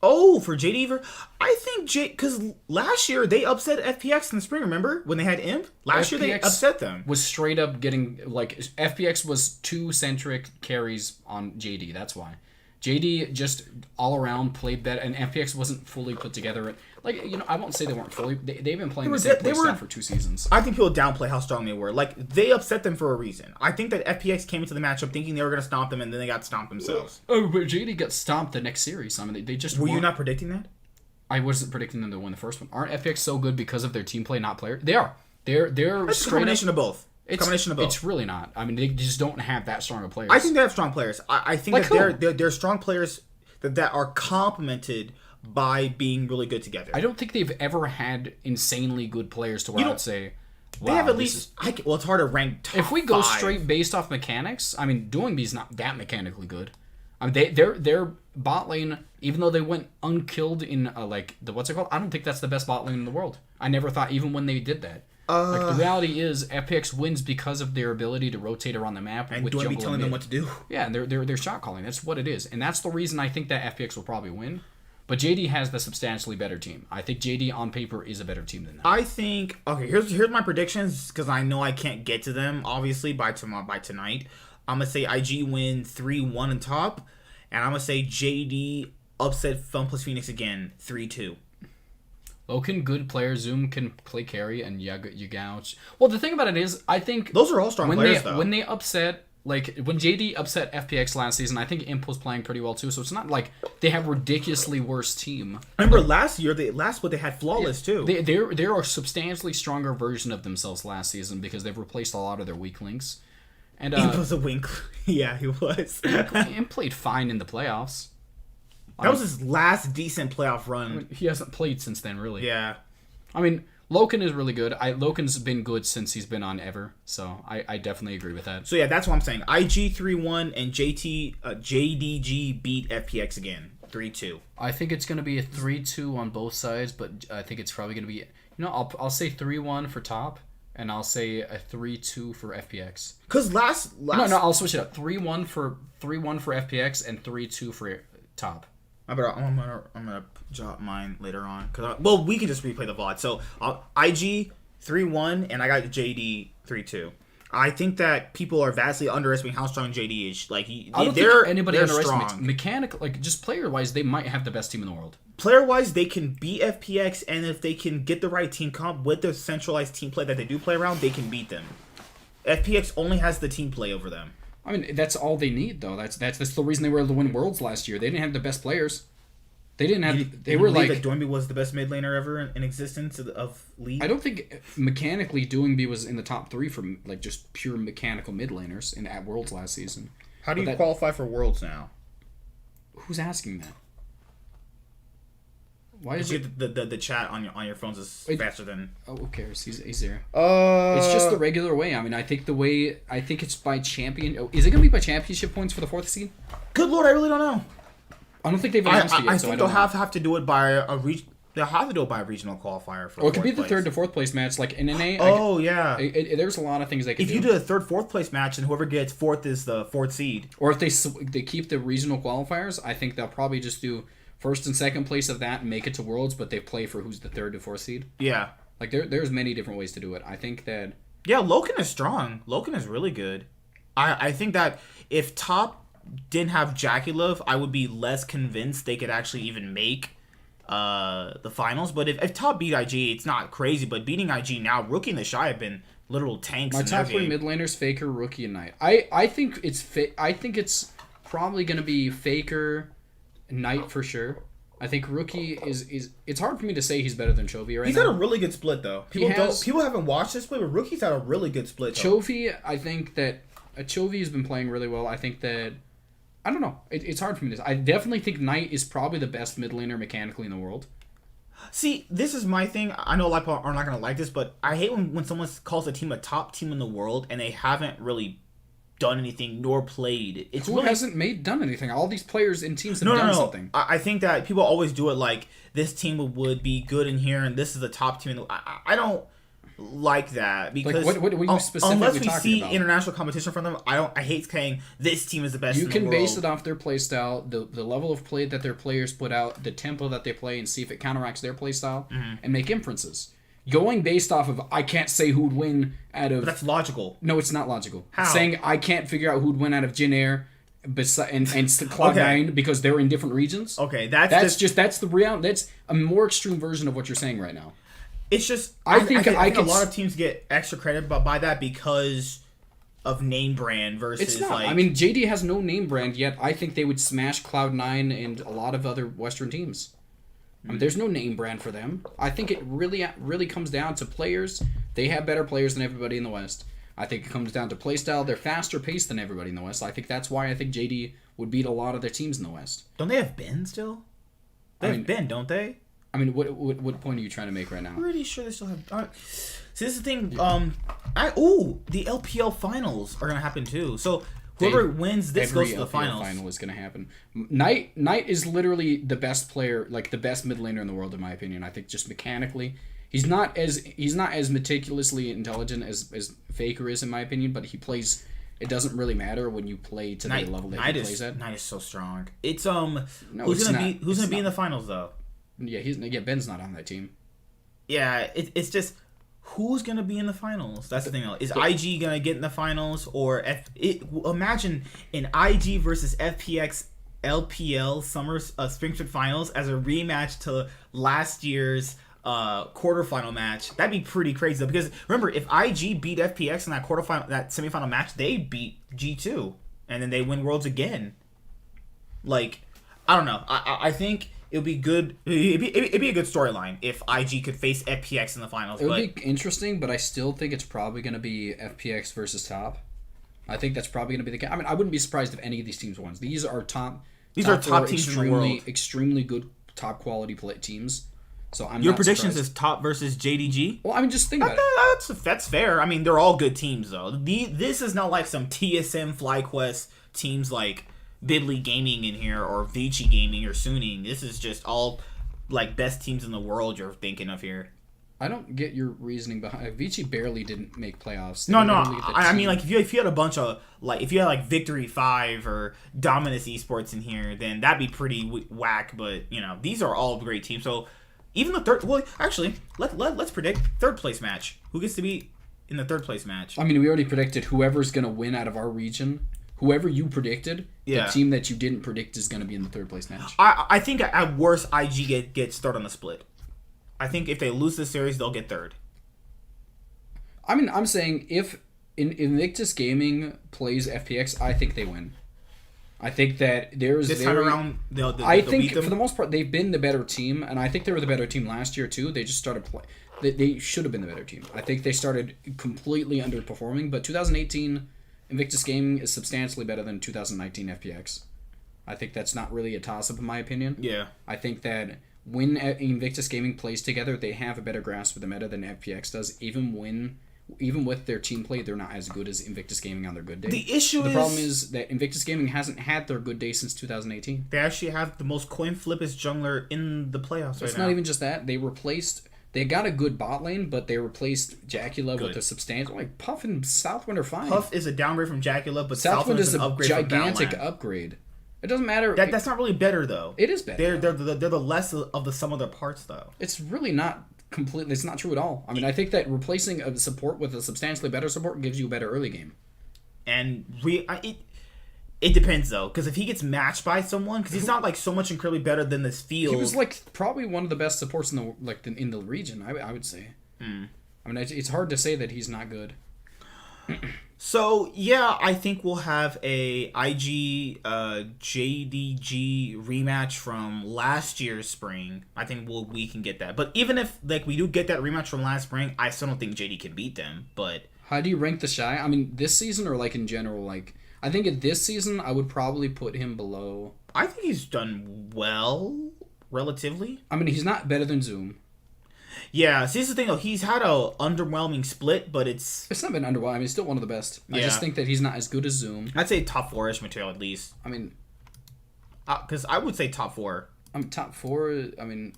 Oh, for JD, I think because last year they upset FPX in the spring. Remember when they had Imp? Last year they upset them. Was straight up getting like FPX was 2 centric carries on JD. That's why JD just all around played better, and FPX wasn't fully put together. Like I won't say they weren't fully. They've been playing the same play style for 2 seasons. I think people downplay how strong they were. Like they upset them for a reason. I think that FPX came into the matchup thinking they were going to stomp them, and then they got stomped themselves. Oh, but JD got stomped the next series. I mean, they just were you not predicting that? I wasn't predicting them to win the first one. Aren't FPX so good because of their team play, not player? They are. They're It's a combination of both. It's really not. I mean, they just don't have that strong of players. I think they have strong players. I think like that they're strong players that are complemented by being really good together. I don't think they've ever had insanely good players to where I'd say, wow, they have at least. It's hard to rank top If we go 5. straight based off mechanics, I mean, Doingby's not that mechanically good. I mean, their bot lane, even though they went unkilled in like the what's it called? I don't think that's the best bot lane in the world. I never thought even when they did that. Like the reality is, FPX wins because of their ability to rotate around the map and with Doingby jungle telling them what to do. Yeah, and they're shot calling. That's what it is, and that's the reason I think that FPX will probably win. But JD has the substantially better team. I think JD on paper is a better team than that. I think here's my predictions because I know I can't get to them obviously by tonight. I'm gonna say IG win 3-1 in top, and I'm gonna say JD upset Fun plus Phoenix again 3-2. Loken, good player. Zoom can play carry, and Yagouch. Well, the thing about it is, I think those are all strong players though. When they upset. Like, when JD upset FPX last season, I think Imp was playing pretty well, too. So it's not like they have a ridiculously worse team. Remember, last year, they had Flawless, too. They're a substantially stronger version of themselves last season because they've replaced a lot of their weak links. And Imp was a wink. Yeah, he was. Imp played fine in the playoffs. That was his last decent playoff run. I mean, he hasn't played since then, really. Yeah. I mean, Loken is really good. Loken's been good since he's been on Ever, so I definitely agree with that. So yeah, that's what I'm saying. IG 3-1 and JDG beat FPX again 3-2. I think it's going to be a 3-2 on both sides, but I think it's probably going to be. I'll say 3-1 for top, and I'll say a 3-2 for FPX. Cause last no, I'll switch it up. 3-1 for FPX and 3-2 for top. I'm gonna drop mine later on because we can just replay the VOD. So IG 3-1 and I got JD 3-2. I think that people are vastly underestimating how strong JD is. Like I don't think anybody underestimates mechanical. Like just player wise, they might have the best team in the world. Player wise, they can beat FPX, and if they can get the right team comp with the centralized team play that they do play around, they can beat them. FPX only has the team play over them. I mean, that's all they need, though. That's the reason they were able to win Worlds last year. They didn't have the best players. They didn't have. They were like. That Doingby was the best mid laner ever in existence of League. I don't think mechanically Doingby was in the top 3 for like just pure mechanical mid laners at Worlds last season. How do you qualify for Worlds now? Who's asking that? Why is the chat on your phones is faster than? Oh, who cares? He's there. It's just the regular way. I mean, I think it's by champion. Oh, is it gonna be by championship points for the 4th seed? Good lord, I really don't know. I don't think they've announced it yet. I think they'll have to do it by they'll have to do it by a regional qualifier for. Or it could be the 3rd to 4th place match, like in NA. Yeah. There's a lot of things they can do. If you do a 3rd, 4th place match, and whoever gets 4th is the 4th seed. Or if they keep the regional qualifiers, I think they'll probably just do 1st and 2nd place of that and make it to Worlds, but they play for who's the 3rd to 4th seed. Yeah. Like there's many different ways to do it. I think that. Yeah, Loken is strong. Loken is really good. I think that if top didn't have Jaculov, I would be less convinced they could actually even make the finals. But if top beat IG, it's not crazy. But beating IG now, Rookie and the Shy have been literal tanks. My top 3 mid laners: Faker, Rookie, and Knight. I think it's probably going to be Faker, Knight for sure. I think Rookie is. It's hard for me to say he's better than Chovy right now. He's had a really good split though. People haven't watched this split, but Rookie's had a really good split. Chovy, I think that Chovy has been playing really well. I think that. I don't know. It's hard for me to say. I definitely think Knight is probably the best mid laner mechanically in the world. See, this is my thing. I know a lot of people are not going to like this, but I hate when someone calls a team a top team in the world and they haven't really done anything nor played. Who hasn't done anything? All these players and teams have done something. I think that people always do it like this team would be good in here and this is the top team. I don't like that because Like, what are you specifically unless we talking see about? international competition from them, I hate saying this team is the best. You in can the base world. it off their play style, the level of play that their players put out, the tempo that they play, and see if it counteracts their play style, and make inferences. Going based off of I can't say who'd win out of. But that's logical. No, it's not logical. How? Saying I can't figure out who'd win out of Jin Air and Cloud9 because they're in different regions. Okay, That's the reality. That's a more extreme version of what you're saying right now. It's just I think a lot of teams get extra credit by that because of name brand versus It's not. like. I mean, JD has no name brand yet. I think they would smash Cloud9 and a lot of other Western teams. I mean, there's no name brand for them. I think it really comes down to players. They have better players than everybody in the West. I think it comes down to playstyle. They're faster paced than everybody in the West. I think that's why I think JD would beat a lot of their teams in the West. Don't they have Ben still? They have Ben, don't they? I mean, what point are you trying to make right now? Pretty sure they still have. See, this is the thing. The LPL finals are gonna happen too. So whoever wins this goes to the finals. Final is gonna happen. Knight is literally the best player, like the best mid laner in the world, in my opinion. I think just mechanically, he's not as meticulously intelligent as Faker is, in my opinion. But he plays. It doesn't really matter when you play to the level that he plays at. Knight is so strong. It's No, who's it's gonna be in not. the finals though? Yeah, Ben's not on that team. Yeah, it's just who's gonna be in the finals. That's the thing. Is IG gonna get in the finals or imagine an IG versus FPX LPL Spring Split Finals as a rematch to last year's quarterfinal match. That'd be pretty crazy though, because remember, if IG beat FPX in that that semifinal match, they beat G2 and then they win Worlds again. Like, I don't know. I think it would be good. It'd be a good storyline if IG could face FPX in the finals. It would be interesting, but I still think it's probably going to be FPX versus Top. I think that's probably going to be the case. I mean, I wouldn't be surprised if any of these teams wins. These are top. These are top teams in the world. Extremely good, top quality teams. So Your predictions is Top versus JDG. Well, I mean, just think about it. That's fair. I mean, they're all good teams though. This is not like some TSM FlyQuest teams like Bidley Gaming in here or Vici Gaming or Suning. This is just all like best teams in the world you're thinking of here. I don't get your reasoning behind. Vici barely didn't make playoffs. No. I mean, like if you had a bunch of if you had like Victory 5 or Dominus Esports in here, then that'd be pretty whack. But these are all great teams. So even the third. Well, actually, let's predict third place match. Who gets to be in the third place match? I mean, we already predicted whoever's gonna win out of our region. Whoever you predicted, the team that you didn't predict is going to be in the third place match. I think at worst, IG gets third on the split. I think if they lose this series, they'll get third. I mean, I'm saying if Invictus Gaming plays FPX, I think they win. I think that there's this time around, they'll think beat them. For the most part, they've been the better team, and I think they were the better team last year too. They just started play. They should have been the better team. I think they started completely underperforming, but 2018. Invictus Gaming is substantially better than 2019 FPX. I think that's not really a toss-up in my opinion. Yeah. I think that when Invictus Gaming plays together, they have a better grasp of the meta than FPX does. Even with their team play, they're not as good as Invictus Gaming on their good day. The problem is that Invictus Gaming hasn't had their good day since 2018. They actually have the most coin flippest jungler in the playoffs It's not even just that. They got a good bot lane, but they replaced Jacula with a substantial... Like, Puff and Southwind are fine. Puff is a downgrade from Jacula, but Southwind is an a upgrade gigantic from upgrade. It doesn't matter... That's not really better, though. It is better. They're the less of the sum of their parts, though. It's really not completely... It's not true at all. I mean, I think that replacing a support with a substantially better support gives you a better early game. And it depends, though, because if he gets matched by someone, because he's not like so much incredibly better than this field. He was like probably one of the best supports in the region. I would say. I mean, it's hard to say that he's not good. So yeah, I think we'll have a IG JDG rematch from last year's spring. I think we can get that. But even if we do get that rematch from last spring, I still don't think JD can beat them. But how do you rank the Shy? I mean, this season or in general, I think in this season, I would probably put him below. I think he's done well, relatively. I mean, he's not better than Zoom. Yeah, see, this is the thing, though. He's had a underwhelming split, but it's not been underwhelming. I mean, he's still one of the best. Yeah. I just think that he's not as good as Zoom. I'd say top 4-ish material, at least. I mean... Because I would say top 4. Top 4, I mean...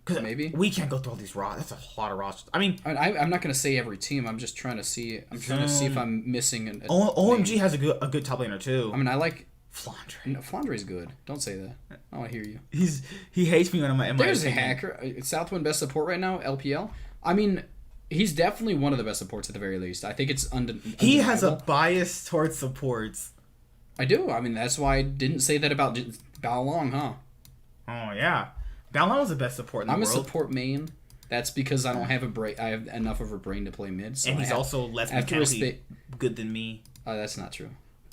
Because maybe we can't go through all these rosters. That's a lot of rosters. I mean, I'm not gonna say every team. I'm just trying to see. I'm trying to see if I'm missing an. OMG has a good top laner too. I mean, I like Flandre. No, Flandre's good. Don't say that. I want to hear you. He hates me when I'm in my There's a opinion. hacker. Southwind best support right now. LPL. I mean, he's definitely one of the best supports at the very least. I think it's He has a undeniable. bias towards supports. I do. I mean, that's why I didn't say that about Bao Long, huh? Oh yeah, Balon was the best support in the I'm a world. support main. That's because I don't have a brain. I have enough of a brain to play mid. So And he's I have, also less I have to mechanically respect. good than me. That's not true.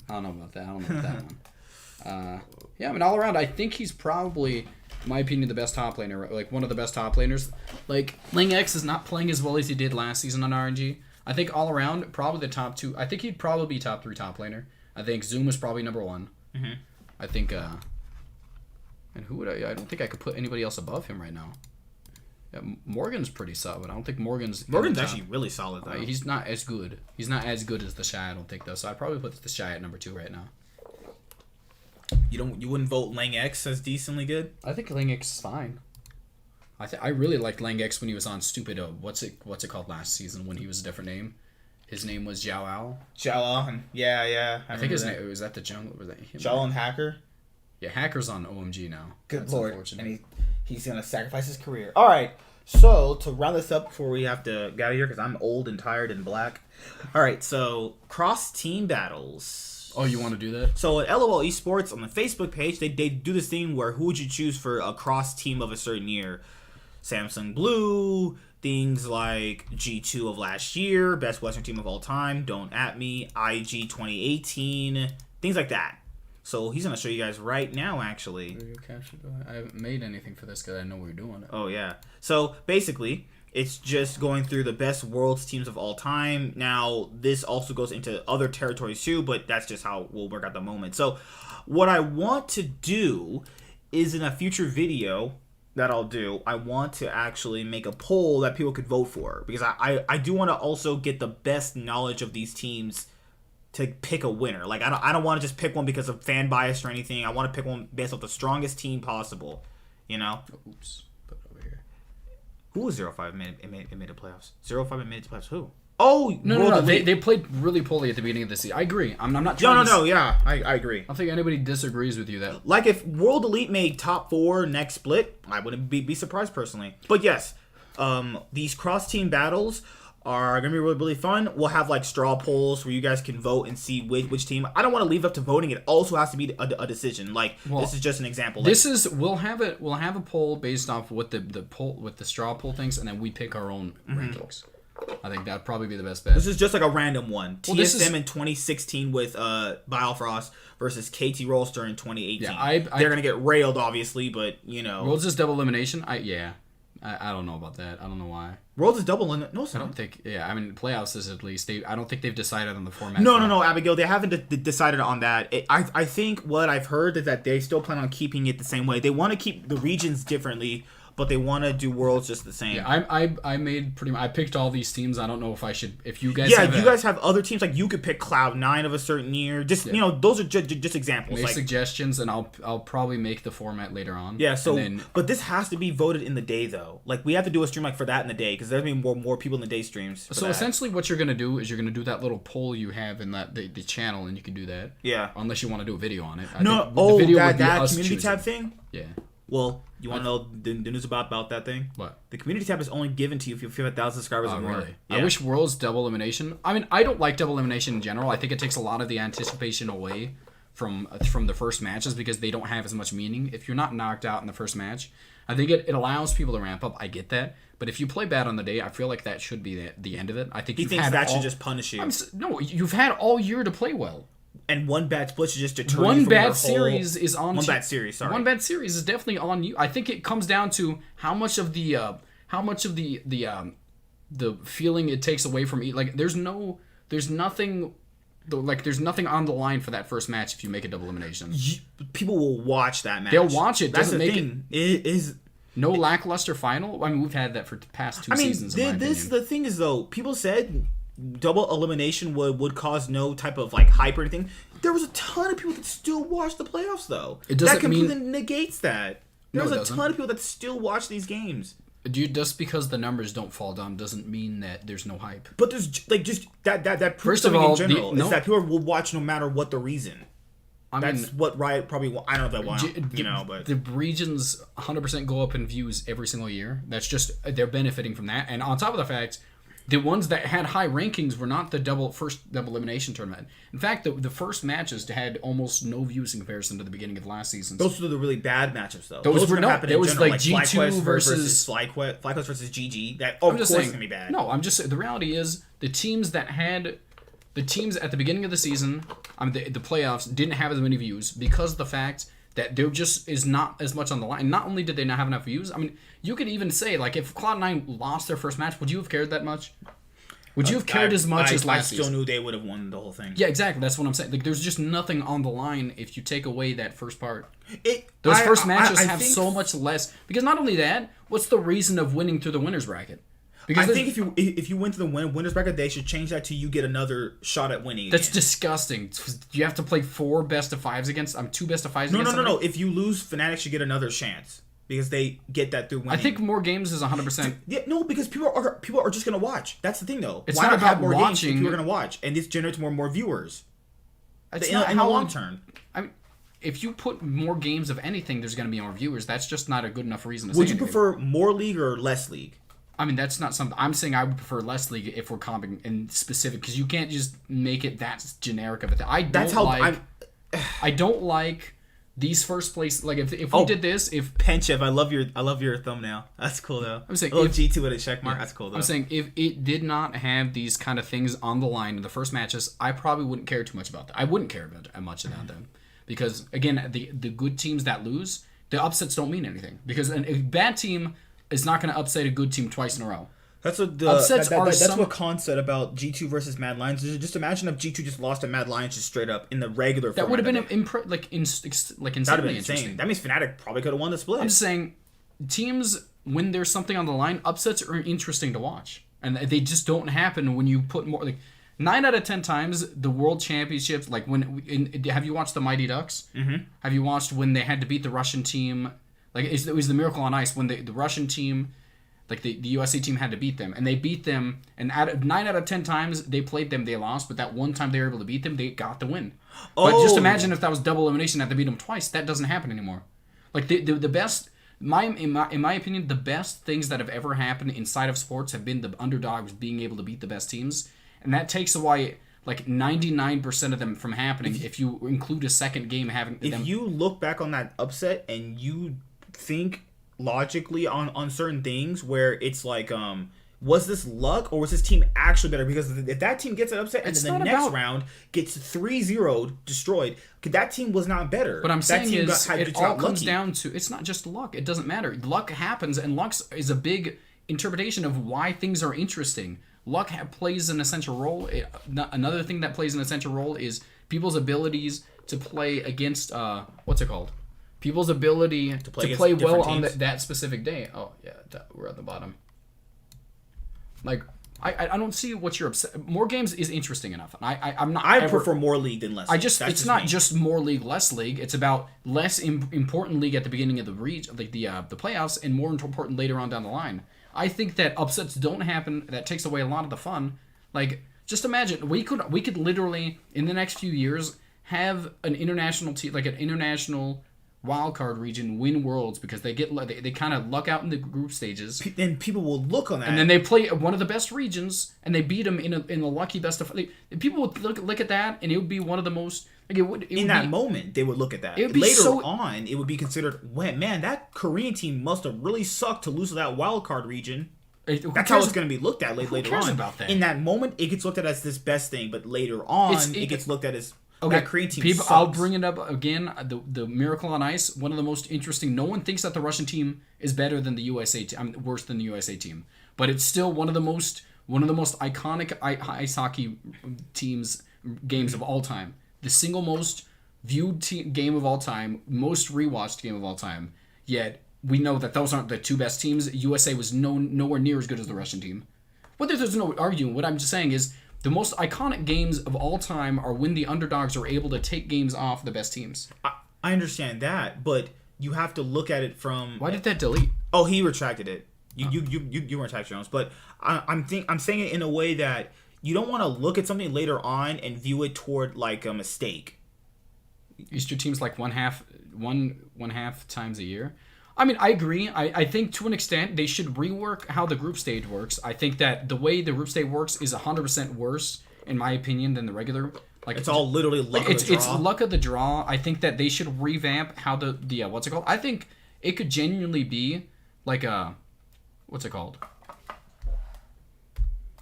I don't know about that. I don't know about that one. Yeah, I mean, all around, I think he's probably, in my opinion, the best top laner. Like, one of the best top laners. Like, Ling X is not playing as well as he did last season on RNG. I think all around, probably the top 2. I think he'd probably be top 3 top laner. I think Zoom is probably number 1. Mm-hmm. I think, and who would I don't think I could put anybody else above him right now. Yeah, Morgan's pretty solid. I don't think Morgan's actually really solid though. He's not as good. He's not as good as the Shy, I don't think, though. So I'd probably put the Shy at number 2 right now. You wouldn't vote Lang X as decently good? I think Lang X is fine. I really liked Lang X when he was on stupid. What's it called last season when he was a different name? His name was Zhao Ao. Zhao An. Yeah. I think his name was that the jungle. Was that him? Zhao An Hacker. Yeah, Hacker's on OMG now. Good That's lord. unfortunate. And he's gonna sacrifice his career. All right. So to round this up before we have to get out of here because I'm old and tired and black. All right. So cross team battles. Oh, you want to do that? So at LOL Esports on the Facebook page, they do this thing where who would you choose for a cross team of a certain year? Samsung Blue, things like G2 of last year, best Western team of all time, Don't At Me, IG 2018, things like that. So he's going to show you guys right now, actually. I haven't made anything for this because I know we're doing it. Oh, yeah. So basically, it's just going through the best world's teams of all time. Now, this also goes into other territories too, but that's just how we'll work at the moment. So what I want to do is in a future video that I'll do, I want to actually make a poll that people could vote for. Because I do want to also get the best knowledge of these teams to pick a winner. Like, I don't want to just pick one because of fan bias or anything. I want to pick one based off the strongest team possible. You know? Oops. Put it over here. Who was 0-5 made the playoffs? 0-5 made the playoffs. Who? Oh, No. They played really poorly at the beginning of the season. I agree. I'm not trying No. Yeah, I agree. I don't think anybody disagrees with you that. Like, if World Elite made top 4 next split, I wouldn't be surprised personally. But yes, these cross-team battles are going to be really, really fun. We'll have, like, straw polls where you guys can vote and see which team. I don't want to leave it up to voting. It also has to be a decision. Like, this is just an example. This is we'll have a poll based off what the poll with the straw poll things, and then we pick our own rankings. I think that'd probably be the best bet. This is just like a random one. Well, TSM in 2016 with Biofrost versus KT Rolster in 2018. Yeah, they're going to get railed, obviously, but, you know. Worlds is double elimination? I don't know about that. I don't know why. Worlds is double in it. No, I don't think. Yeah, I mean, playoffs is at least. I don't think they've decided on the format. No, Abigail. They haven't decided on that. I think what I've heard is that they still plan on keeping it the same way. They want to keep the regions differently, but they want to do Worlds just the same. Yeah, I made pretty much. I picked all these teams. I don't know if I should. If you guys. Yeah, you guys have other teams. Like, you could pick Cloud9 of a certain year. Just, you know, those are just examples. Make like, suggestions, and I'll probably make the format later on. Yeah, so, then, but this has to be voted in the day, though. Like, we have to do a stream, like, for that in the day, because there's going to be more people in the day streams. So that. essentially what you're going to do is you're going to do that little poll you have in that the channel, and you can do that. Yeah. Unless you want to do a video on it. That community tab thing? Yeah. Well, you want to know the news about that thing? What? The community tab is only given to you if you have 1,000 subscribers or more. Really? Yeah. I wish Worlds double elimination. I mean, I don't like double elimination in general. I think it takes a lot of the anticipation away from the first matches because they don't have as much meaning. If you're not knocked out in the first match, I think it allows people to ramp up. I get that. But if you play bad on the day, I feel like that should be the end of it. I think he thinks that should just punish you. No, you've had all year to play well. And one bad split should just deter you One from bad your series is on. One bad series, sorry. One bad series is definitely on you. I think it comes down to how much of the feeling it takes away from you. Like there's nothing on the line for that first match if you make a double elimination. People will watch that match. They'll watch it. That's Doesn't the make thing. it. It is. No lackluster final. I mean, we've had that for the past two seasons. The thing is though, people said double elimination would cause no type of like hype or anything. There was a ton of people that still watched the playoffs though. It doesn't that completely negates that. There's it a doesn't. ton of people that still watch these games. Just because the numbers don't fall down doesn't mean that there's no hype. But there's just that proves First of something all, in general no. is that people will watch no matter what the reason. That's what Riot probably. I don't know if they want, but the regions 100% go up in views every single year. That's just they're benefiting from that. And on top of the fact, the ones that had high rankings were not the first double elimination tournament. In fact, the first matches had almost no views in comparison to the beginning of last season. Those were the really bad matchups, though. Those were happening. There was general, like G2 versus FlyQuest versus GG. That of course is gonna be bad. No, I'm just saying. The reality is the teams at the beginning of the season, the playoffs didn't have as many views because of the fact that there just is not as much on the line. Not only did they not have enough views, I mean, you could even say, like, if Cloud9 lost their first match, would you have cared that much? Would you have cared as much as last season? I still knew they would have won the whole thing. Yeah, exactly. That's what I'm saying. Like, there's just nothing on the line if you take away that first part. Those first matches have so much less. Because not only that, what's the reason of winning through the winner's bracket? Because I think if you went to the winners bracket, they should change that to you get another shot at winning. That's disgusting. You have to play 4 best of 5s against. 2 best of 5s against. No. If you lose, Fnatic should get another chance because they get that through winning. I think more games is 100%. Yeah, no, because people are just gonna watch. That's the thing, though. It's Why not not about have more games if watching. people are gonna watch, and this generates more viewers. It's in not the how long term. I mean, if you put more games of anything, there's going to be more viewers. That's just not a good enough reason to say Would you anything. prefer more league or less league? I mean, that's not something... I'm saying I would prefer less league if we're comping in specific, because you can't just make it that generic of a thing. I don't like these first place... Like, if we did this... if Penchev, I love your thumbnail. That's cool, though. I'm saying... G2 with a check mark. That's cool, though. I'm saying, if it did not have these kind of things on the line in the first matches, I probably wouldn't care too much about that. I wouldn't care much about them. Because, again, the good teams that lose, the upsets don't mean anything. Because a bad team is not going to upset a good team twice in a row. That's what Khan said about G2 versus Mad Lions. Just imagine if G2 just lost to Mad Lions just straight up in the regular That format. would have been insanely interesting. That means Fnatic probably could have won the split. I'm just saying, teams, when there's something on the line, upsets are interesting to watch. And they just don't happen when you put more... 9 out of 10 times, the World Championships, like have you watched the Mighty Ducks? Mm-hmm. Have you watched when they had to beat the Russian team? Like, it was the Miracle on Ice when the Russian team, like the USA team had to beat them. And they beat them, and 9 out of 10 times they played them, they lost. But that one time they were able to beat them, they got the win. But just imagine if that was double elimination, had to beat them twice. That doesn't happen anymore. Like, the best... in my opinion, the best things that have ever happened inside of sports have been the underdogs being able to beat the best teams. And that takes away like 99% of them from happening if you include a second game having them. If you look back on that upset and you think logically on certain things where it's like, was this luck or was this team actually better? Because if that team gets an upset and then the next round gets 3-0 destroyed, that team was not better. What I'm saying is it all comes lucky. down to, it's not just luck. It doesn't matter. Luck happens, and luck is a big interpretation of why things are interesting. Luck plays an essential role. Another thing that plays an essential role is people's abilities to play against, what's it called? People's ability to play well on that specific day. Oh, yeah, we're at the bottom. Like, I don't see what you're upset. More games is interesting enough. I'm not. I prefer more league than less. It's not just more league, less league. It's about less important league at the beginning of the like the playoffs, and more important later on down the line. I think that upsets don't happen. That takes away a lot of the fun. Like, just imagine we could literally in the next few years have an international team, like an international wildcard region, win worlds because they kind of luck out in the group stages. And people will look on that, and then they play one of the best regions, and they beat them in the lucky best of. People would look at that, and it would be one of the most. Like in that moment, they would look at that. It would be later on, it would be considered, man, that Korean team must have really sucked to lose to that wild card region. That's how it's going to be looked at later on. About that? In that moment, it gets looked at as this best thing, but later on, it gets looked at as that Korean team sucks. I'll bring it up again. The Miracle on Ice, one of the most interesting. No one thinks that the Russian team is better than the USA team. Worse than the USA team, but it's still one of the most iconic ice hockey games of all time. The single most viewed game of all time, most rewatched game of all time. Yet we know that those aren't the two best teams. USA was nowhere near as good as the Russian team. But there's no arguing. What I'm just saying is the most iconic games of all time are when the underdogs are able to take games off the best teams. I understand that, but you have to look at it from. Why did that delete? Oh, he retracted it. You weren't Tax Jones, but I'm saying it in a way that you don't want to look at something later on and view it toward like a mistake. Easter teams like one half times a year. I mean, I agree. I think to an extent they should rework how the group stage works. I think that the way the group stage works is 100% worse, in my opinion, than the regular. Like it's all literally luck of the draw. It's luck of the draw. I think that they should revamp how the what's it called? I think it could genuinely be like a what's it called?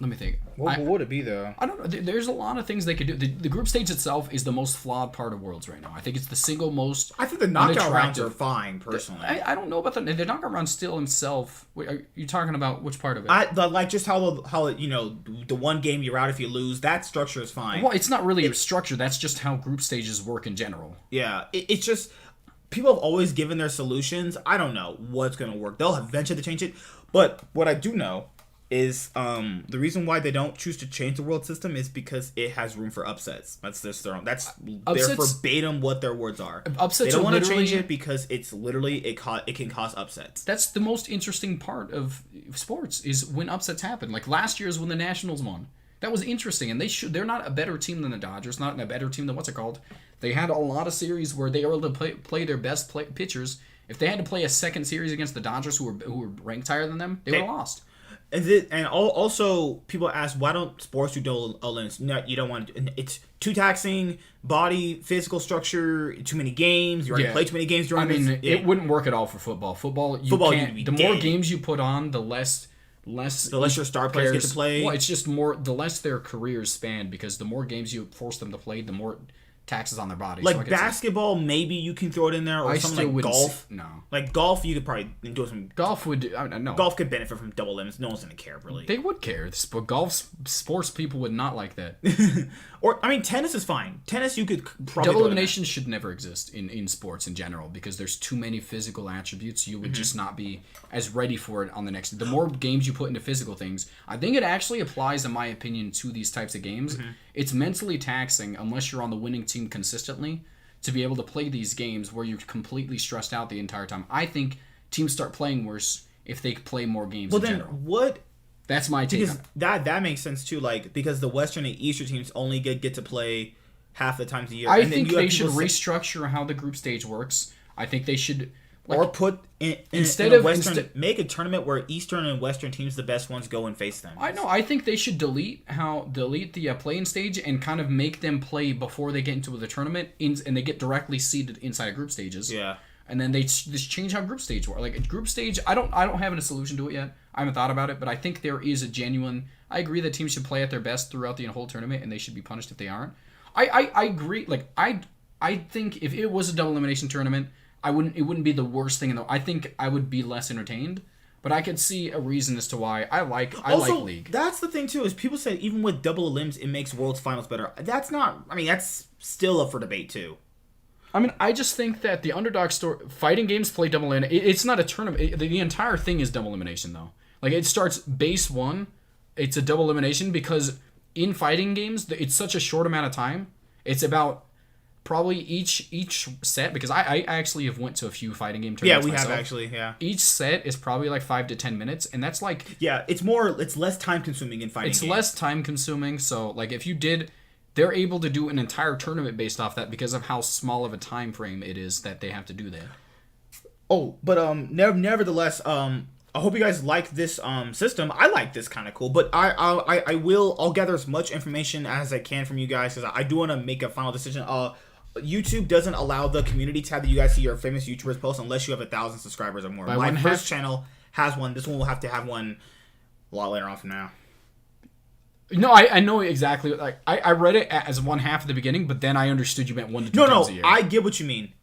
Let me think. What would it be, though? I don't know. There's a lot of things they could do. The group stage itself is the most flawed part of Worlds right now. I think it's the single most. I think the knockout rounds are fine, personally. I don't know about the knockout round still himself. Wait, are you talking about which part of it? Like just how the one game you're out if you lose. That structure is fine. Well, it's not really a structure. That's just how group stages work in general. Yeah, it's just people have always given their solutions. I don't know what's gonna work. They'll eventually change it. But what I do know is the reason why they don't choose to change the world system is because it has room for upsets. That's their own. That's they're verbatim what their words are. Upsets. They don't want to change it because it's literally it can cause upsets. That's the most interesting part of sports is when upsets happen. Like last year's when the Nationals won. That was interesting, and they're not a better team than the Dodgers, not a better team than what's it called. They had a lot of series where they were able to play their best pitchers. If they had to play a second series against the Dodgers, who were ranked higher than them, they would have lost. And also people ask, why don't sports do double elims? No, you don't want to. It's too taxing, body, physical structure, too many games. You already play too many games during this. It wouldn't work at all for football. Football, the more games you put on, the less your star players get to play. Well, it's just more, the less their careers span, because the more games you force them to play, the more taxes on their body. Like basketball, maybe you can throw it in there, or something like golf. No, like golf, you could probably do some. Golf would no. Golf could benefit from double limits. No one's gonna care really. They would care, but golf sports people would not like that. Or I mean, tennis is fine. Tennis you could probably double elimination should never exist in sports in general, because there's too many physical attributes. You would just not be as ready for it on the next. The more games you put into physical things, I think it actually applies, in my opinion, to these types of games. It's mentally taxing unless you're on the winning team consistently to be able to play these games where you're completely stressed out the entire time. I think teams start playing worse if they play more games in general. What? That's my take. Because that makes sense too. Like because the Western and Eastern teams only get to play half the times a year. I think they should restructure how the group stage works. I think they should. Or put make a tournament where Eastern and Western teams, the best ones, go and face them. I know. I think they should delete the play-in stage and kind of make them play before they get into the tournament, and they get directly seeded inside group stages. Yeah. And then they just change how group stage works. Like group stage, I don't have a solution to it yet. I haven't thought about it, but I think there is a genuine. I agree that teams should play at their best throughout the whole tournament, and they should be punished if they aren't. I agree. Like I think if it was a double elimination tournament, it wouldn't be the worst thing in the. I think I would be less entertained, but I could see a reason as to why I like League. That's the thing too, is people say even with double elims it makes World's Finals better. That's not. I mean, that's still up for debate too. I mean, I just think that the underdog fighting games play double elimination. It's not a tournament. The entire thing is double elimination though. Like it starts base 1, it's a double elimination because in fighting games it's such a short amount of time. It's about. Probably each set, because I actually have went to a few fighting game tournaments. Yeah, we myself. have actually. Yeah. Each set is probably like 5 to 10 minutes, and that's like. Yeah, it's less time consuming in fighting. It's less time consuming, so like if you did, they're able to do an entire tournament based off that because of how small of a time frame it is that they have to do that. Oh, but nevertheless, I hope you guys like this system. I like this kind of cool, but I'll gather as much information as I can from you guys because I do want to make a final decision. YouTube doesn't allow the community tab that you guys see your famous YouTubers post unless you have 1,000 subscribers or more. My first channel has one. This one will have to have one a lot later on from now. No, I know exactly. Like I read it as one half at the beginning, but then I understood you meant 1 to 2 times a year. I get what you mean.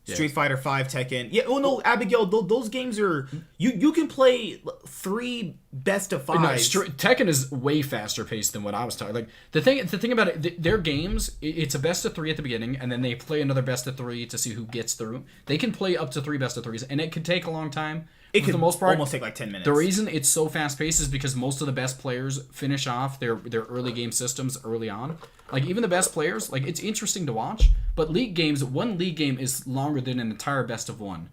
Street Fighter 5, Tekken. Yeah, oh no, Abigail, those games are... You can play 3 best of 5s. No, Tekken is way faster paced than what I was talking. Like the thing about it, their games, it's a best of 3 at the beginning, and then they play another best of 3 to see who gets through. They can play up to 3 best of 3s, and it could take a long time. It could, for the most part, almost take like 10 minutes. The reason it's so fast paced is because most of the best players finish off their early game systems early on. Like even the best players, like it's interesting to watch, But league games, one league game is longer than an entire best of one,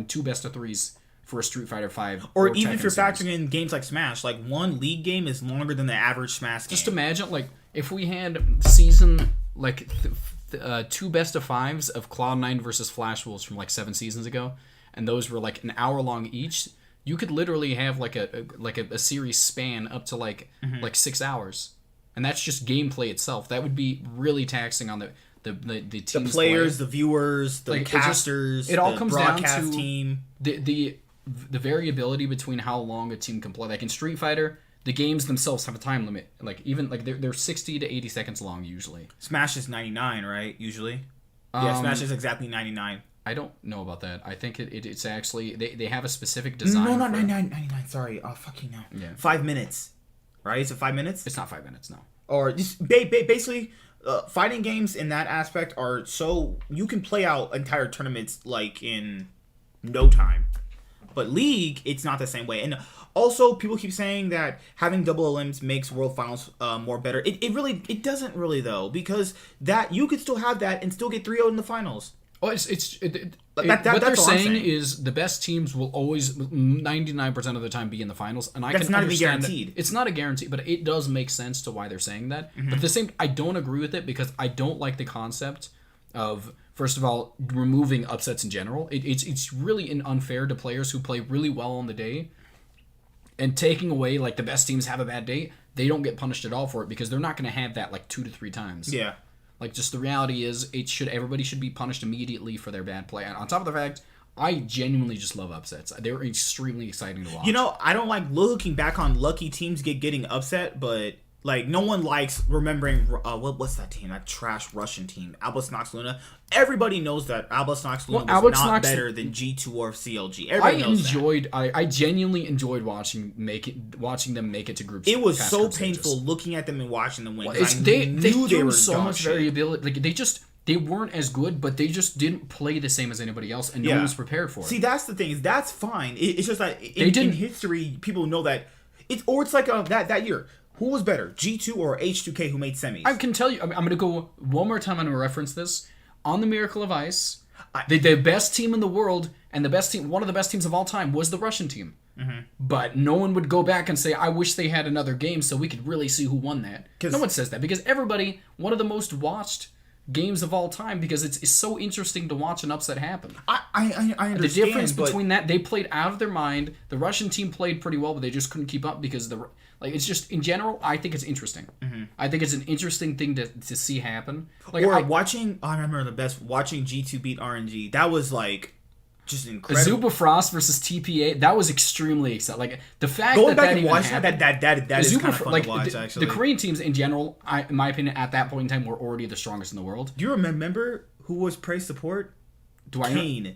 two best of threes for a Street Fighter 5. Or even if you're factoring in games like Smash, like one league game is longer than the average Smash game. Just imagine, like, if we had season, like, two best of fives of Cloud9 versus Flash Wolves from like 7 seasons ago, and those were like an hour long each. You could literally have like a series span up to like 6 hours, and that's just gameplay itself. That would be really taxing on the team's the players, play. the viewers, the casters. It all the comes down to team. The variability between how long a team can play. Like in Street Fighter, the games themselves have a time limit. Like even like they're 60 to 80 seconds long usually. Smash is 99, right? Usually. Yeah, Smash is exactly 99. I don't know about that. I think it's actually they have a specific design. No, not 99. Sorry. Oh, fucking no. Yeah. 5 minutes. Right? Is it 5 minutes? It's not 5 minutes, no. Or just basically, fighting games in that aspect are so you can play out entire tournaments like in no time. But League, it's not the same way. And also, people keep saying that having double elims makes World Finals more better. It doesn't really though, because that you could still have that and still get 3-0 in the finals. Oh, what they're saying is the best teams will always 99% of the time be in the finals, and that's can not understand even guaranteed. It's not a guarantee, but it does make sense to why they're saying that. But at the same, I don't agree with it because I don't like the concept of, first of all, removing upsets in general. It's really unfair to players who play really well on the day, and taking away like the best teams have a bad day. They don't get punished at all for it because they're not going to have that like 2 to 3 times. Yeah. Like, just the reality is, everybody should be punished immediately for their bad play. And on top of the fact, I genuinely just love upsets. They're extremely exciting to watch. You know, I don't like looking back on lucky teams getting upset, but like no one likes remembering what's that team? That trash Russian team, Albus Nox Luna. Everybody knows that Albus Nox Luna was not better than G2 or CLG. Everybody knows that. I genuinely enjoyed watching them make it to groups. It was so painful looking at them and watching them win. Well, they threw so much variability. Like they weren't as good, but they just didn't play the same as anybody else, and no one was prepared for it. See, that's the thing. Is that's fine. It's just that in history, people know that it's like that year. Who was better, G2 or H2K, who made semis? I can tell you. I'm going to go one more time. I'm going to reference this on the Miracle of Ice. The best team in the world and one of the best teams of all time was the Russian team. Mm-hmm. But no one would go back and say, "I wish they had another game so we could really see who won that." No one says that because one of the most watched games of all time because it's so interesting to watch an upset happen. I understand. The difference between that, they played out of their mind. The Russian team played pretty well, but they just couldn't keep up because it's just in general. I think it's interesting. Mm-hmm. I think it's an interesting thing to see happen. Like I remember the best watching G2 beat RNG. That was like just incredible. Zuba Frost versus TPA. That was extremely exciting. Like the fact going back and watching that is kind of fun to watch. Actually, the Korean teams in general, in my opinion, at that point in time, were already the strongest in the world. Do you remember who was praise support? Kane.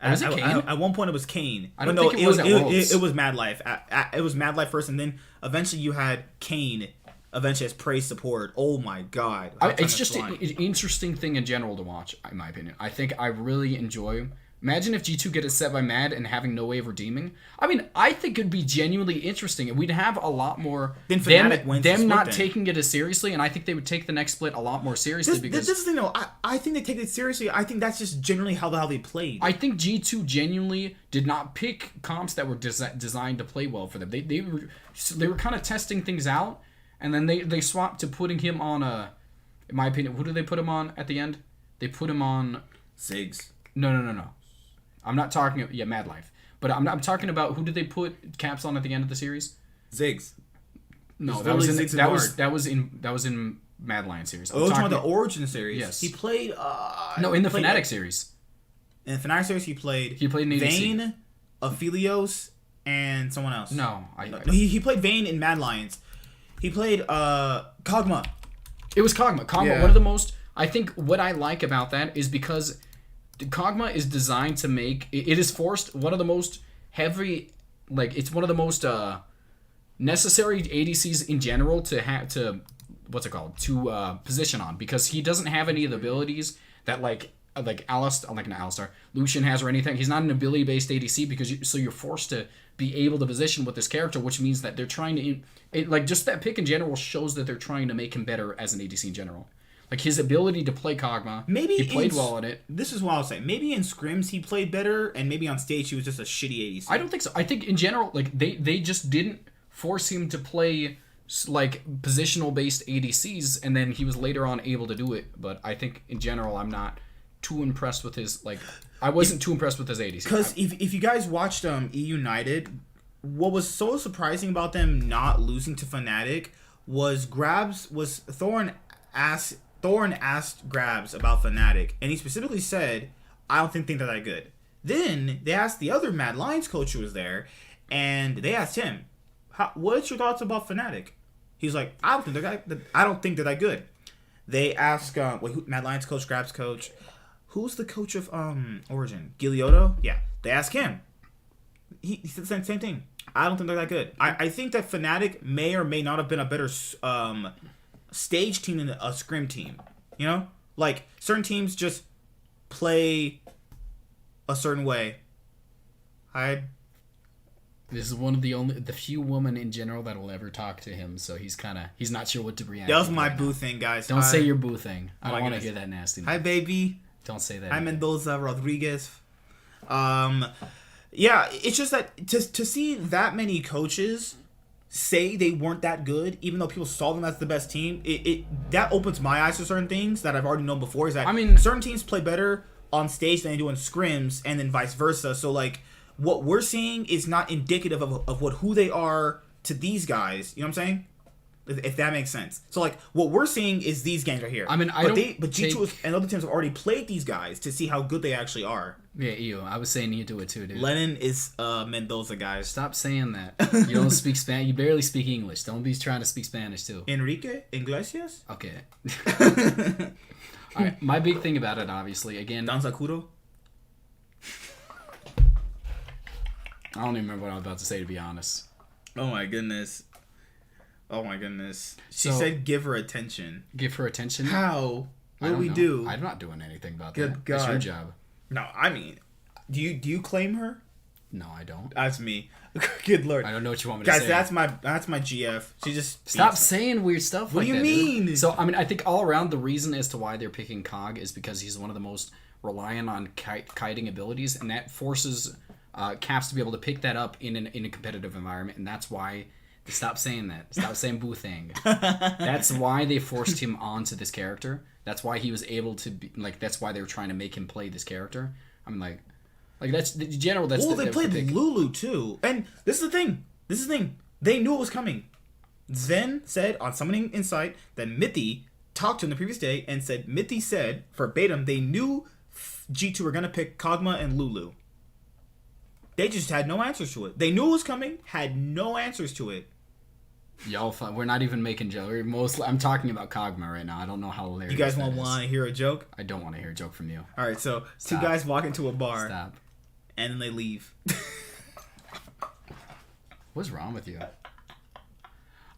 Was it Kane? At one point, it was Kane. I don't think it was at Worlds. It was Mad Life. It was Mad Life first, and then eventually you had Kane. Eventually, as praise support. Oh my god! It's just an interesting thing in general to watch, in my opinion. I think I really enjoy. Imagine if G2 get it set by Mad and having no way of redeeming. I mean, I think it'd be genuinely interesting, and we'd have a lot more them not taking it as seriously, and I think they would take the next split a lot more seriously. Because this is the thing, though. I think they take it seriously. I think that's just generally how they played. I think G2 genuinely did not pick comps that were designed to play well for them. They were kind of testing things out, and then they swapped to putting him on a. In my opinion, who did they put him on at the end? They put him on Ziggs. No. I'm not talking. Yeah, Mad Life. But I'm talking about who did they put caps on at the end of the series? Ziggs. No, that was in Mad Lion series. Oh, talking about the Origin series. Yes, he played. In the Fnatic series. In the Fnatic series, he played in Vayne, Aphelios, and someone else. No, he played Vayne in Mad Lions. He played Kog'Maw. It was Kog'Maw. Kog'Maw, one of the most. I think what I like about that is because Kog'Maw is designed to make it is forced one of the most heavy, like it's one of the most necessary ADCs in general to have to position on, because he doesn't have any of the abilities that like Lucian has or anything. He's not an ability based ADC because you're forced to be able to position with this character, which means that they're trying to just that pick in general shows that they're trying to make him better as an ADC in general. Like his ability to play Kog'Maw, Maybe he played well at it. This is what I'll say. Maybe in scrims he played better, and maybe on stage he was just a shitty ADC. I don't think so. I think in general, like they just didn't force him to play like positional based ADCs, and then he was later on able to do it. But I think in general, I'm not too impressed with his I wasn't too impressed with his ADC. Because if you guys watched E United, what was so surprising about them not losing to Fnatic was Thorn asked Grabs about Fnatic, and he specifically said, I don't think they're that good. Then they asked the other Mad Lions coach who was there, and they asked him, what's your thoughts about Fnatic? He's like, I don't think they're that good. They asked Mad Lions coach, Grabs coach, who's the coach of Origin? Gilioto? Yeah. They asked him. He said the same thing. I don't think they're that good. I think that Fnatic may or may not have been a better stage team than a scrim team. You know? Like, certain teams just play a certain way. This is one of the few women in general that will ever talk to him, so he's not sure what to react. That was my right boo now. thing, guys. Don't say your boo thing. I don't want to hear that nasty. Hi, baby. Don't say that. Hi, Mendoza Rodriguez. Yeah, it's just that to see that many coaches say they weren't that good, even though people saw them as the best team, it that opens my eyes to certain things that I've already known before. Is that certain teams play better on stage than they do in scrims, and then vice versa. So like, what we're seeing is not indicative of who they are to these guys. You know what I'm saying? If that makes sense. So like, what we're seeing is these games right here. I mean, but G2 and other teams have already played these guys to see how good they actually are. Yeah, I was saying you do it too, dude. Lennon is Mendoza, guys. Stop saying that. You don't speak Spanish. You barely speak English. Don't be trying to speak Spanish too. Enrique Iglesias? Okay. All right. My big thing about it, obviously, again. Dan Sakuro? I don't even remember what I was about to say, to be honest. Oh my goodness. She said give her attention. Give her attention? How? What do we do? I'm not doing anything about Good that. God. That's your job. No, I mean, do you claim her? No, I don't. That's me. Good Lord. I don't know what you want me to say. Guys, that's my GF. She just Stop saying weird stuff what like that. What do you mean? Dude. So, I mean, I think all around the reason as to why they're picking Cog is because he's one of the most reliant on kiting abilities, and that forces Caps to be able to pick that up in a competitive environment, and that's why. Stop saying that. Stop saying boo thing. That's why they forced him onto this character. That's why he was able to be like. That's why they were trying to make him play this character. I mean, like that's the general. That's well, they played Lulu too, and this is the thing. They knew it was coming. Zen said on Summoning Insight that Mithy talked to him the previous day and said Mithy said verbatim they knew G2 were gonna pick Kog'Maw and Lulu. They just had no answers to it. They knew it was coming, had no answers to it. Y'all, we're not even making jokes. I'm talking about Kog'Maw right now. I don't know how hilarious. You guys want to hear a joke? I don't want to hear a joke from you. All right, so Stop. Two guys walk into a bar. Stop. And then they leave. What's wrong with you?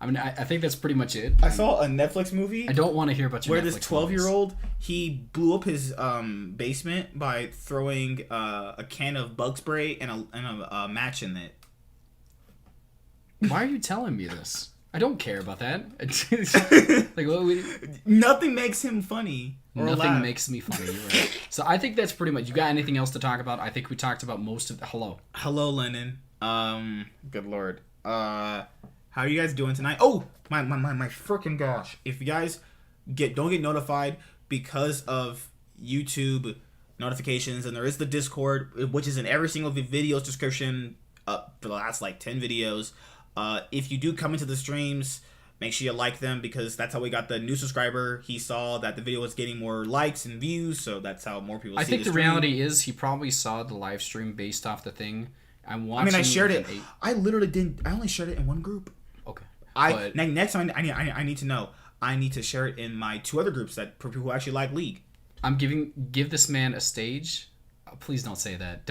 I mean, I think that's pretty much it. I saw a Netflix movie. I don't want to hear about your where Netflix this 12-year-old he blew up his basement by throwing a can of bug spray and a match in it. Why are you telling me this? I don't care about that. Nothing makes him funny. Nothing makes me funny. You're right. So I think that's pretty much. You got anything else to talk about? I think we talked about most of. Hello, Lennon. Good Lord. How are you guys doing tonight? Oh, my freaking gosh! If you guys don't get notified because of YouTube notifications, and there is the Discord, which is in every single video's description for the last 10 videos. If you do come into the streams, make sure you like them because that's how we got the new subscriber. He saw that the video was getting more likes and views, so that's how more people see the stream. I think the reality is he probably saw the live stream based off the thing. I shared it. I literally didn't. I only shared it in one group. Okay. Next time I need to know. I need to share it in my 2 other groups that for people who actually like League. Give this man a stage. Oh, please don't say that.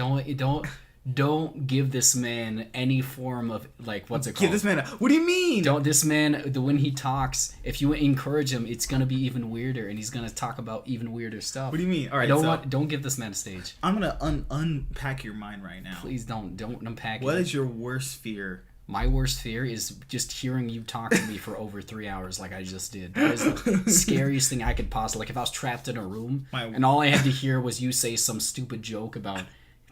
Don't give this man any form of what's it called? Give this man what do you mean? When he talks, if you encourage him, it's gonna be even weirder, and he's gonna talk about even weirder stuff. What do you mean? All right, don't give this man a stage. I'm gonna unpack your mind right now. Please don't unpack. What is your worst fear? My worst fear is just hearing you talk to me for over 3 hours like I just did. That is the scariest thing I could possibly... Like, if I was trapped in a room and all I had to hear was you say some stupid joke about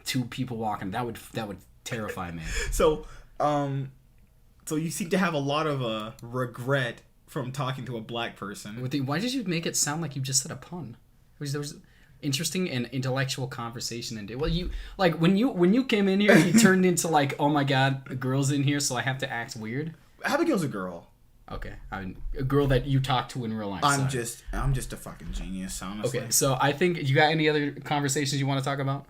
two people walking, that would terrify me. So you seem to have a lot of regret from talking to a black person. Why did you make it sound like you just said a pun? There was interesting and intellectual conversation and well, you like when you came in here, you turned into like, oh my god, a girl's in here, so I have to act weird. Abigail's a girl. Okay, I mean, a girl that you talk to in real life. I'm just a fucking genius, honestly. Okay, so I think you got any other conversations you want to talk about?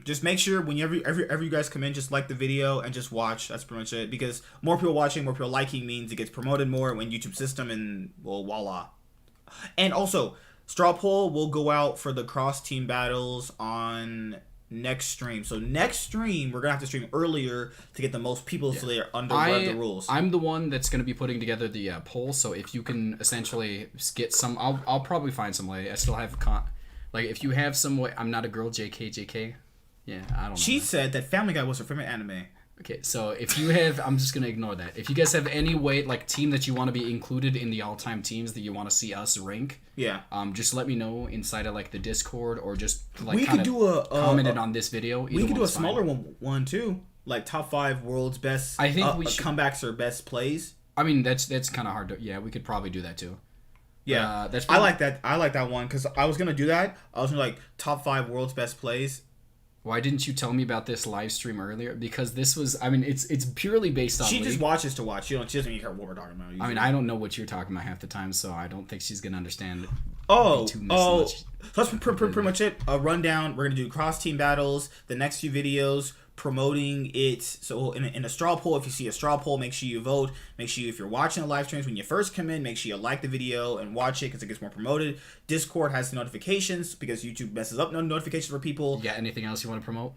Just make sure whenever you guys come in, just like the video and just watch. That's pretty much it. Because more people watching, more people liking means it gets promoted more when YouTube system, and well, voila. And also, straw poll will go out for the cross team battles on next stream. So next stream, we're gonna have to stream earlier to get the most people so they're under the rules. I'm the one that's gonna be putting together the poll. So if you can essentially get some, I'll probably find some way. I still have like if you have some way. I'm not a girl. JK. Yeah, I don't know. She said that Family Guy was her favorite anime. Okay, so if you have, I'm just gonna ignore that. If you guys have any way, like team that you want to be included in the all-time teams that you want to see us rank, just let me know inside of like the Discord or just like we could do comment it on this video. We could do a smaller one too, like top 5 world's best. I think we should, comebacks or best plays. I mean that's kind of hard to. Yeah, we could probably do that too. Yeah, I like that. I like that one because I was gonna do that. I was gonna like top 5 world's best plays. Why didn't you tell me about this live stream earlier? Because this was, I mean, it's purely based on She just watches to watch. She doesn't even care what we're talking about. Usually. I mean, I don't know what you're talking about half the time, so I don't think she's going to understand. So that's pretty much it. A rundown. We're going to do cross-team battles, the next few videos, promoting it. So in a straw poll, if you see a straw poll, make sure you vote. Make sure if you're watching the live streams, when you first come in, make sure you like the video and watch it because it gets more promoted. Discord has the notifications because YouTube messes up notifications for people. You got anything else you want to promote?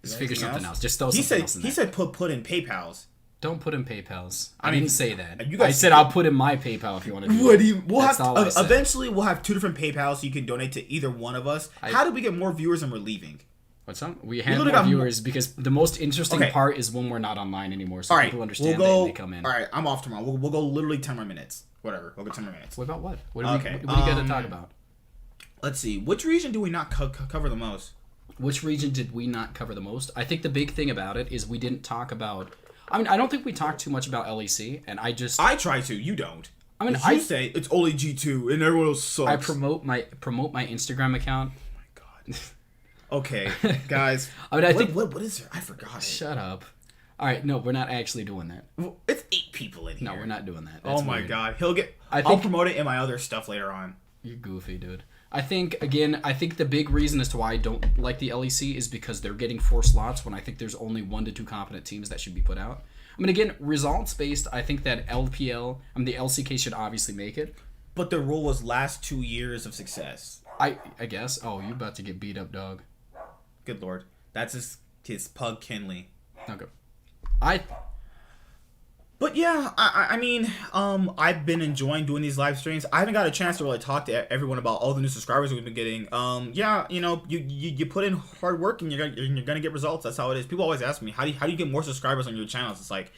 Just figure something else. Just throw something else in there. He said put in PayPal's. Don't put in PayPal's. I didn't say that. I said I'll put in my PayPal if you want to do it. We'll have eventually we'll have 2 different PayPals so you can donate to either one of us. How do we get more viewers and we're leaving? What's up? We have more viewers because the most interesting part is when we're not online anymore, so people understand that and they come in. All right, I'm off tomorrow. We'll go literally 10 more minutes. Whatever. We'll go 10 more minutes. What about what? What do you got to talk about? Let's see. Which region do we not cover the most? Which region did we not cover the most? I think the big thing about it is we didn't talk about... I mean, I don't think we talked too much about LEC, and I try to. You don't. I mean, you say it's only G2 and everyone else sucks. I promote my Instagram account. Oh my god. Okay, guys. I mean, I think what is there? I forgot. Shut up. All right, no, we're not actually doing that. Well, it's 8 people in here. No, we're not doing that. That's my god. I'll promote it in my other stuff later on. You're goofy, dude. I think the big reason as to why I don't like the LEC is because they're getting 4 slots when I think there's only 1 to 2 competent teams that should be put out. I mean, again, results based, I think that the LCK should obviously make it. But the rule was last 2 years of success. I guess. Oh, you about to get beat up, dog. Good lord. That's his pug Kinley. Okay. But yeah, I mean, I've been enjoying doing these live streams. I haven't got a chance to really talk to everyone about all the new subscribers we've been getting. Yeah, you know, you put in hard work and you're gonna get results. That's how it is. People always ask me, how do you get more subscribers on your channels? It's like,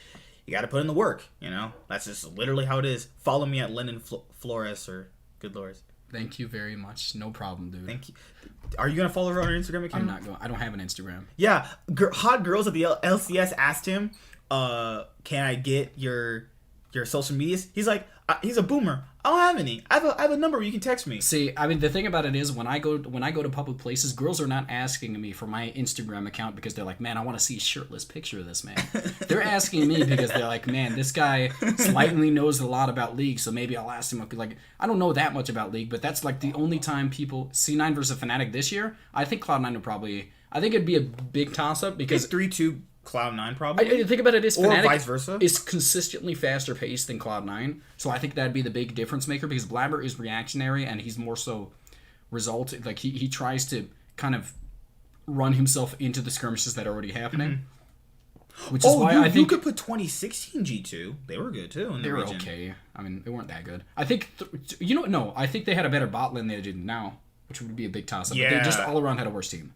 you got to put in the work. You know, that's just literally how it is. Follow me at Lennon Flores or good lord. Thank you very much. No problem, dude. Thank you. Are you gonna follow her on her Instagram account? I'm not going. I don't have an Instagram. Yeah, hot girls at the LCS asked him, "Can I get your social medias?" He's like, he's a boomer. I don't have any. I have a number you can text me. See, I mean, the thing about it is when I go to public places, girls are not asking me for my Instagram account because they're like, man, I want to see a shirtless picture of this man. They're asking me because they're like, man, this guy slightly knows a lot about League, so maybe I'll ask him. Like, I don't know that much about League, but that's like the only time people C9 versus Fnatic this year. I think Cloud9 would probably. I think it'd be a big toss up because 3-2. Cloud9 probably. I think about it is Fnatic vice versa. Is consistently faster paced than Cloud9, so I think that'd be the big difference maker because Blabber is reactionary and he's more so result. Like he tries to kind of run himself into the skirmishes that are already happening. Mm-hmm. Which is why I think you could put 2016 G2. They were good too. They were okay. I mean, they weren't that good. I think I think they had a better bot lane than they did now, which would be a big toss up. Yeah. But they just all around had a worse team.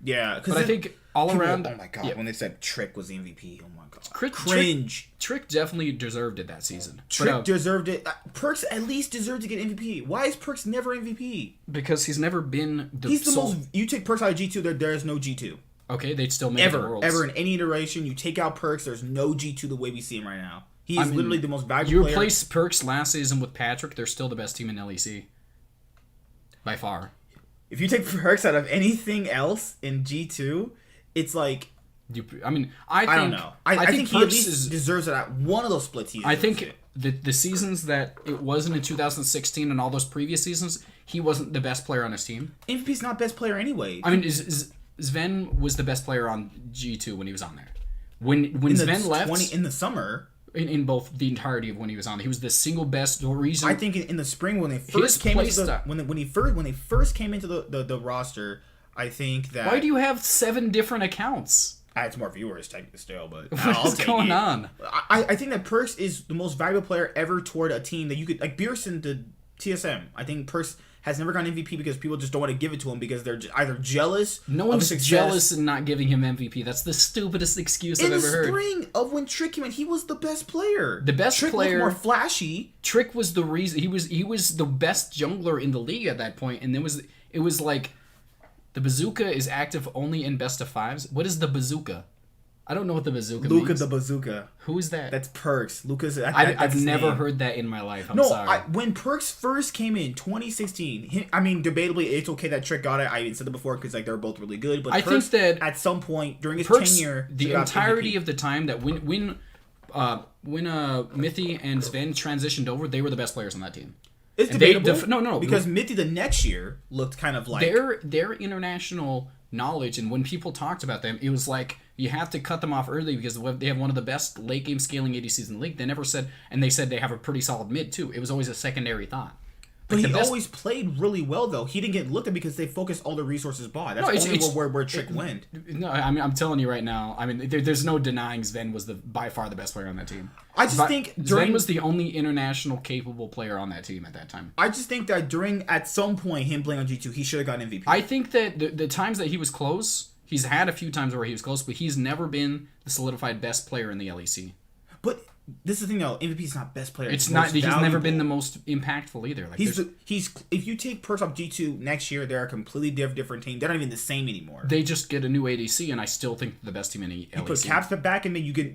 Yeah, but I think all around. Oh my god, when they said Trick was the MVP, oh my god, cringe. Trick definitely deserved it that season. Trick deserved it. Perks at least deserved to get MVP. Why is Perks never MVP? Because he's never been. He's the most. You take Perks out of G2, there is no G2. Okay, they'd still make the Worlds. Ever in any iteration, you take out Perks, there's no G2 the way we see him right now. He is literally the most valuable player. You replace Perks last season with Patrick, they're still the best team in LEC. By far. If you take Perks out of anything else in G2, it's like... I don't know. I think he at least deserves it at one of those splits. I think the seasons that it wasn't in 2016 and all those previous seasons, he wasn't the best player on his team. MVP's not best player anyway. I mean, Sven was the best player on G2 when he was on there. When Sven left... in the summer... In both the entirety of when he was on, he was the single best reason. I think in the spring when they first came into when they first came into the roster, I think that. Why do you have 7 different accounts? It's more viewers technically still, but what's going on? I think that Perks is the most valuable player ever toward a team that you could like. Beerson did TSM. I think Perks has never gotten MVP because people just don't want to give it to him because they're either jealous. No one's jealous and not giving him MVP. That's the stupidest excuse I've ever heard. In the spring of when Trick came in, he was the best player. The best Trick player. Looked more flashy. Trick was the reason he was the best jungler in the league at that point, and it was like the bazooka is active only in best of 5s. What is the bazooka? I don't know what the bazooka means. Luca the bazooka. Who is that? That's Perks. Lucas. I've never heard that in my life. I'm sorry. When Perks first came in 2016, debatably it's okay that Trick got it. I said it before because they're both really good. But Perks, think that at some point during his tenure, the entirety of the time that when Mithy and Sven transitioned over, they were the best players on that team. It's debatable. No. Because Mithy the next year looked kind of like their international knowledge, and when people talked about them, it was like you have to cut them off early because they have one of the best late game scaling ADCs in the league. They never said, and they said they have a pretty solid mid too. It was always a secondary thought. But he always played really well though. He didn't get looked at because they focused all the resources bought. That's where Trick went. No, I mean I'm telling you right now. I mean there's no denying Sven was by far the best player on that team. I just think Sven was the only international capable player on that team at that time. I just think that at some point him playing on G2, he should have gotten MVP. I think that the times that he was close, he's had a few times where he was close, but he's never been the solidified best player in the LEC. But this is the thing though, MVP is not best player. It's not. He's never been the most impactful either. Like he's if you take Perks off G2 next year, they're a completely different team. They're not even the same anymore. They just get a new ADC, and I still think they're the best team in the LEC. You put Caps back in there, you get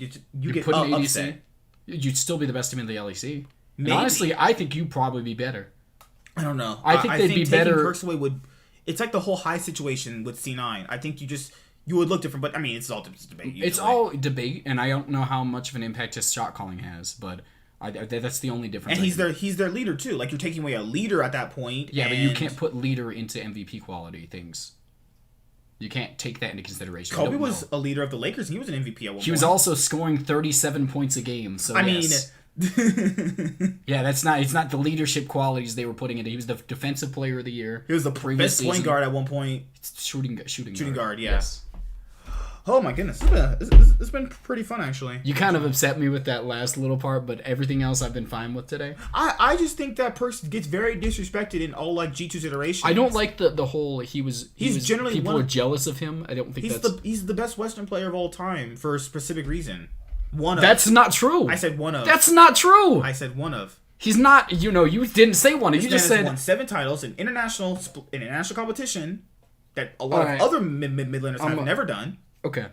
put an ADC. Upset. You'd still be the best team in the LEC. And honestly, I think you'd probably be better. I don't know. I think they'd be better. Perks away would. It's like the whole high situation with C9. I think you would look different, but I mean, it's all debate. Usually. It's all debate, and I don't know how much of an impact his shot calling has, but that's the only difference. And he's their leader too. Like you're taking away a leader at that point. Yeah, but you can't put leader into MVP quality things. You can't take that into consideration. Kobe was a leader of the Lakers, and he was an MVP at one point. He was also scoring 37 points a game. So I mean, yeah, it's not the leadership qualities they were putting into. He was the defensive player of the year. He was the best point guard at one point. Shooting guard. Yes. Oh my goodness, it's been pretty fun actually. You kind of upset me with that last little part, but everything else I've been fine with today. I just think that Perks gets very disrespected in all like G2's iterations. I don't like the whole he's generally people are jealous of him. I don't think he's the best Western player of all time for a specific reason. That's not true. I said one of. That's not true. I said one of. He's not. You didn't say one. You just said won 7 titles in international competition that a lot of other mid-laners have never done. Okay.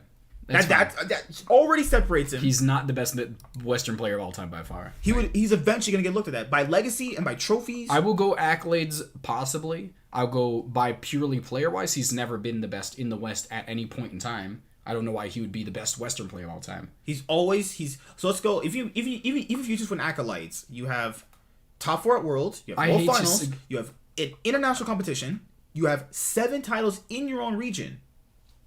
That already separates him. He's not the best Western player of all time by far. He's eventually going to get looked at that by legacy and by trophies. I will go accolades possibly. I'll go by purely player-wise. He's never been the best in the West at any point in time. I don't know why he would be the best Western player of all time. So let's go. Even if you just win accolades, you have top 4 at Worlds, you have World Finals, you have international competition, you have 7 titles in your own region.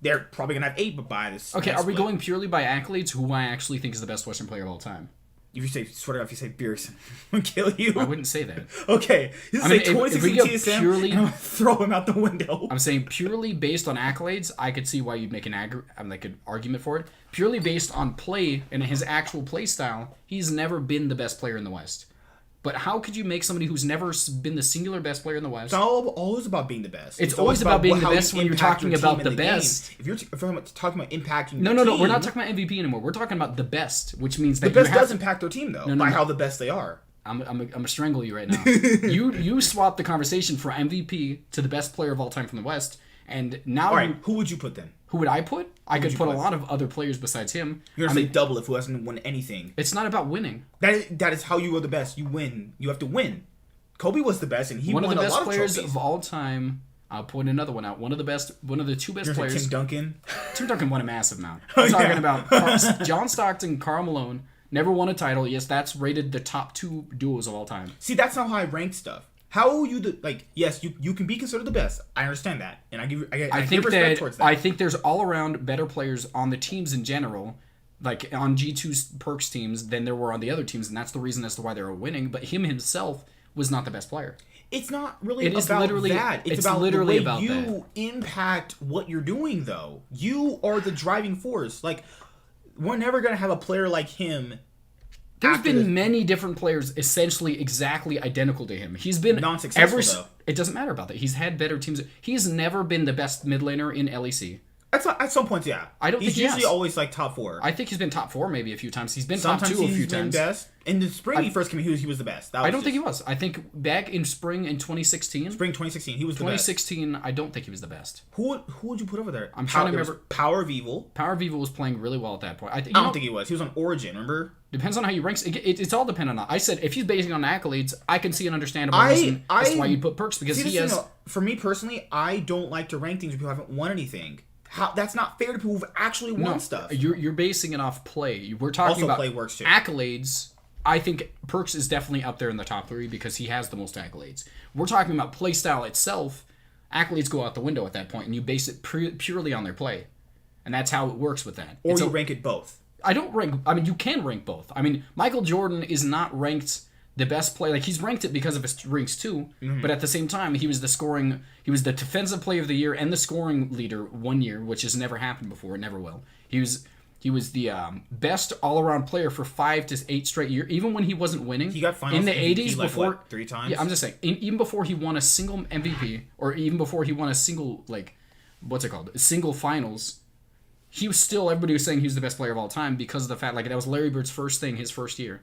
They're probably gonna have 8, but by this. Okay, are we going purely by accolades? Who I actually think is the best Western player of all time? If you say, if you say Beerson, I'll kill you. I wouldn't say that. Okay, you say 2016 TSM, purely, and I'll throw him out the window. I'm saying purely based on accolades, I could see why you'd make an argument for it. Purely based on play and his actual play style, he's never been the best player in the West. But how could you make somebody who's never been the singular best player in the West? It's always about being the best. It's always about being the best when you're talking about the best. If you're talking about impacting No, we're not talking about MVP anymore. We're talking about the best, which means that the best does impact their team, though, by how the best they are. I'm gonna strangle you right now. you swapped the conversation for MVP to the best player of all time from the West, and now... All right, who would you put then? Who would I put? I could put a lot of other players besides him. You're going to say double if who hasn't won anything. It's not about winning. That is how you are the best. You win. You have to win. Kobe was the best, and he won a lot of trophies. One of the best players of all time. I'll point another one out. One of the two best players. Tim Duncan? Tim Duncan won a massive amount. I'm talking about John Stockton, Karl Malone. Never won a title. Yes, that's rated the top 2 duos of all time. See, that's not how I rank stuff. How are you yes, you can be considered the best. I understand that. And I give respect towards that. I think there's all around better players on the teams in general, like on G2's Perks teams, than there were on the other teams, and that's the reason as to why they were winning. But him himself was not the best player. It's not really about that. It's about literally the way about you impact what you're doing, though. You are the driving force. Like, we're never going to have a player like him. There's been many different players essentially exactly identical to him. He's been non-successful, though. It doesn't matter about that. He's had better teams. He's never been the best mid laner in LEC. At some points, yeah. I don't think he's usually always like top 4. I think he's been top 4 maybe a few times. He's been Sometimes top 2 a few he's been times. Best. In the spring, he first came in, he was the best. I don't think he was. I think back in spring in 2016. Spring 2016, he was the best. 2016, I don't think he was the best. Who would you put over there? I'm trying to remember. Power of Evil. Power of Evil was playing really well at that point. I don't think he was. He was on Origin, remember? Depends on how you rank. It's all dependent on. I said if he's basing on accolades, I can see an understandable reason as to why you'd put Perks because he has. For me personally, I don't like to rank things where people haven't won anything. That's not fair to people who've actually won stuff. You're basing it off play. We're talking about play works too. Accolades. I think Perks is definitely up there in the top 3 because he has the most accolades. We're talking about play style itself. Accolades go out the window at that point, and you base it purely on their play, and that's how it works with that. Or you rank it both. I don't rank. I mean, you can rank both. I mean, Michael Jordan is not ranked the best player. Like, he's ranked it because of his rings too, but at the same time, he was the defensive player of the year and the scoring leader one year, which has never happened before. It never will. He was the best all-around player for 5 to 8 straight years. Even when he wasn't winning, he got finals in the MVP 80s before 3 times. Yeah, I'm just saying. Even before he won a single MVP, or even before he won a single single finals, he was still. Everybody was saying he was the best player of all time because of the fact that was Larry Bird's first thing, his first year.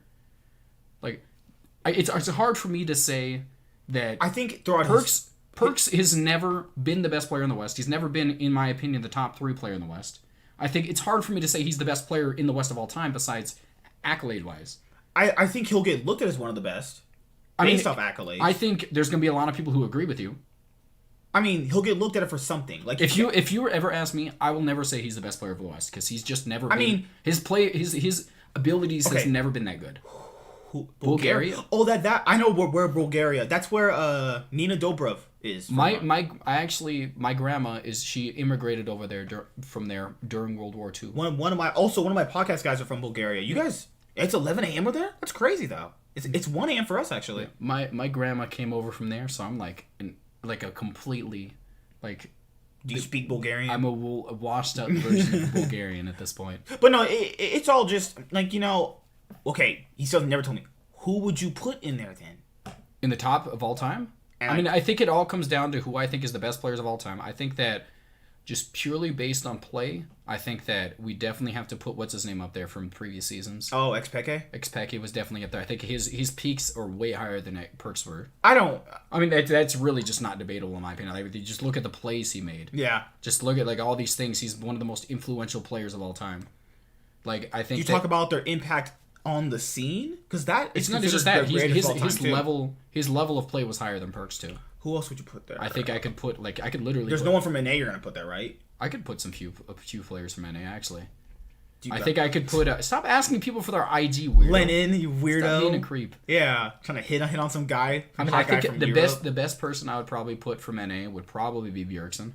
It's hard for me to say that. I think throughout Perks has never been the best player in the West. He's never been, in my opinion, the top 3 player in the West. I think it's hard for me to say he's the best player in the West of all time besides accolade-wise. I think he'll get looked at as one of the best based off accolades. I think there's going to be a lot of people who agree with you. I mean, he'll get looked at it for something. Like if you ever ask me, I will never say he's the best player of the West because he's just never been. His abilities has never been that good. Bulgaria? Oh, that I know where Bulgaria. That's where Nina Dobrov is. My grandma she immigrated over there from there during World War II. One of my podcast guys are from Bulgaria. You guys, it's 11 a.m. over there. That's crazy though. It's 1 a.m. for us actually. My grandma came over from there, so I'm like a completely like. Do you speak Bulgarian? I'm a washed up version of Bulgarian at this point. But no, it's all just okay, he still never told me. Who would you put in there then? In the top of all time? I think it all comes down to who I think is the best players of all time. I think that just purely based on play, I think that we definitely have to put what's his name up there from previous seasons. Oh, Xpeke? Xpeke was definitely up there. I think his peaks are way higher than Perks were. I mean, that's really just not debatable in my opinion. Like, you just look at the plays he made. Yeah. Just look at all these things. He's one of the most influential players of all time. Like, I think. You talk about their impact on the scene, because it's not just that his level of play was higher than Perks too. Who else would you put there? I think I could literally. There's no one from NA you're gonna put there, right? I could put a few players from NA actually. I think I could put. Stop asking people for their IG, weirdo. Lennon, you weirdo. Stop being a creep. Yeah, trying to hit on some guy. I think the best person I would probably put from NA would probably be Bjergsen.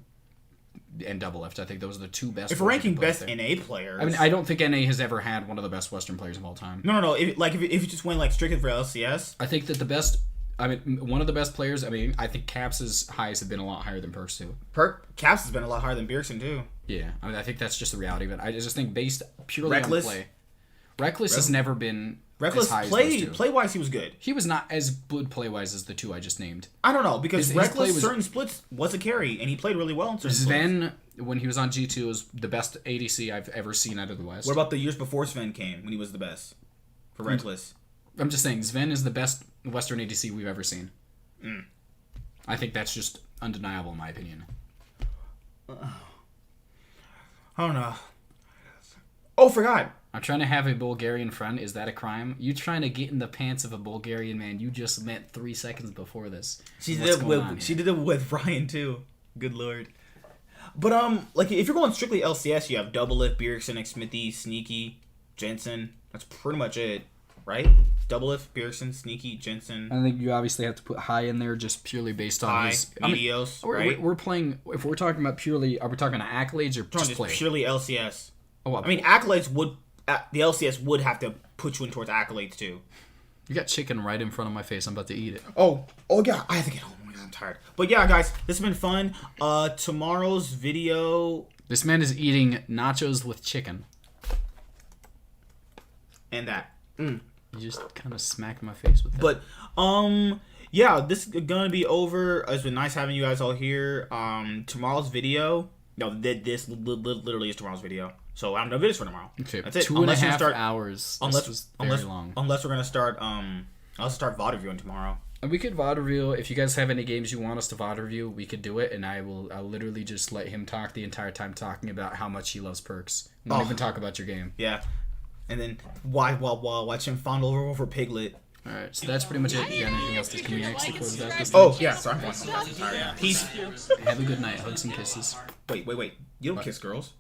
And Double Lift. I think those are the 2 best. If we're ranking best NA players, I mean, I don't think NA has ever had one of the best Western players of all time. No. If you just went strictly for LCS, I think that the best. I mean, one of the best players. I mean, I think Caps' highs have been a lot higher than Perks too. Caps has been a lot higher than Bjergsen too. Yeah, I mean, I think that's just the reality of it. I just think based purely on play, Reckless has never been Reckless high as those two. play wise, he was good. He was not as good play wise as the two I just named. I don't know because His Reckless play was- certain splits was a carry and he played really well in certain splits. Sven, when he was on G2, was the best ADC I've ever seen out of the West. What about the years before Sven came when he was the best for Reckless? I'm just saying, Sven is the best Western ADC we've ever seen. I think that's just undeniable in my opinion. I don't know. Oh, forgot. I'm trying to have a Bulgarian friend. Is that a crime? You trying to get in the pants of a Bulgarian man you just met 3 seconds before this. She What's did it going on with here? Ryan too. Good lord. But like if you're going strictly LCS, you have Double Lift, Bjergsen, Smithy, Sneaky, Jensen. That's pretty much it, right? Double Lift, Bjergsen, Sneaky, Jensen. I think you obviously have to put High in there just purely based on High, his... Meteos, right? We're playing... If we're talking about purely... Are we talking about accolades or just play? Purely LCS. Oh, I mean, accolades would... the LCS would have to put you in towards accolades too. You got chicken right in front of my face. I'm about to eat it. Oh yeah, I have to get home. Oh my God, I'm tired. But yeah, guys, this has been fun. Tomorrow's video This man is eating nachos with chicken. and that. You just kind of smacked my face with that. But yeah, this is gonna be over. It's been nice having you guys all here. Tomorrow's video. No, this literally is tomorrow's video. So I'm done videos for tomorrow. Okay, That's it. 2.5 hours. This was very long. Unless we're gonna start I'll start VOD reviewing tomorrow. And we could VOD review. If you guys have any games you want us to VOD review, we could do it. And I'll literally just let him talk the entire time talking about how much he loves perks. Won't even talk about your game. Yeah. And then watch him fondle over Piglet. Alright, so that's pretty much it. You got anything else? Can we actually close it out this time? Oh yeah, sorry. I'm tired. Peace. Have a good night. Hugs and kisses. Wait. You don't kiss girls.